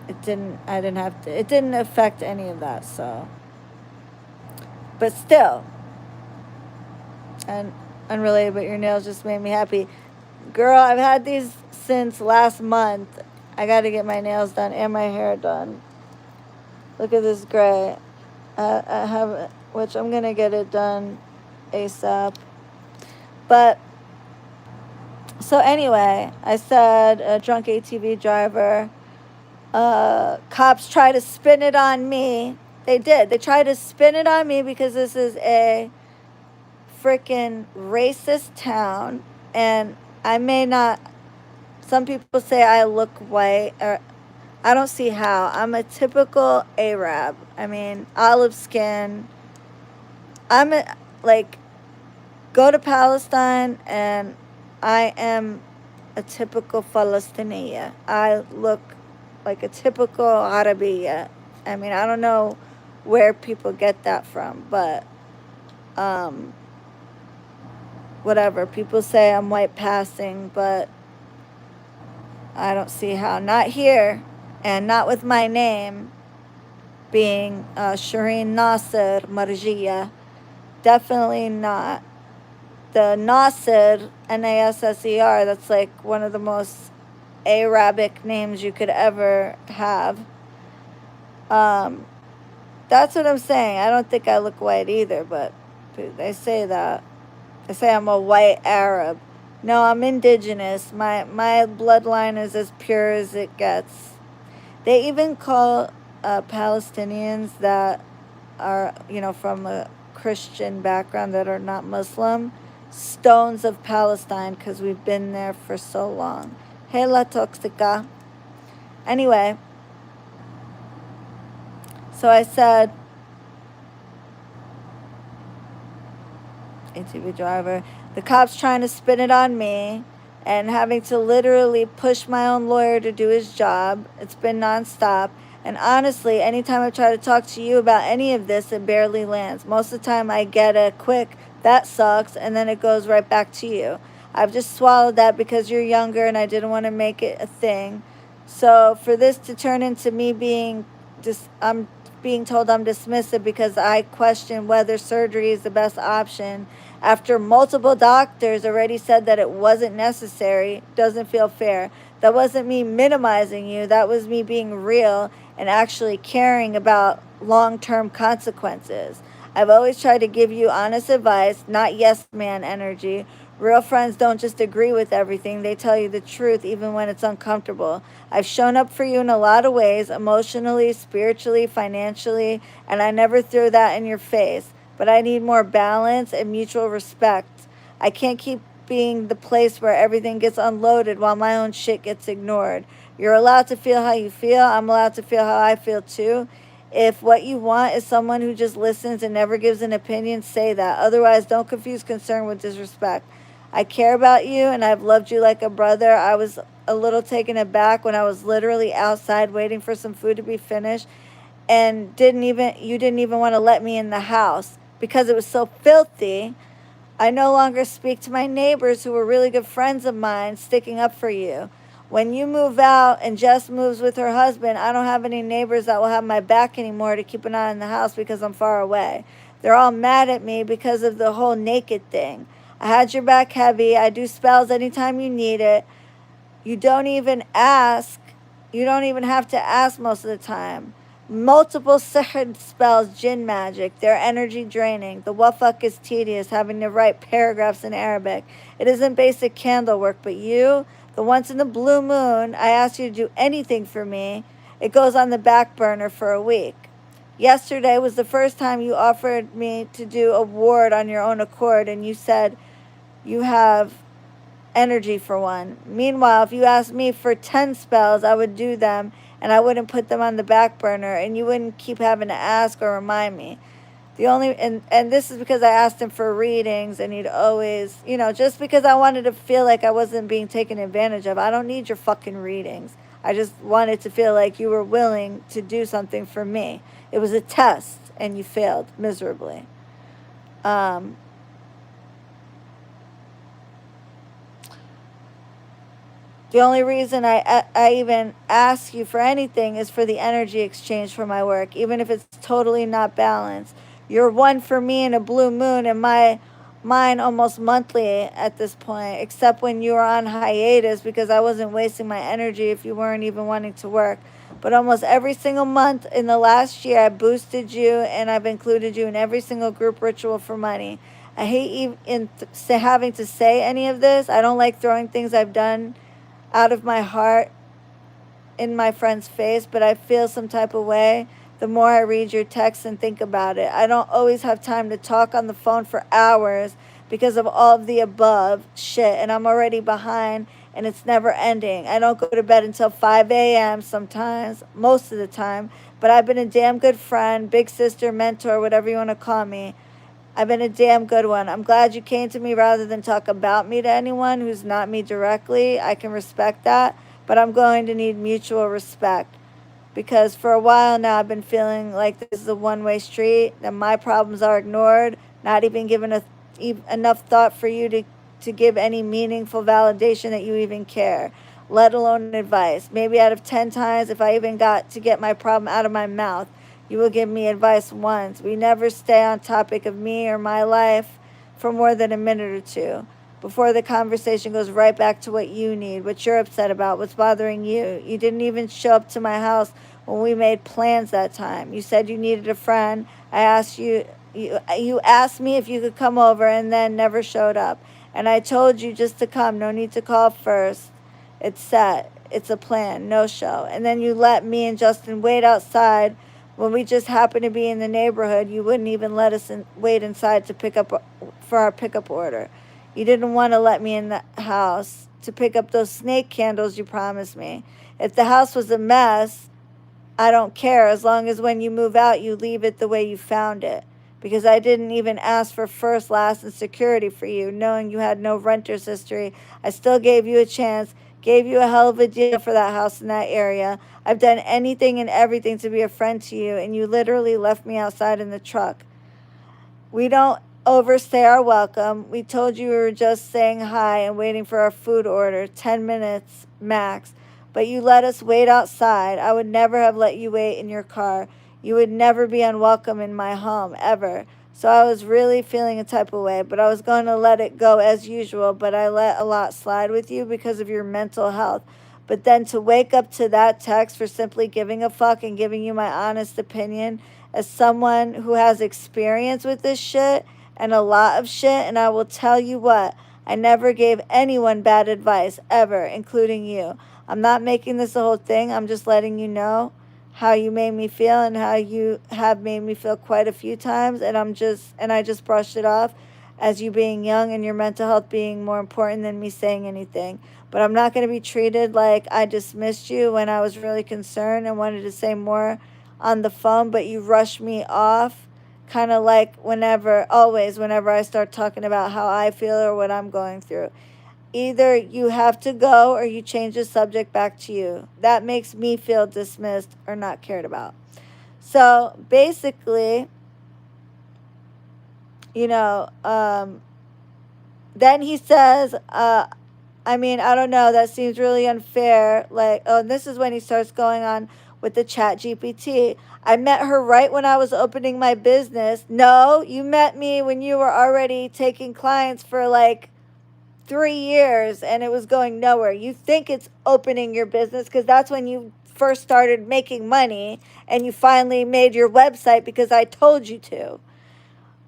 A: I didn't have to, it didn't affect any of that, so. But still, and unrelated, but your nails just made me happy. Girl, I've had these since last month. I got to get my nails done and my hair done. Look at this gray. I have, which I'm going to get it done ASAP. But, so anyway, I said a drunk ATV driver. Cops try to spin it on me. They did. They tried to spin it on me because this is a freaking racist town. And I may not, some people say I look white, or I don't see how. I'm a typical Arab. I mean, olive skin. I'm a, like, go to Palestine and I am a typical Palestinian. I look like a typical Arabiya. I mean, I don't know where people get that from, but um, whatever. People say I'm white passing, but I don't see how. Not here, and not with my name being Shireen Nasser Marjia. Definitely not. The Nasser, Nasser, that's like one of the most Arabic names you could ever have. Um, that's what I'm saying. I don't think I look white either, but they say that. They say I'm a white Arab. No, I'm indigenous. My bloodline is as pure as it gets. They even call Palestinians that are, from a Christian background that are not Muslim, stones of Palestine because we've been there for so long. Hey, La Toxica. Anyway, so I said, ATV driver, the cops trying to spin it on me and having to literally push my own lawyer to do his job. It's been nonstop. And honestly, anytime I try to talk to you about any of this, it barely lands. Most of the time, I get a quick, that sucks, and then it goes right back to you. I've just swallowed that because you're younger and I didn't want to make it a thing. So for this to turn into me I'm being told I'm dismissive because I question whether surgery is the best option after multiple doctors already said that it wasn't necessary, doesn't feel fair. That wasn't me minimizing you. That was me being real and actually caring about long-term consequences. I've always tried to give you honest advice, not yes man energy. Real friends don't just agree with everything, they tell you the truth even when it's uncomfortable. I've shown up for you in a lot of ways, emotionally, spiritually, financially, and I never threw that in your face. But I need more balance and mutual respect. I can't keep being the place where everything gets unloaded while my own shit gets ignored. You're allowed to feel how you feel. I'm allowed to feel how I feel too. If what you want is someone who just listens and never gives an opinion, say that. Otherwise, don't confuse concern with disrespect. I care about you and I've loved you like a brother. I was a little taken aback when I was literally outside waiting for some food to be finished and you didn't even want to let me in the house because it was so filthy. I no longer speak to my neighbors who were really good friends of mine sticking up for you. When you move out and Jess moves with her husband, I don't have any neighbors that will have my back anymore to keep an eye on the house because I'm far away. They're all mad at me because of the whole naked thing. I had your back heavy. I do spells anytime you need it. You don't even ask. You don't even have to ask most of the time. Multiple sihr spells, jinn magic. They're energy draining. The wafak is tedious, having to write paragraphs in Arabic. It isn't basic candle work, but you, the once in the blue moon, I ask you to do anything for me. It goes on the back burner for a week. Yesterday was the first time you offered me to do a ward on your own accord, and you said you have energy for one. Meanwhile, if you asked me for 10 spells, I would do them and I wouldn't put them on the back burner and you wouldn't keep having to ask or remind me. The only and this is because I asked him for readings and he'd always, just because I wanted to feel like I wasn't being taken advantage of. I don't need your fucking readings. I just wanted to feel like you were willing to do something for me. It was a test and you failed miserably. Um, The only reason I even ask you for anything is for the energy exchange for my work, even if it's totally not balanced. You're one for me in a blue moon, and mine almost monthly at this point, except when you were on hiatus because I wasn't wasting my energy if you weren't even wanting to work. But almost every single month in the last year, I boosted you and I've included you in every single group ritual for money. I hate having to say any of this. I don't like throwing things I've done out of my heart in my friend's face, but I feel some type of way the more I read your text and think about it. I don't always have time to talk on the phone for hours because of all of the above shit, and I'm already behind and it's never ending. I don't go to bed until 5 a.m. sometimes, most of the time, but I've been a damn good friend, big sister, mentor, whatever you want to call me. I've been a damn good one. I'm glad you came to me rather than talk about me to anyone who's not me directly. I can respect that, but I'm going to need mutual respect because for a while now I've been feeling like this is a one-way street, that my problems are ignored, not even given enough thought for you to give any meaningful validation that you even care, let alone advice. Maybe out of 10 times, if I even got to get my problem out of my mouth, you will give me advice once. We never stay on topic of me or my life for more than a minute or two before the conversation goes right back to what you need, what you're upset about, what's bothering you. You didn't even show up to my house when we made plans that time. You said you needed a friend. I asked you asked me if you could come over and then never showed up. And I told you just to come, no need to call first. It's set. It's a plan, no show. And then you let me and Justin wait outside when we just happened to be in the neighborhood. You wouldn't even let us wait inside to pick up for our pickup order. You didn't want to let me in the house to pick up those snake candles you promised me. If the house was a mess, I don't care as long as when you move out, you leave it the way you found it. Because I didn't even ask for first, last, and security for you, knowing you had no renter's history. I still gave you a chance, gave you a hell of a deal for that house in that area. I've done anything and everything to be a friend to you, and you literally left me outside in the truck. We don't overstay our welcome. We told you we were just saying hi and waiting for our food order, 10 minutes max. But you let us wait outside. I would never have let you wait in your car. You would never be unwelcome in my home, ever. So I was really feeling a type of way, but I was going to let it go as usual. But I let a lot slide with you because of your mental health. But then to wake up to that text for simply giving a fuck and giving you my honest opinion as someone who has experience with this shit and a lot of shit, and I will tell you what, I never gave anyone bad advice ever, including you. I'm not making this a whole thing. I'm just letting you know how you made me feel and how you have made me feel quite a few times, and I just brushed it off as you being young and your mental health being more important than me saying anything. But I'm not going to be treated like I dismissed you when I was really concerned and wanted to say more on the phone, but you rush me off, kind of like whenever I start talking about how I feel or what I'm going through. Either you have to go or you change the subject back to you. That makes me feel dismissed or not cared about. So basically, you know, then he says, I mean, I don't know. That seems really unfair. Like, oh, and this is when he starts going on with the chat GPT. I met her right when I was opening my business. No, you met me when you were already taking clients for like 3 years and it was going nowhere. You think it's opening your business because that's when you first started making money and you finally made your website because I told you to.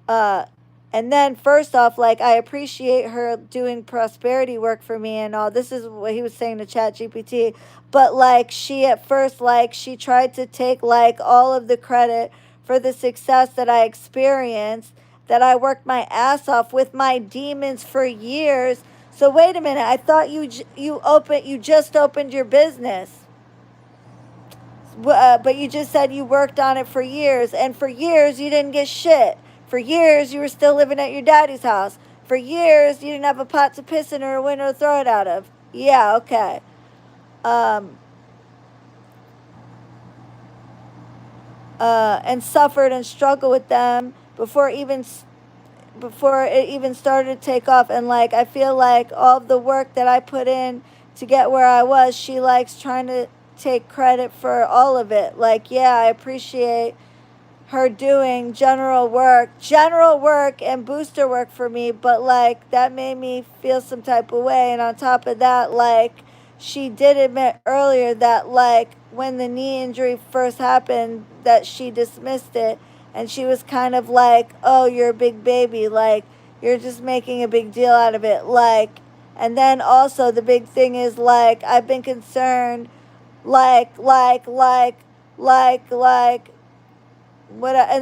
A: Uh, and then first off, like, I appreciate her doing prosperity work for me and all. This is what he was saying to Chat GPT. But like, she at first, like, she tried to take like all of the credit for the success that I experienced, that I worked my ass off with my demons for years. So wait a minute, I thought you just opened your business. But you just said you worked on it for years, and for years you didn't get shit. For years you were still living at your daddy's house. For years you didn't have a pot to piss in or a window to throw it out of. Yeah, okay. Um, and suffered and struggled with them before even before it even started to take off. And like, I feel like all of the work that I put in to get where I was, she likes trying to take credit for all of it. Like, yeah, I appreciate her doing general work and booster work for me, but like that made me feel some type of way. And on top of that, like, she did admit earlier that like when the knee injury first happened that she dismissed it, and she was kind of like, "Oh, you're a big baby, like you're just making a big deal out of it." Like, and then also the big thing is like I've been concerned like and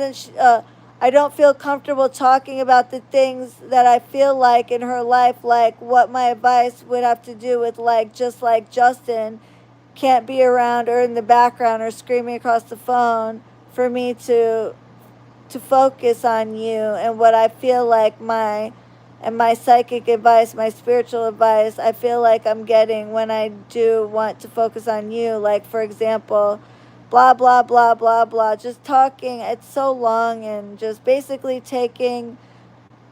A: then I don't feel comfortable talking about the things that I feel like in her life, like what my advice would have to do with, like, just like Justin can't be around or in the background or screaming across the phone for me to focus on you and what I feel like my psychic advice, my spiritual advice, I feel like I'm getting when I do want to focus on you. Like, for example, blah, blah, blah, blah, blah, just talking. It's so long and just basically taking,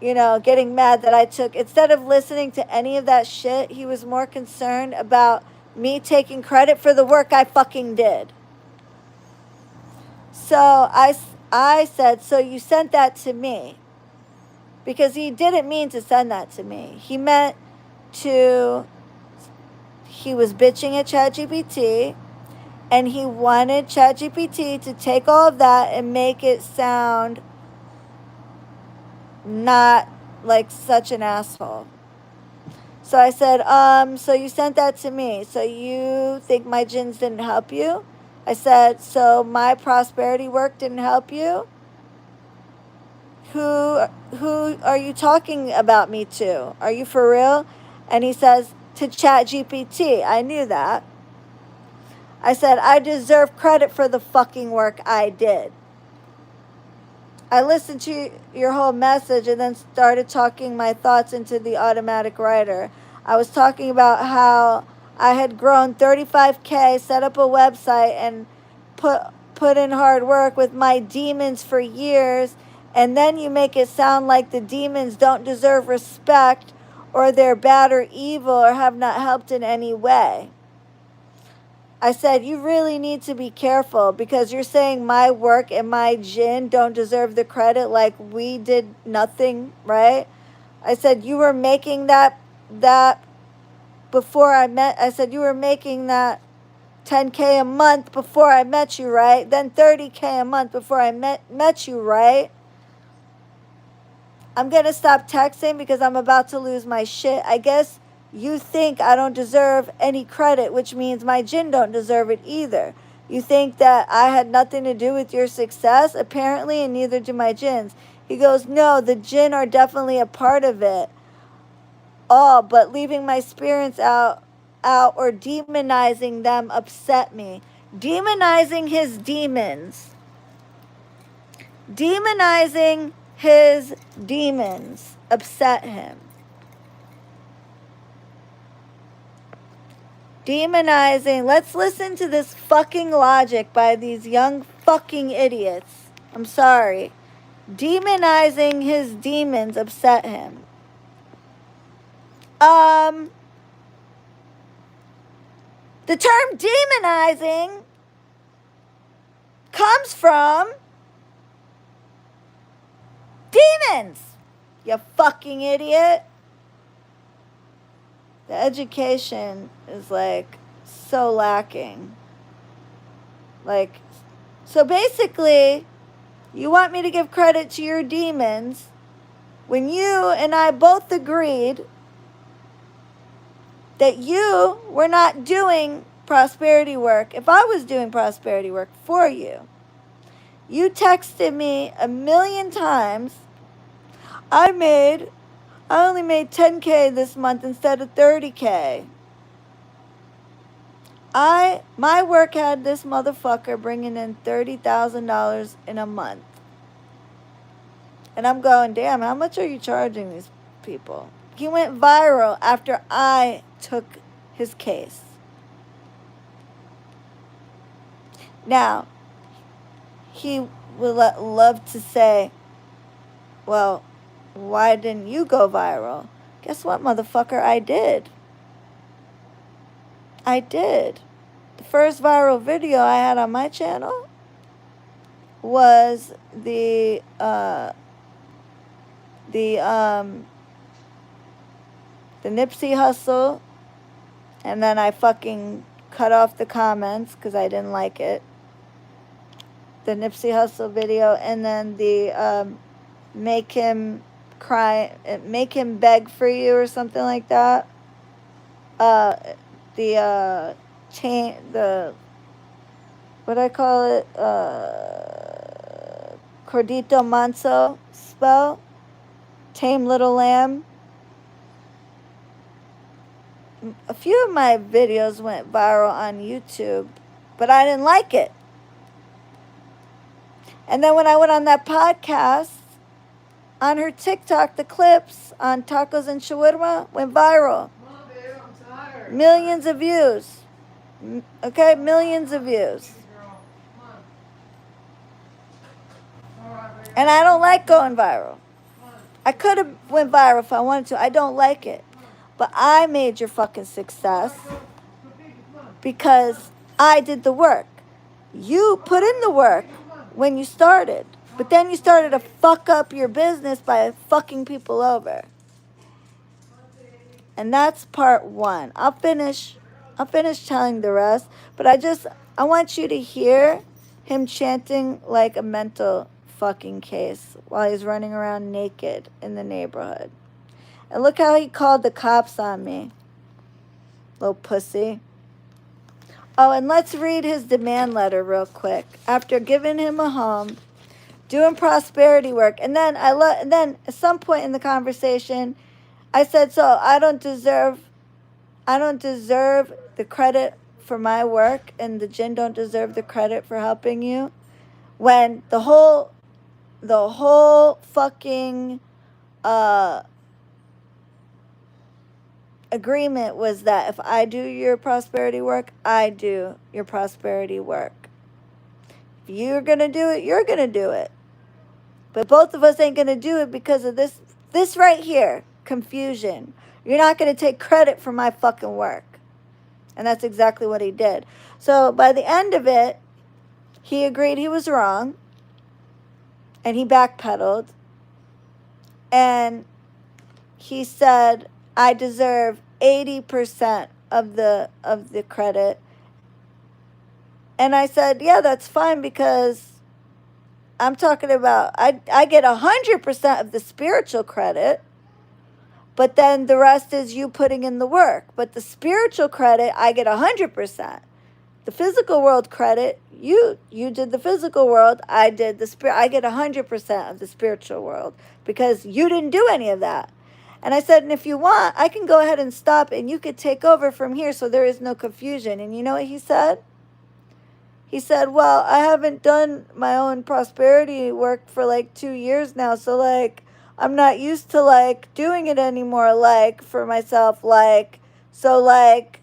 A: getting mad that I took, instead of listening to any of that shit, he was more concerned about me taking credit for the work I fucking did. So I said, so you sent that to me. Because he didn't mean to send that to me. He meant to, he was bitching at ChatGPT, and he wanted ChatGPT to take all of that and make it sound not like such an asshole. So I said, so you sent that to me. So you think my gins didn't help you? I said, so my prosperity work didn't help you? Who are you talking about me to? Are you for real? And he says, to Chat GPT. I knew that. I said, I deserve credit for the fucking work I did. I listened to your whole message and then started talking my thoughts into the automatic writer. I was talking about how I had grown 35K, set up a website, and put in hard work with my demons for years, and then you make it sound like the demons don't deserve respect, or they're bad or evil or have not helped in any way. I said, you really need to be careful because you're saying my work and my jinn don't deserve the credit, like we did nothing, right? I said, you were making that before I said, you were making that 10K a month before I met you, right? Then 30K a month before I met you, right? I'm going to stop texting because I'm about to lose my shit. I guess you think I don't deserve any credit, which means my jinn don't deserve it either. You think that I had nothing to do with your success, apparently, and neither do my jinns. He goes, no, the jinn are definitely a part of it all, but leaving my spirits out or demonizing them upset me. Demonizing his demons. Demonizing his demons upset him. Demonizing. Let's listen to this fucking logic by these young fucking idiots. I'm sorry. Demonizing his demons upset him. The term demonizing comes from demons. You fucking idiot. The education is like so lacking. Like, so basically, you want me to give credit to your demons when you and I both agreed that you were not doing prosperity work. If I was doing prosperity work for you, you texted me a million times. I only made 10K this month instead of 30K. My work had this motherfucker bringing in $30,000 in a month. And I'm going, damn, how much are you charging these people? He went viral after I took his case. Now, he would love to say, well, why didn't you go viral? Guess what, motherfucker? I did. I did. The first viral video I had on my channel was the the Nipsey Hustle, and then I fucking cut off the comments because I didn't like it. The Nipsey Hustle video, and then the make him cry, make him beg for you or something like that. Uh, the chain, the what I call it, Cordito Manso spell, Tame Little Lamb. A few of my videos went viral on YouTube, but I didn't like it. And then when I went on that podcast, on her TikTok, the clips on tacos and shawarma went viral.
B: Come on, babe, I'm tired.
A: Millions of views. Okay, millions of views.
B: Girl, come on. All right, baby.
A: And I don't like going viral.
B: Come on.
A: I could have went viral if I wanted to. I don't like it. But I made your fucking success
B: Go, baby, come on.
A: because I did the work. You put in the work when you started. But then you started to fuck up your business by fucking people over. And that's part one. I'll finish telling the rest. But I want you to hear him chanting like a mental fucking case while he's running around naked in the neighborhood. And look how he called the cops on me. Little pussy. Oh, and let's read his demand letter real quick. After giving him a home, doing prosperity work, and then and then at some point in the conversation, I said, "So I don't deserve the credit for my work, and the jinn don't deserve the credit for helping you." When the whole fucking agreement was that if I do your prosperity work, I do your prosperity work. If you're gonna do it, you're gonna do it. But both of us ain't gonna do it because of this right here, confusion. You're not gonna take credit for my fucking work. And that's exactly what he did. So by the end of it, he agreed he was wrong. And he backpedaled. And he said, I deserve 80% of the credit. And I said, yeah, that's fine, because I'm talking about I get 100% of the spiritual credit, but then the rest is you putting in the work. But the spiritual credit, I get 100%. The physical world credit, you did the physical world, I did the spirit. I get 100% of the spiritual world because you didn't do any of that. And I said, and if you want, I can go ahead and stop and you could take over from here so there is no confusion. And you know what he said? He said, well, I haven't done my own prosperity work for like 2 years now. So like, I'm not used to like doing it anymore, like for myself. Like, so like,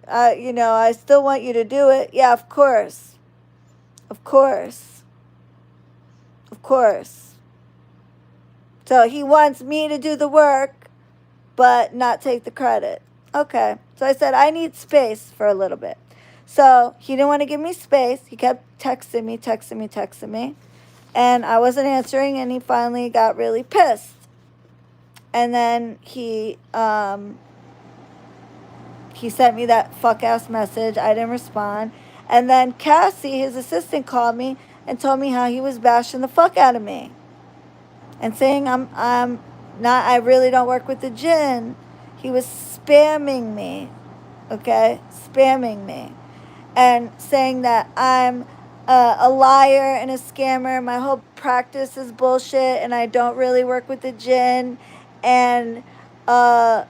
A: I still want you to do it. Yeah, of course. Of course. Of course. So he wants me to do the work, but not take the credit. Okay. So I said, I need space for a little bit. So he didn't want to give me space. He kept texting me. And I wasn't answering, and he finally got really pissed. And then he sent me that fuck-ass message. I didn't respond. And then Cassie, his assistant, called me and told me how he was bashing the fuck out of me. And saying I really don't work with the jinn. He was spamming me, okay? Spamming me. And saying that I'm a liar and a scammer. My whole practice is bullshit and I don't really work with the jinn. And I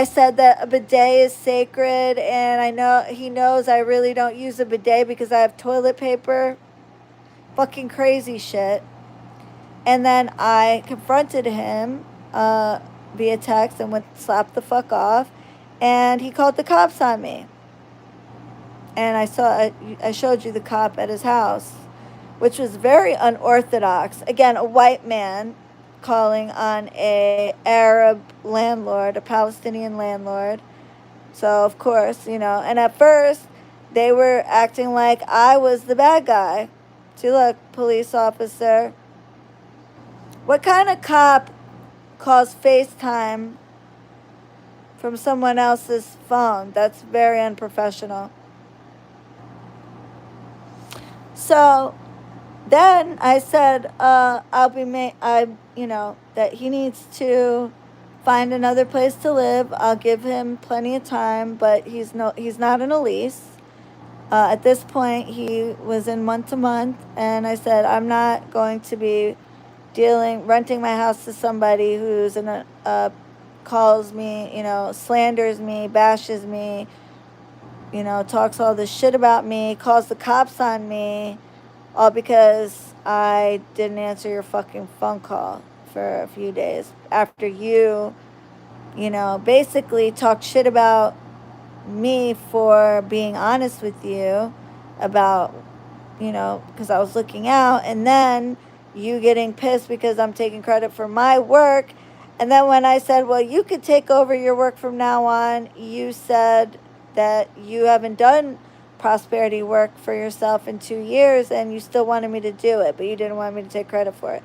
A: said that a bidet is sacred, and I know he knows I really don't use a bidet because I have toilet paper. Fucking crazy shit. And then I confronted him via text and went slap the fuck off, and he called the cops on me. And I showed you the cop at his house which was very unorthodox. Again, a white man calling on a Arab landlord, a Palestinian landlord. So of course, and at first they were acting like I was the bad guy. See, look, police officer. What kind of cop calls FaceTime from someone else's phone? That's very unprofessional. So then I said, that he needs to find another place to live. I'll give him plenty of time, but he's not in a lease. At this point, he was in month to month, and I said, I'm not going to be renting my house to somebody who's calls me, slanders me, bashes me, talks all this shit about me, calls the cops on me, all because I didn't answer your fucking phone call for a few days after basically talked shit about me for being honest with you about, because I was looking out, and then you getting pissed because I'm taking credit for my work. And then when I said, well, you could take over your work from now on, you said that you haven't done prosperity work for yourself in 2 years and you still wanted me to do it, but you didn't want me to take credit for it.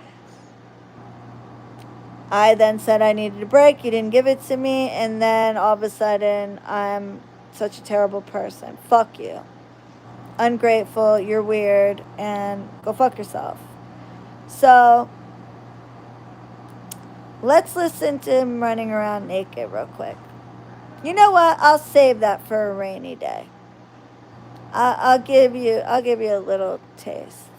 A: I then said I needed a break. You didn't give it to me. And then all of a sudden, I'm such a terrible person. Fuck you. Ungrateful. You're weird. And go fuck yourself. So let's listen to him running around naked real quick. You know what? I'll save that for a rainy day. I'll give you a little taste.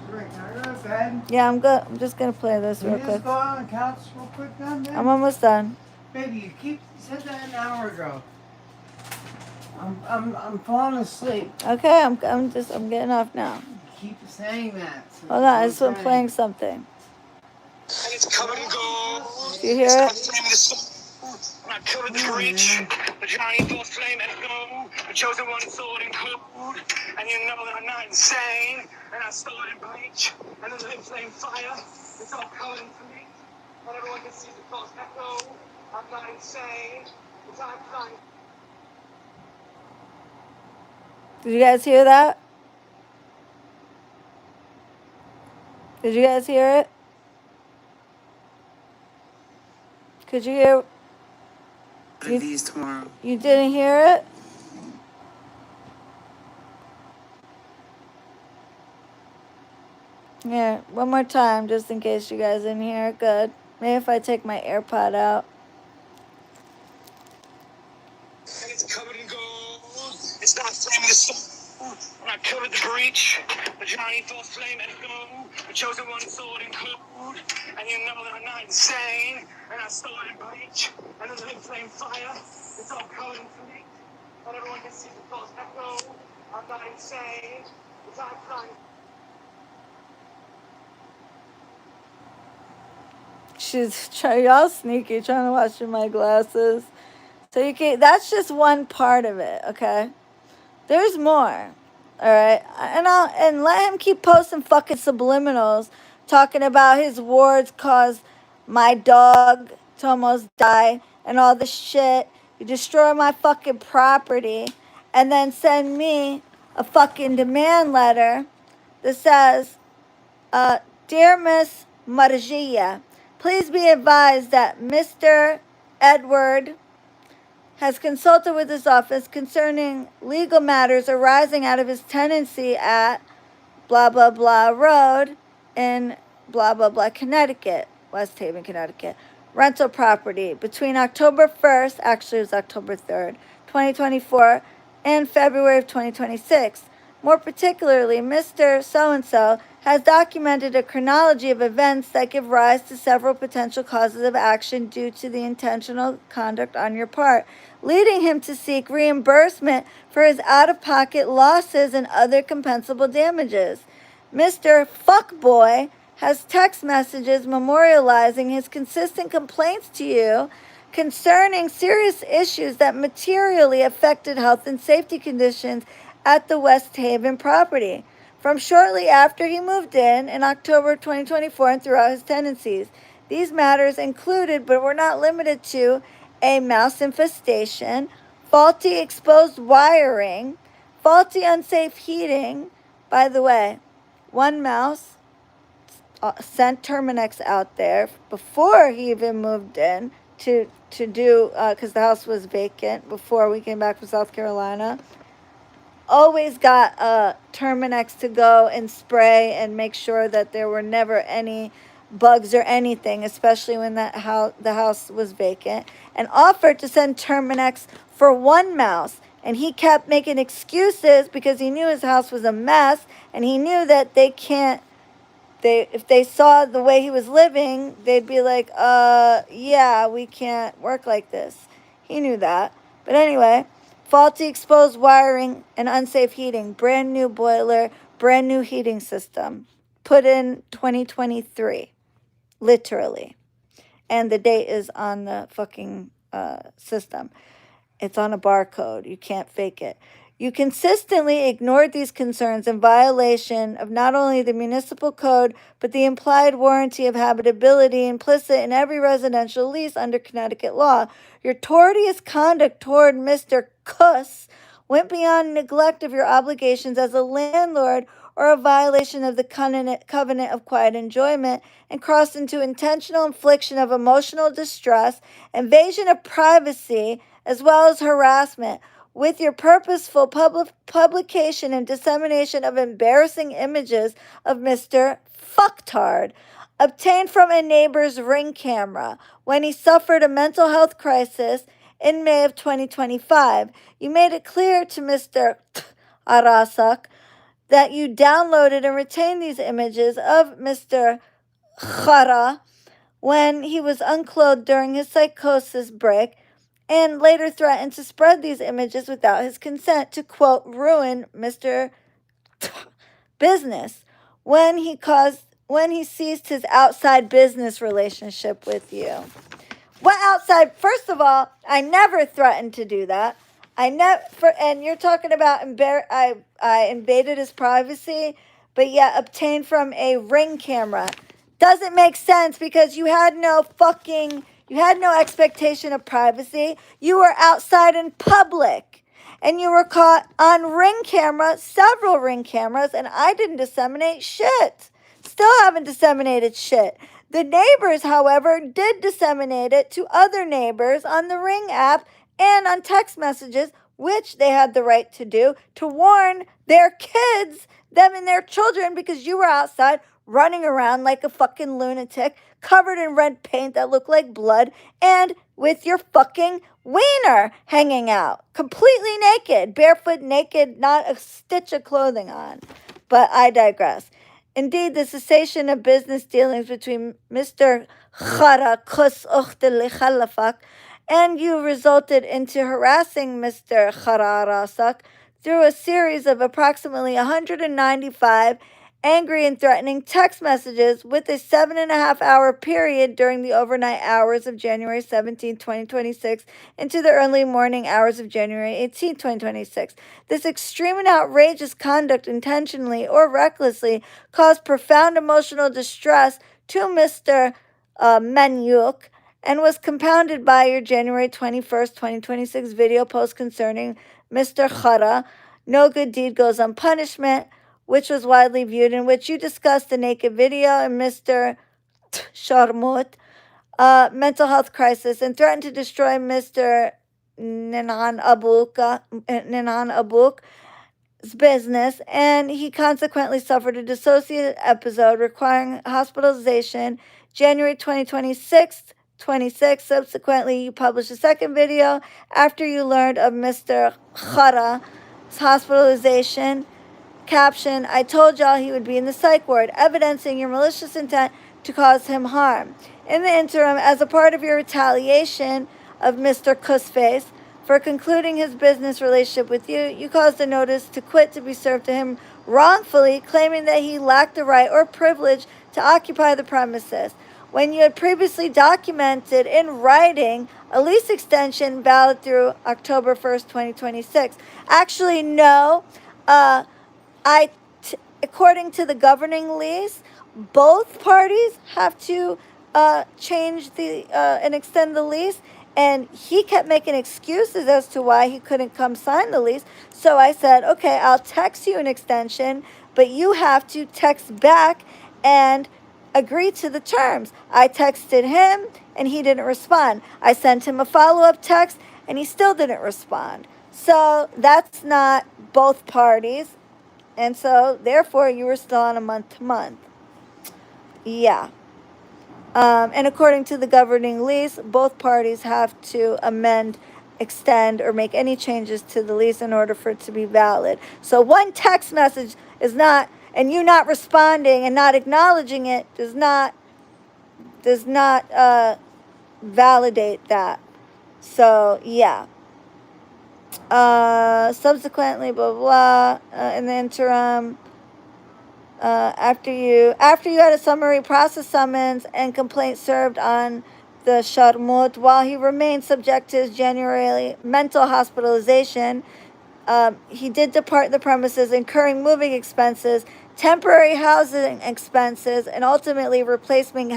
B: Right, can I go to bed?
A: Yeah, I'm just gonna play this
B: Can
A: real
B: you
A: quick.
B: just go on the couch real quick then, babe?
A: I'm almost done.
B: Baby, you said that an hour ago. I'm falling asleep.
A: Okay, I'm getting off now.
B: You keep saying that. So
A: Hold on, I just been playing something.
C: And it's covered in gold.
A: Do you hear it?
C: And I covered the breach, the giant force flame and go, the chosen one sword and code. And you know that I'm not insane. And I started bleach, and then the flame fire. It's all coming for me. And everyone can see the false echo. I'm not insane. It's I'm fine.
A: Did you guys hear that? Did you guys hear it? Could you hear?
C: These tomorrow.
A: You didn't hear it? Yeah, one more time, just in case you guys didn't hear it. Good. Maybe if I take my AirPod out.
C: And it's covered in gold. It's not flaming the soul. And I covered the breach, the giant force flame and go, the chosen one sword and code. And you know that I'm not insane. And I started bleach, and then the flame fire. It's all coming for me. And everyone can see the false echo. I'm not insane. It's I'm fine.
A: Y'all sneaky, trying to watch through my glasses. So you can. That's just one part of it. Okay. There's more. All right, and let him keep posting fucking subliminals, talking about his wards caused my dog to almost die and all this shit. You destroy my fucking property, and then send me a fucking demand letter that says, "Dear Miss Margia, please be advised that Mr. Edward has consulted with his office concerning legal matters arising out of his tenancy at blah blah blah road in blah blah blah Connecticut, West Haven, Connecticut, rental property between October 1st, actually it was October 3rd, 2024, and February of 2026. More particularly, Mr. So-and-so has documented a chronology of events that give rise to several potential causes of action due to the intentional conduct on your part, leading him to seek reimbursement for his out-of-pocket losses and other compensable damages. Mr. Fuckboy has text messages memorializing his consistent complaints to you concerning serious issues that materially affected health and safety conditions at the West Haven property from shortly after he moved in October 2024 and throughout his tenancies. These matters included, but were not limited to, a mouse infestation, faulty exposed wiring, faulty unsafe heating. By the way, one mouse sent Terminex out there before he even moved in to do, because the house was vacant before we came back from South Carolina. Always got Terminex to go and spray and make sure that there were never any bugs or anything, especially when the house was vacant, and offered to send Terminex for one mouse. And he kept making excuses because he knew his house was a mess, and he knew that if they saw the way he was living, they'd be like, yeah, we can't work like this. He knew that. But anyway, faulty exposed wiring and unsafe heating, brand new boiler, brand new heating system, put in 2023, literally. And the date is on the fucking system. It's on a barcode. You can't fake it. You consistently ignored these concerns in violation of not only the municipal code, but the implied warranty of habitability implicit in every residential lease under Connecticut law. Your tortious conduct toward Mr. Kuss went beyond neglect of your obligations as a landlord or a violation of the covenant of quiet enjoyment and crossed into intentional infliction of emotional distress, invasion of privacy, as well as harassment, with your purposeful publication and dissemination of embarrassing images of Mr. Fucktard, obtained from a neighbor's ring camera when he suffered a mental health crisis in May of 2025. You made it clear to Mr. Arasak that you downloaded and retained these images of Mr. Khara when he was unclothed during his psychosis break, and later threatened to spread these images without his consent to, quote, ruin Mr. Business when he ceased his outside business relationship with you. What outside? First of all, I never threatened to do that. And you're talking about I invaded his privacy, but yet obtained from a ring camera. Doesn't make sense because you had no expectation of privacy. You were outside in public and you were caught on ring camera, several ring cameras, and I didn't disseminate shit. Still haven't disseminated shit. The neighbors, however, did disseminate it to other neighbors on the Ring app and on text messages, which they had the right to do, to warn their kids, them and their children, because you were outside running around like a fucking lunatic, covered in red paint that looked like blood, and with your fucking wiener hanging out, completely naked, barefoot, naked, not a stitch of clothing on. But I digress. Indeed, the cessation of business dealings between Mr. Khara Kus Ukhtel Khalafak and you resulted into harassing Mr. Khara Rasak through a series of approximately 195 angry and threatening text messages with a 7.5-hour period during the overnight hours of January 17, 2026 into the early morning hours of January 18, 2026. This extreme and outrageous conduct intentionally or recklessly caused profound emotional distress to Mr. Menyuk and was compounded by your January 21st, 2026 video post concerning Mr. Khara, No Good Deed Goes Unpunished, which was widely viewed, in which you discussed the naked video and Mr. Sharmut mental health crisis and threatened to destroy Mr. Ninan Abuk's business, and he consequently suffered a dissociative episode requiring hospitalization January 2026. Subsequently, you published a second video after you learned of Mr. Khara's hospitalization. Caption, I told y'all he would be in the psych ward, evidencing your malicious intent to cause him harm. In the interim, as a part of your retaliation of Mr. Cussface for concluding his business relationship with you, you caused a notice to quit to be served to him wrongfully, claiming that he lacked the right or privilege to occupy the premises. when you had previously documented in writing a lease extension valid through October 1st, 2026. Actually, no. Uh, I, according to the governing lease, both parties have to change the and extend the lease. And he kept making excuses as to why he couldn't come sign the lease. So I said, okay, I'll text you an extension, but you have to text back and agree to the terms. I texted him and he didn't respond. I sent him a follow up text and he still didn't respond. So that's not both parties. And so, therefore, you were still on a month to month. Yeah. And according to the governing lease, both parties have to amend, extend, or make any changes to the lease in order for it to be valid. So, one text message is not, and you not responding and not acknowledging it does not validate that. So, yeah. Subsequently, blah blah. In the interim, after you had a summary process summons and complaint served on the Sharmut, while he remained subject to his January mental hospitalization, he did depart the premises, incurring moving expenses, temporary housing expenses, and ultimately replacement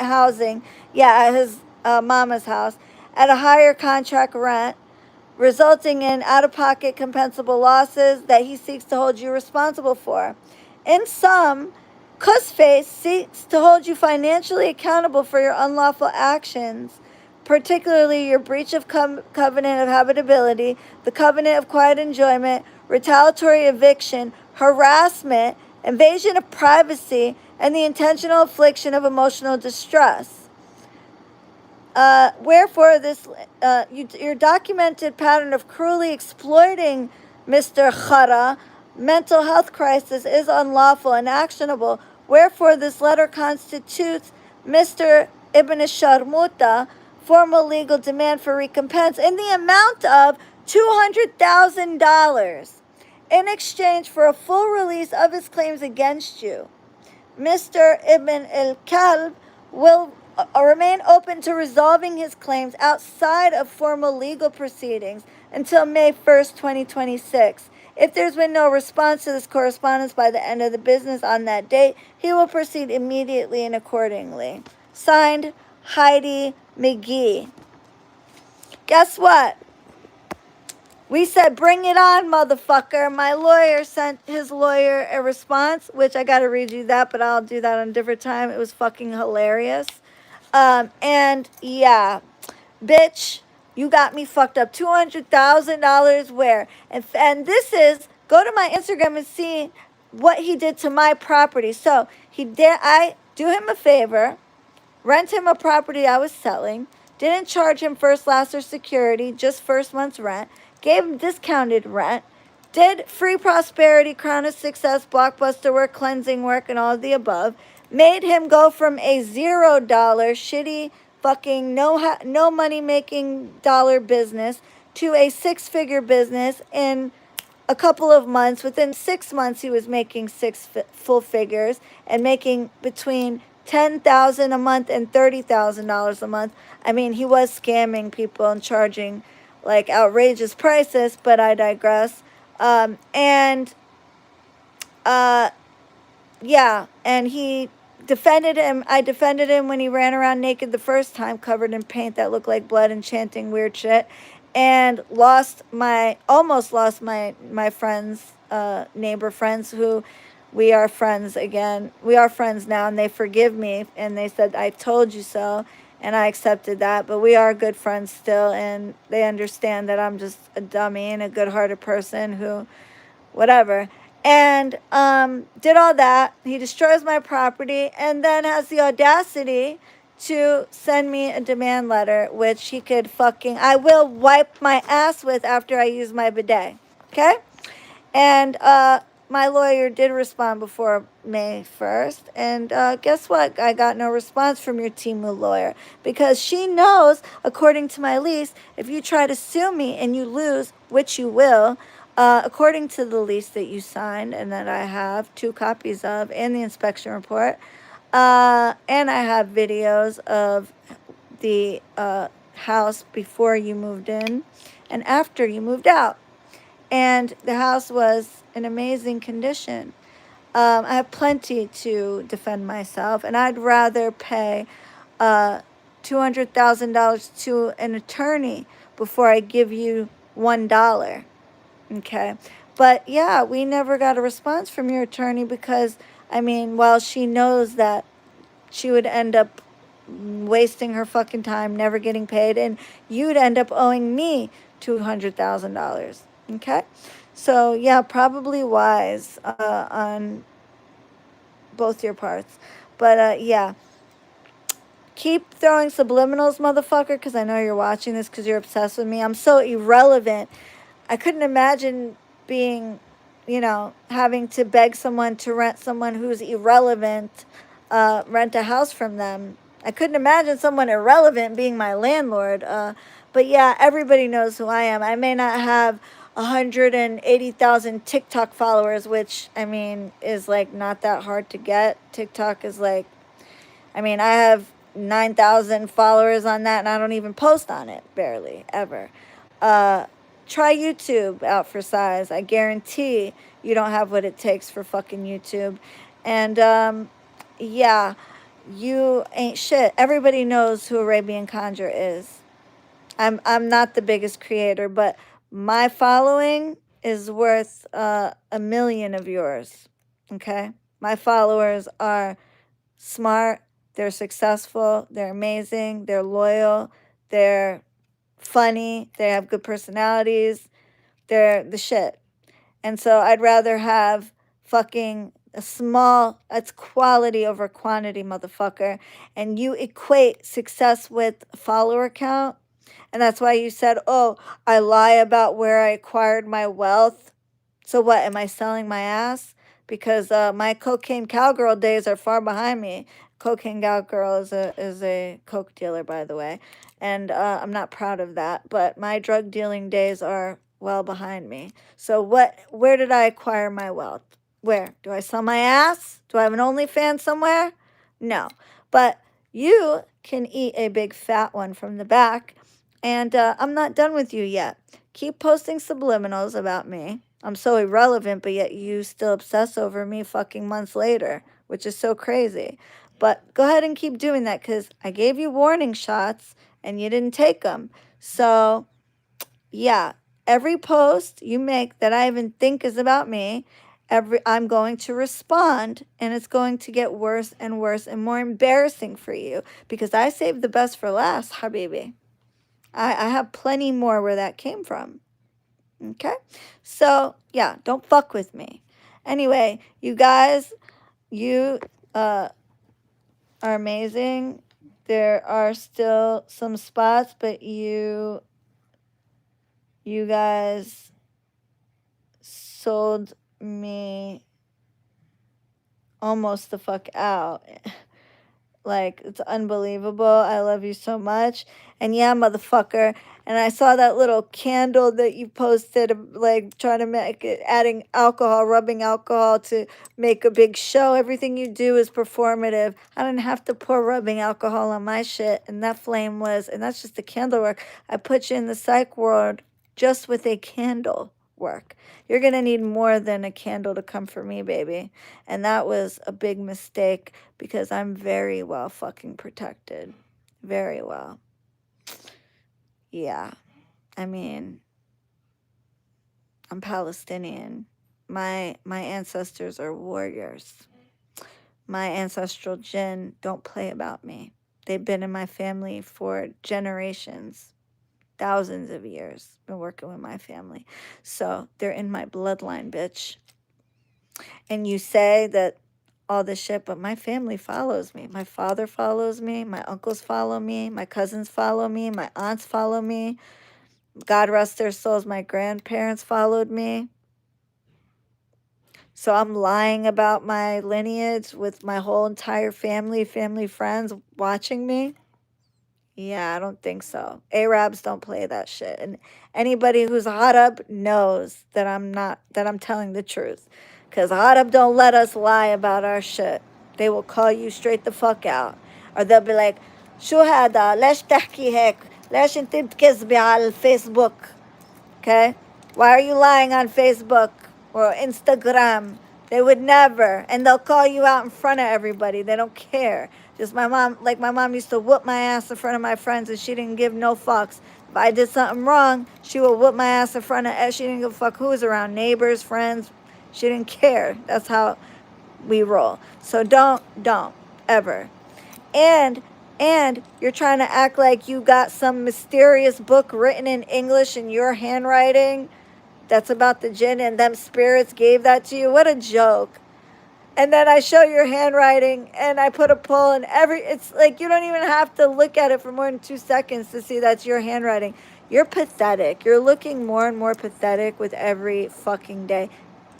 A: housing. Yeah, at his mama's house at a higher contract rent, resulting in out-of-pocket compensable losses that he seeks to hold you responsible for. In sum, Cussface seeks to hold you financially accountable for your unlawful actions, particularly your breach of covenant of habitability, the covenant of quiet enjoyment, retaliatory eviction, harassment, invasion of privacy, and the intentional infliction of emotional distress. Wherefore, your documented pattern of cruelly exploiting Mr. Khara mental health crisis is unlawful and actionable. Wherefore, this letter constitutes Mr. Ibn Sharmuta formal legal demand for recompense in the amount of $200,000 in exchange for a full release of his claims against you. Mr. Ibn al-Kalb will remain open to resolving his claims outside of formal legal proceedings until May 1st, 2026. If there's been no response to this correspondence by the end of the business on that date, he will proceed immediately and accordingly. Signed, Heidi McGee. Guess what? We said, bring it on, motherfucker. My lawyer sent his lawyer a response, which I got to read you that, but I'll do that on a different time. It was fucking hilarious. And yeah, bitch, you got me fucked up. $200,000 where? And this is, go to my Instagram and see what he did to my property. So I do him a favor, rent him a property I was selling, didn't charge him first, last, or security, just first month's rent, gave him discounted rent, did free prosperity, crown of success, blockbuster work, cleansing work, and all of the above, made him go from a $0 shitty fucking no money making dollar business to a six-figure business in a couple of months. Within 6 months, he was making full figures and making between $10,000 a month and $30,000 a month. I mean, he was scamming people and charging like outrageous prices, but I digress. And yeah, and he defended him. I defended him when he ran around naked the first time, covered in paint that looked like blood and chanting weird shit, and almost lost my friends, neighbor friends, who we are friends again. We are friends now, and they forgive me, and they said, I told you so, and I accepted that, but we are good friends still, and they understand that I'm just a dummy and a good-hearted person who, whatever. And did all that. He destroys my property and then has the audacity to send me a demand letter, which he could I will wipe my ass with after I use my bidet. Okay? And my lawyer did respond before May 1st. And guess what? I got no response from your Timu lawyer because she knows, according to my lease, if you try to sue me and you lose, which you will, according to the lease that you signed and that I have 2 copies of and the inspection report, And I have videos of the house before you moved in and after you moved out. And the house was in amazing condition. I have plenty to defend myself, and I'd rather pay uh, $200,000 to an attorney before I give you $1. Okay. But yeah, we never got a response from your attorney because, I mean, while she knows that she would end up wasting her fucking time, never getting paid, and you'd end up owing me $200,000. Okay. So yeah, probably wise on both your parts. But yeah, keep throwing subliminals, motherfucker, because I know you're watching this because you're obsessed with me. I'm so irrelevant. I couldn't imagine being, having to beg someone to rent someone who's irrelevant, rent a house from them. I couldn't imagine someone irrelevant being my landlord. But yeah, everybody knows who I am. I may not have 180,000 TikTok followers, which, I mean, is like not that hard to get. TikTok is like, I mean, I have 9,000 followers on that, and I don't even post on it, barely, ever. Uh, Try YouTube out for size. I guarantee you don't have what it takes for fucking YouTube. And yeah, you ain't shit. Everybody knows who Arabian Conjure is. I'm not the biggest creator, but my following is worth a million of yours. Okay? My followers are smart, they're successful, they're amazing, they're loyal, they're funny, they have good personalities, they're the shit. And so I'd rather have fucking a small, it's quality over quantity, motherfucker. And you equate success with follower count. And that's why you said, oh, I lie about where I acquired my wealth. So what? Am I selling my ass? Because my cocaine cowgirl days are far behind me. Cocaine cowgirl is a coke dealer, by the way, and I'm not proud of that. But my drug dealing days are well behind me. So what? Where did I acquire my wealth? Where do I sell my ass? Do I have an OnlyFans somewhere? No, but you can eat a big fat one from the back, and I'm not done with you yet. Keep posting subliminals about me. I'm so irrelevant, but yet you still obsess over me fucking months later, which is so crazy. But go ahead and keep doing that because I gave you warning shots and you didn't take them. So, yeah, every post you make that I even think is about me, I'm going to respond and it's going to get worse and worse and more embarrassing for you because I saved the best for last, Habibi. I have plenty more where that came from. Okay? So, yeah, don't fuck with me. Anyway, you guys, you are amazing. There are still some spots, but you guys sold me almost the fuck out. Like, it's unbelievable. I love you so much. And yeah, motherfucker. And I saw that little candle that you posted, like trying to make it, adding alcohol, rubbing alcohol to make a big show. Everything you do is performative. I didn't have to pour rubbing alcohol on my shit. And that flame was, and that's just the candle work. I put you in the psych ward just with a candle work. You're going to need more than a candle to come for me, baby. And that was a big mistake because I'm very well fucking protected. Very well. Yeah. I mean, I'm Palestinian. My ancestors are warriors. My ancestral jinn don't play about me. They've been in my family for generations, thousands of years. Been working with my family. So they're in my bloodline, bitch. And you say that all this shit, but my family follows me. My father follows me. My uncles follow me. My cousins follow me. My aunts follow me. God rest their souls, my grandparents followed me. So I'm lying about my lineage with my whole entire family friends watching me. Yeah, I don't think so. Arabs don't play that shit. And anybody who's hot up knows that I'm telling the truth. Cause hot up don't let us lie about our shit. They will call you straight the fuck out. Or they'll be like, شو هذا ليش تحكي هيك ليش انت بتكذبي على الفيسبوك. Okay? Why are you lying on Facebook or Instagram? They would never. And they'll call you out in front of everybody. They don't care. Just my mom, like my mom used to whoop my ass in front of my friends and she didn't give no fucks. If I did something wrong, she would whoop my ass in front of, she didn't give a fuck who was around, neighbors, friends. She didn't care. That's how we roll. So don't, ever. And you're trying to act like you got some mysterious book written in English in your handwriting that's about the jinn and them spirits gave that to you. What a joke. And then I show your handwriting and I put a poll and it's like you don't even have to look at it for more than 2 seconds to see that's your handwriting. You're pathetic. You're looking more and more pathetic with every fucking day.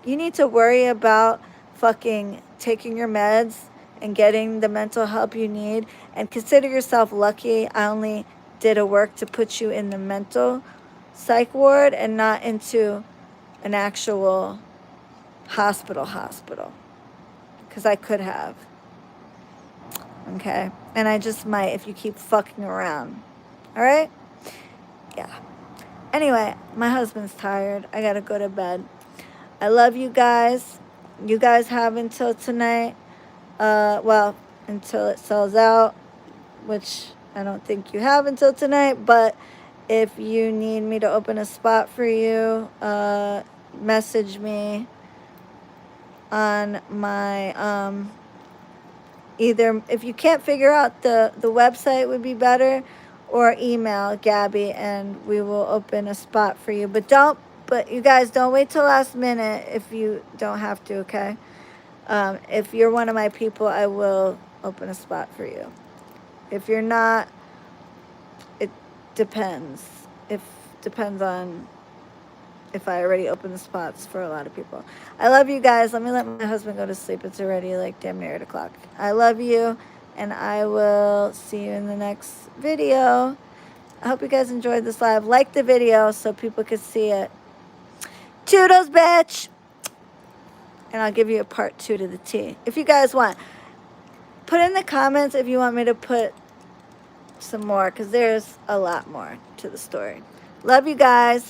A: You need to worry about fucking taking your meds and getting the mental help you need and consider yourself lucky. I only did a work to put you in the mental psych ward and not into an actual hospital because I could have. Okay? And I just might if you keep fucking around. All right? Yeah. Anyway, my husband's tired. I gotta go to bed. I love you guys. You guys have until tonight. Well, until it sells out, which I don't think you have until tonight. But if you need me to open a spot for you, message me on my either if you can't figure out the website would be better, or email Gabby and we will open a spot for you. But you guys don't wait till last minute if you don't have to. Okay. If you're one of my people, I will open a spot for you. If you're not, it depends. If depends on if I already opened the spots for a lot of people. I love you guys. Let me let my husband go to sleep. It's already like damn near 8 o'clock. I love you, and I will see you in the next video. I hope you guys enjoyed this live. Like the video so people could see it. Toodles, bitch! And I'll give you a part 2 to the T. If you guys want. Put in the comments if you want me to put some more, because there's a lot more to the story. Love you guys.